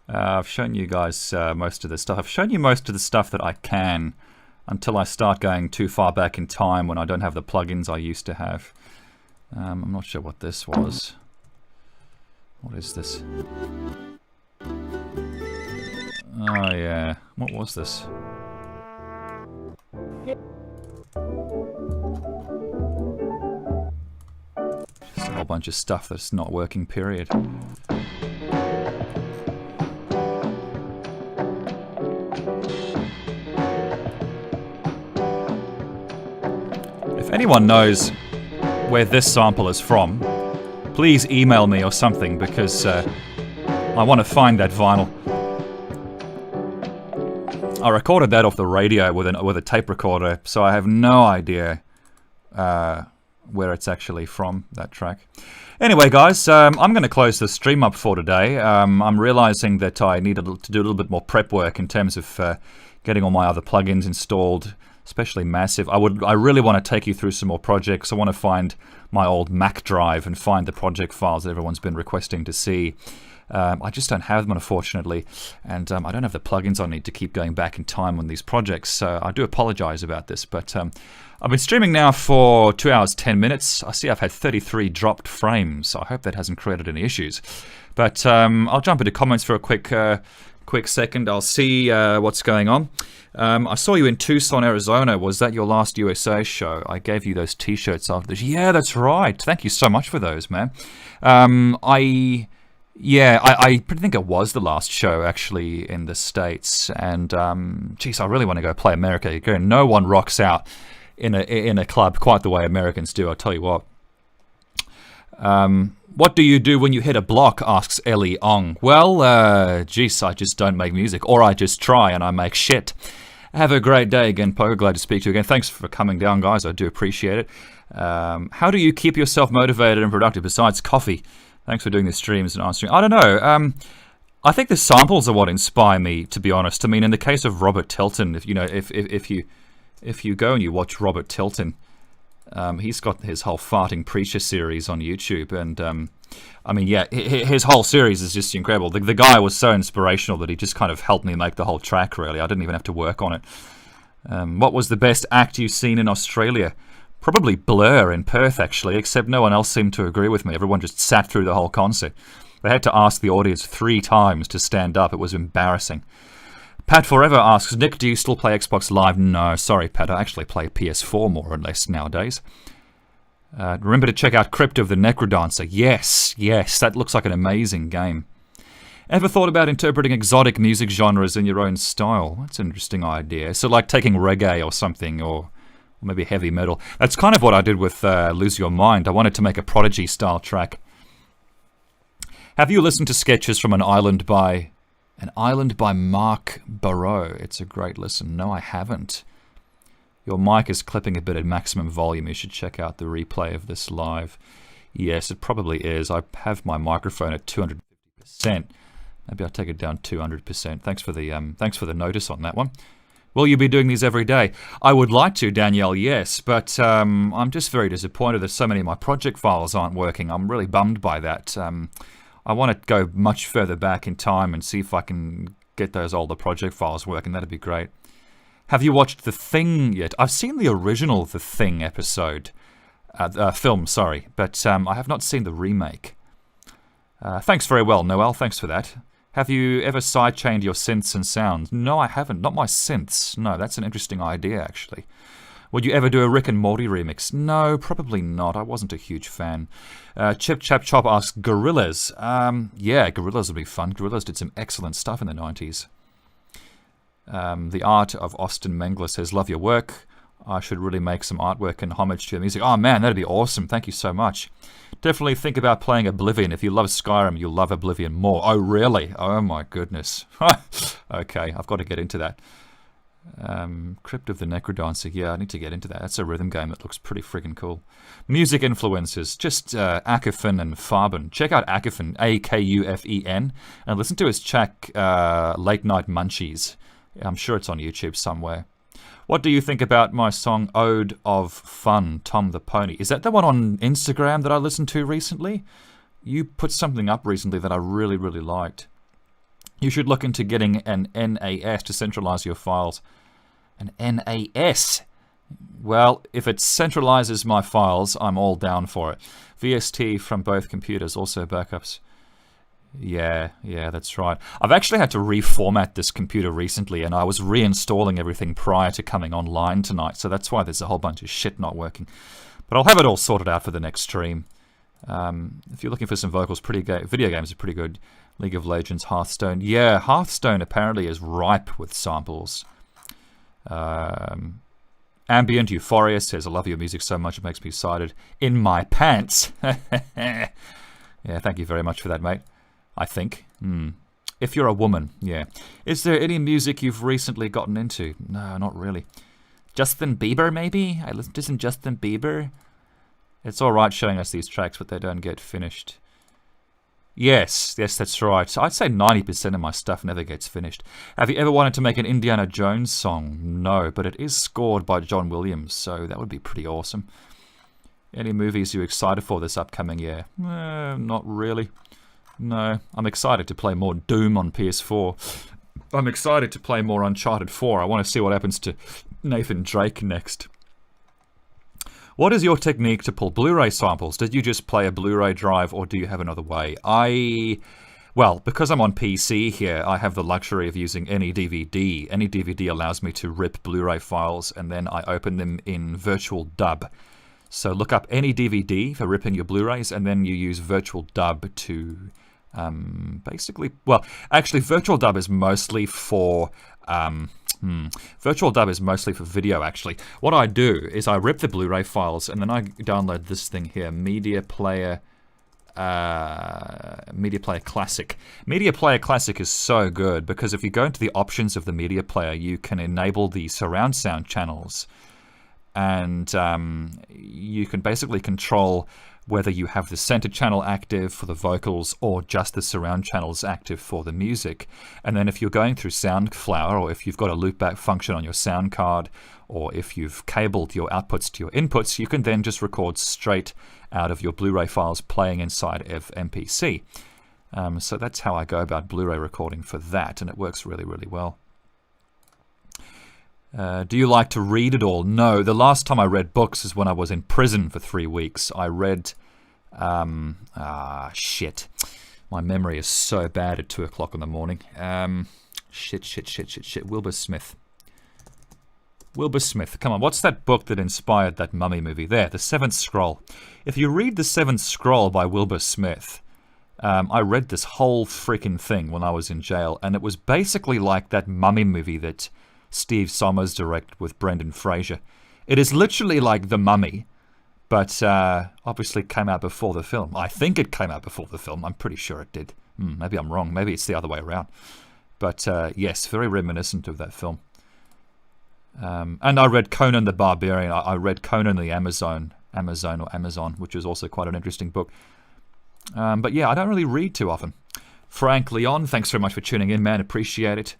I've shown you guys most of this stuff. I've shown you most of the stuff that I can until I start going too far back in time when I don't have the plugins I used to have. I'm not sure what this was. What is this? Oh yeah, what was this? Just a whole bunch of stuff that's not working, period. If anyone knows where this sample is from, please email me or something, because I want to find that vinyl. I recorded that off the radio with a tape recorder, so I have no idea where it's actually from, that track. Anyway, guys, I'm going to close the stream up for today. I'm realizing that I need to do a little bit more prep work in terms of getting all my other plugins installed, especially Massive. I really want to take you through some more projects. I want to find my old Mac drive and find the project files that everyone's been requesting to see. I just don't have them, unfortunately, and I don't have the plugins I need to keep going back in time on these projects, so I do apologize about this, but I've been streaming now for 2 hours 10 minutes. I see I've had 33 dropped frames, so I hope that hasn't created any issues. But I'll jump into comments for a quick second. I'll see what's going on. I saw you in Tucson, Arizona. Was that your last USA show? I gave you those t-shirts after this. Yeah, that's right. Thank you so much for those, man. I think it was the last show, actually, in the States. And, geez, I really want to go play America. No one rocks out in a club quite the way Americans do, I'll tell you what. What do you do when you hit a block, asks Ellie Ong. Well, geez, I just don't make music. Or I just try and I make shit. Have a great day again, Pogo. Glad to speak to you again. Thanks for coming down, guys. I do appreciate it. How do you keep yourself motivated and productive besides coffee? Thanks for doing the streams and answering. I don't know. I think the samples are what inspire me, to be honest. I mean, in the case of Robert Tilton, if you go and you watch Robert Tilton, He's got his whole Farting Preacher series on YouTube, and I mean, yeah, his whole series is just incredible. The guy was so inspirational that he just kind of helped me make the whole track, really. I didn't even have to work on it. What was the best act you've seen in Australia? Probably Blur in Perth, actually, except no one else seemed to agree with me. Everyone just sat through the whole concert. They had to ask the audience 3 times to stand up. It was embarrassing. Pat Forever asks, Nick, do you still play Xbox Live? No, sorry, Pat. I actually play PS4 more or less nowadays. Remember to check out Crypt of the Necrodancer. Yes, that looks like an amazing game. Ever thought about interpreting exotic music genres in your own style? That's an interesting idea. So like taking reggae or something, or maybe heavy metal. That's kind of what I did with Lose Your Mind. I wanted to make a Prodigy-style track. Have you listened to Sketches from An Island by Mark Barrow? It's a great listen. No, I haven't. Your mic is clipping a bit at maximum volume. You should check out the replay of this live. Yes, it probably is. I have my microphone at 250%. Maybe I'll take it down 200%. Thanks for the notice on that one. Will you be doing these every day? I would like to, Danielle, yes, but I'm just very disappointed that so many of my project files aren't working. I'm really bummed by that. I want to go much further back in time and see if I can get those older project files working. That'd be great. Have you watched The Thing yet? I've seen the original The Thing episode. Film, sorry. But I have not seen the remake. Thanks very well, Noel. Thanks for that. Have you ever sidechained your synths and sounds? No, I haven't. Not my synths. No, that's an interesting idea, actually. Would you ever do a Rick and Morty remix? No, probably not. I wasn't a huge fan. Chip Chap Chop asks, Gorillaz. Yeah, Gorillaz would be fun. Gorillaz did some excellent stuff in the 90s. The Art of Austin Mengler says, love your work. I should really make some artwork and homage to your music. Oh man, that'd be awesome. Thank you so much. Definitely think about playing Oblivion. If you love Skyrim, you'll love Oblivion more. Oh really? Oh my goodness. Okay, I've got to get into that. Crypt of the Necrodancer. Yeah, I need to get into that. That's a rhythm game that looks pretty freaking cool. Music influences. Just Akufen and Farben. Check out Akufen, A-K-U-F-E-N, and listen to his track Late Night Munchies. I'm sure it's on YouTube somewhere. What do you think about my song Ode of Fun, Tom the Pony? Is that the one on Instagram that I listened to recently? You put something up recently that I really, really liked. You should look into getting an NAS to centralize your files. An NAS? Well, if it centralizes my files, I'm all down for it. VST from both computers, also backups. Yeah, that's right. I've actually had to reformat this computer recently, and I was reinstalling everything prior to coming online tonight, so that's why there's a whole bunch of shit not working. But I'll have it all sorted out for the next stream. If you're looking for some vocals, video games are pretty good. League of Legends, Hearthstone. Yeah, Hearthstone apparently is ripe with samples. Ambient Euphoria says, I love your music so much it makes me excited. In my pants. Yeah, thank you very much for that, mate. I think. If you're a woman, yeah. Is there any music you've recently gotten into? No, not really. Justin Bieber, maybe? I listened to some Justin Bieber. It's alright showing us these tracks, but they don't get finished. Yes, that's right. I'd say 90% of my stuff never gets finished. Have you ever wanted to make an Indiana Jones song? No, but it is scored by John Williams, so that would be pretty awesome. Any movies you're excited for this upcoming year? Not really. No, I'm excited to play more Doom on PS4. I'm excited to play more Uncharted 4. I want to see what happens to Nathan Drake next. What is your technique to pull Blu-ray samples? Did you just play a Blu-ray drive or do you have another way? Well, because I'm on PC here, I have the luxury of using any DVD. Any DVD allows me to rip Blu-ray files and then I open them in Virtual Dub. So look up any DVD for ripping your Blu-rays and then you use Virtual Dub to basically... Well, actually, Virtual Dub is mostly for... Virtual Dub is mostly for video, actually. What I do is I rip the Blu-ray files and then I download this thing here, Media Player Classic. Media Player Classic is so good because if you go into the options of the Media Player, you can enable the surround sound channels and you can basically control whether you have the center channel active for the vocals or just the surround channels active for the music. And then if you're going through SoundFlower, or if you've got a loopback function on your sound card, or if you've cabled your outputs to your inputs, you can then just record straight out of your Blu-ray files playing inside of MPC. So that's how I go about Blu-ray recording for that, and it works really, really well. Do you like to read at all? No. The last time I read books is when I was in prison for 3 weeks. I read... shit. My memory is so bad at 2 o'clock in the morning. Shit. Wilbur Smith. Wilbur Smith. Come on, what's that book that inspired that mummy movie? There, The Seventh Scroll. If you read The Seventh Scroll by Wilbur Smith... I read this whole freaking thing when I was in jail, and it was basically like that mummy movie that Steve Sommers directed with Brendan Fraser. It is literally like The Mummy, but obviously came out before the film. I think it came out before the film. I'm pretty sure it did. Maybe I'm wrong. Maybe it's the other way around. But yes, very reminiscent of that film. And I read Conan the Barbarian. I read Conan the Amazon, which is also quite an interesting book. But yeah, I don't really read too often. Frank Leon, thanks very much for tuning in, man. Appreciate it.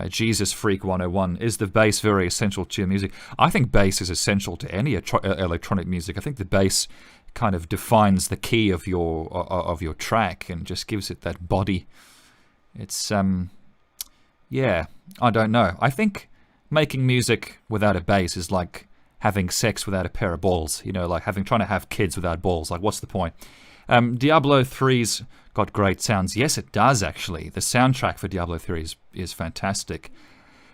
Jesus Freak 101. Is the bass very essential to your music? I think bass is essential to any electronic music. I think the bass kind of defines the key of your track and just gives it that body. It's yeah, I don't know. I think making music without a bass is like having sex without a pair of balls, you know, like trying to have kids without balls. Like, what's the point? Diablo 3's got great sounds. Yes, it does, actually. The soundtrack for Diablo 3 is fantastic.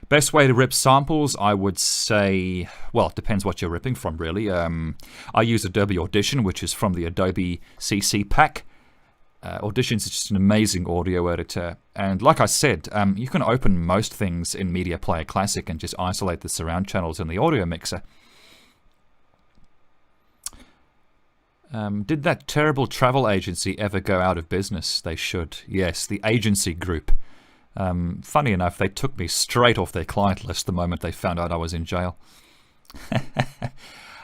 Best way to rip samples, I would say, well, it depends what you're ripping from, really. I use Adobe Audition, which is from the Adobe CC pack. Audition is just an amazing audio editor. And like I said, you can open most things in Media Player Classic and just isolate the surround channels in the audio mixer. Did that terrible travel agency ever go out of business? They should. Yes, the agency group. Funny enough, they took me straight off their client list the moment they found out I was in jail.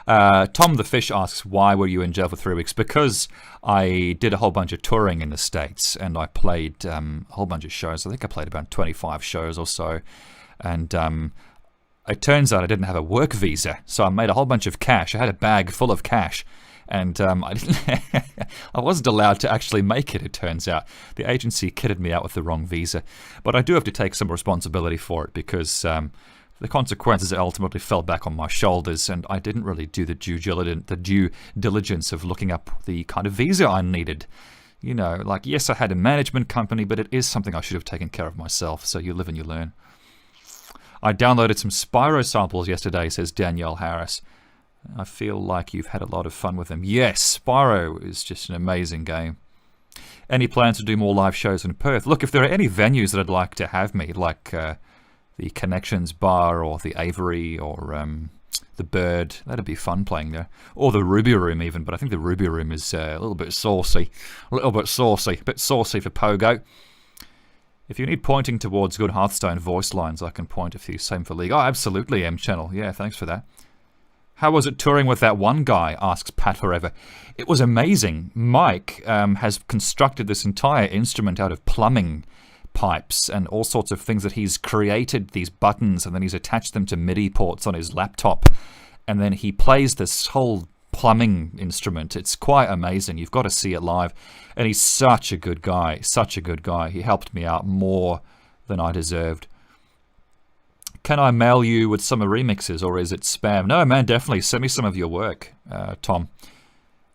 Tom the Fish asks, why were you in jail for 3 weeks? Because I did a whole bunch of touring in the States, and I played a whole bunch of shows. I think I played about 25 shows or so. And it turns out I didn't have a work visa, so I made a whole bunch of cash. I had a bag full of cash. And I wasn't allowed to actually make it, it turns out. The agency kitted me out with the wrong visa. But I do have to take some responsibility for it because the consequences ultimately fell back on my shoulders, and I didn't really do the due diligence of looking up the kind of visa I needed. You know, like, yes, I had a management company, but it is something I should have taken care of myself, so you live and you learn. I downloaded some Spyro samples yesterday, says Danielle Harris. I feel like you've had a lot of fun with them. Yes, Spyro is just an amazing game. Any plans to do more live shows in Perth? Look, if there are any venues that I'd like to have me, like the Connections Bar or the Avery or the Bird, that'd be fun playing there. Or the Ruby Room even, but I think the Ruby Room is a little bit saucy. A bit saucy for Pogo. If you need pointing towards good Hearthstone voice lines, I can point a few. Same for League. Oh, absolutely, M-Channel. Yeah, thanks for that. How was it touring with that one guy, asks Pat Forever. It was amazing. Mike has constructed this entire instrument out of plumbing pipes and all sorts of things that he's created, these buttons, and then he's attached them to MIDI ports on his laptop. And then he plays this whole plumbing instrument. It's quite amazing. You've got to see it live. And he's such a good guy, such a good guy. He helped me out more than I deserved. Can I mail you with some remixes, or is it spam? No, man, definitely. Send me some of your work, Tom.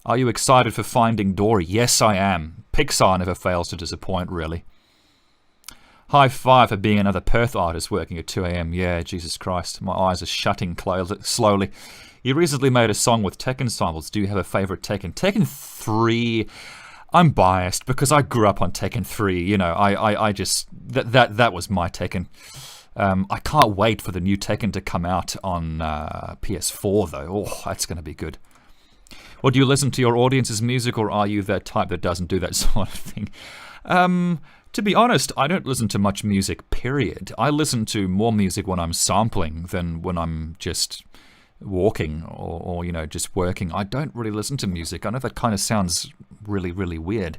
Are you excited for Finding Dory? Yes, I am. Pixar never fails to disappoint, really. High five for being another Perth artist working at 2 a.m. Yeah, Jesus Christ. My eyes are shutting slowly. You recently made a song with Tekken samples. Do you have a favorite Tekken? Tekken 3... I'm biased because I grew up on Tekken 3. You know, I just... That was my Tekken. I can't wait for the new Tekken to come out on PS4, though. Oh, that's going to be good. Well, do you listen to your audience's music, or are you that type that doesn't do that sort of thing? To be honest, I don't listen to much music, period. I listen to more music when I'm sampling than when I'm just walking or you know, just working. I don't really listen to music. I know that kind of sounds really, really weird.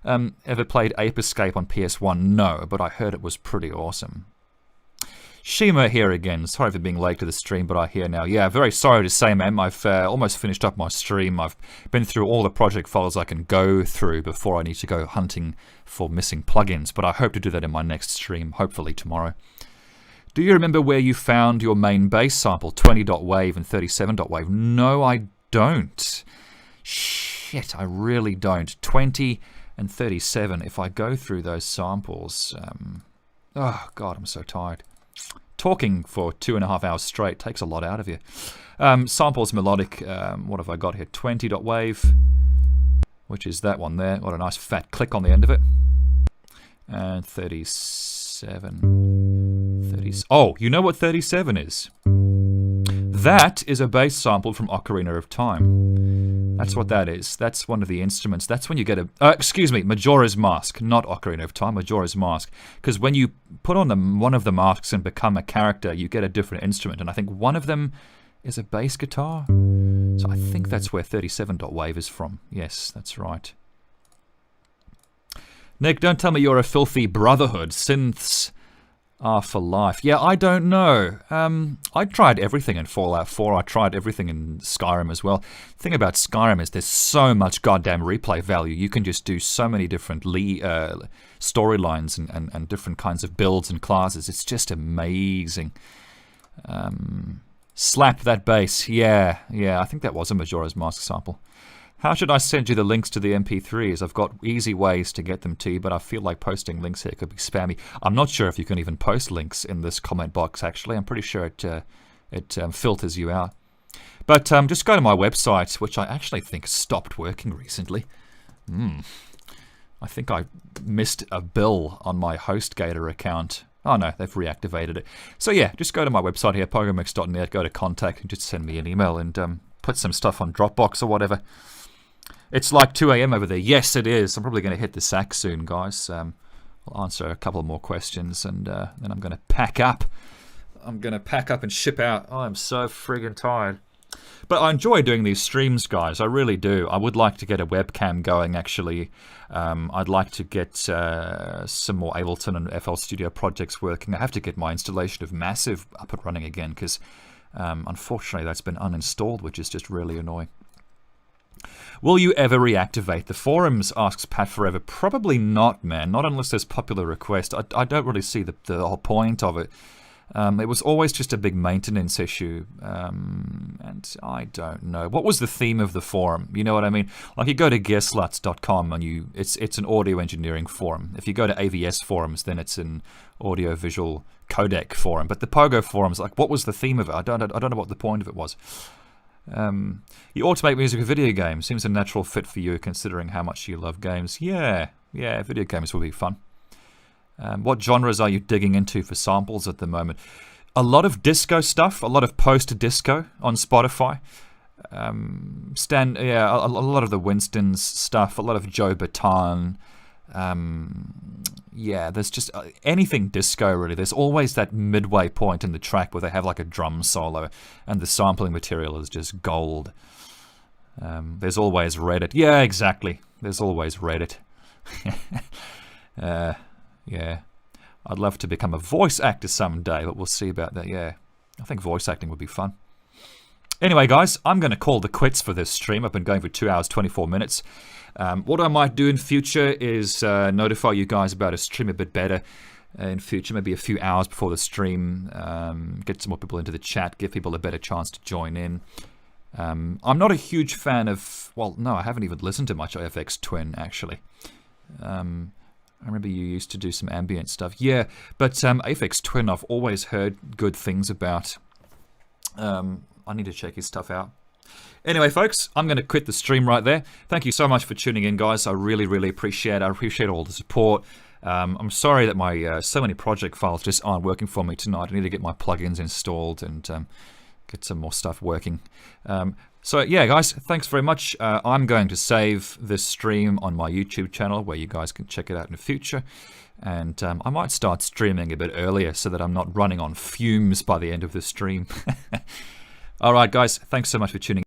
Ever played Ape Escape on PS1? No, but I heard it was pretty awesome. Shima here again. Sorry for being late to the stream, but I hear now. Yeah, very sorry to say, man. I've almost finished up my stream. I've been through all the project files I can go through before I need to go hunting for missing plugins, but I hope to do that in my next stream, hopefully tomorrow. Do you remember where you found your main bass sample, 20.wave and 37.wave? No, I don't. Shit, I really don't. 20 and 37, if I go through those samples... oh, God, I'm so tired. Talking for 2.5 hours straight takes a lot out of you. Samples melodic, what have I got here? 20.wave, which is that one there. What a nice fat click on the end of it. And 37. 30. Oh, you know what 37 is? That is a bass sample from Ocarina of Time. That's what that is. That's one of the instruments. That's when you get a... excuse me, Majora's Mask, not Ocarina of Time, Majora's Mask. Because when you put on one of the masks and become a character, you get a different instrument. And I think one of them is a bass guitar. So I think that's where 37.wave is from. Yes, that's right. Nick, don't tell me you're a filthy brotherhood. Synths are for life. Yeah, I don't know. I tried everything in Fallout 4. I tried everything in Skyrim as well. The thing about Skyrim is there's so much goddamn replay value. You can just do so many different storylines and different kinds of builds and classes. It's just amazing. Slap that bass. Yeah, I think that was a Majora's Mask sample. How should I send you the links to the MP3s? I've got easy ways to get them to you, but I feel like posting links here could be spammy. I'm not sure if you can even post links in this comment box, actually. I'm pretty sure it filters you out. But just go to my website, which I actually think stopped working recently. I think I missed a bill on my HostGator account. Oh no, they've reactivated it. So yeah, just go to my website here, pogomix.net, go to contact and just send me an email and put some stuff on Dropbox or whatever. It's like 2 a.m. over there. Yes, it is. I'm probably going to hit the sack soon, guys. I'll answer a couple more questions, and then I'm going to pack up. I'm going to pack up and ship out. Oh, I'm so friggin' tired. But I enjoy doing these streams, guys. I really do. I would like to get a webcam going, actually. I'd like to get some more Ableton and FL Studio projects working. I have to get my installation of Massive up and running again, because unfortunately that's been uninstalled, which is just really annoying. Will you ever reactivate the forums, asks Pat Forever. Probably not, man. Not unless there's popular request. I don't really see the whole point of it. It was always just a big maintenance issue, and I don't know. What was the theme of the forum? You know what I mean? Like, you go to gearsluts.com and it's an audio engineering forum. If you go to AVS forums, then it's an audio-visual codec forum. But the Pogo forums, like, what was the theme of it? I don't know what the point of it was. You automate music with video games. Seems a natural fit for you, considering how much you love games. Yeah, video games will be fun. What genres are you digging into for samples at the moment? A lot of disco stuff, a lot of post-disco on Spotify. A lot of the Winstons stuff, a lot of Joe Bataan. There's just anything disco, really. There's always that midway point in the track where they have like a drum solo and the sampling material is just gold. There's always Reddit. Yeah, exactly. There's always Reddit. Yeah. I'd love to become a voice actor someday, but we'll see about that, yeah. I think voice acting would be fun. Anyway, guys, I'm going to call the quits for this stream. I've been going for 2 hours, 24 minutes. What I might do in future is notify you guys about a stream a bit better in future, maybe a few hours before the stream, get some more people into the chat, give people a better chance to join in. I'm not a huge fan of, well, no, I haven't even listened to much FX Twin, actually. I remember you used to do some ambient stuff. Yeah, but Aphex Twin I've always heard good things about. I need to check his stuff out. Anyway, folks, I'm going to quit the stream right there. Thank you so much for tuning in, guys. I really, really appreciate it. I appreciate all the support. I'm sorry that my so many project files just aren't working for me tonight. I need to get my plugins installed and get some more stuff working. So yeah, guys, thanks very much. I'm going to save this stream on my YouTube channel where you guys can check it out in the future. And I might start streaming a bit earlier so that I'm not running on fumes by the end of the stream. All right, guys, thanks so much for tuning in.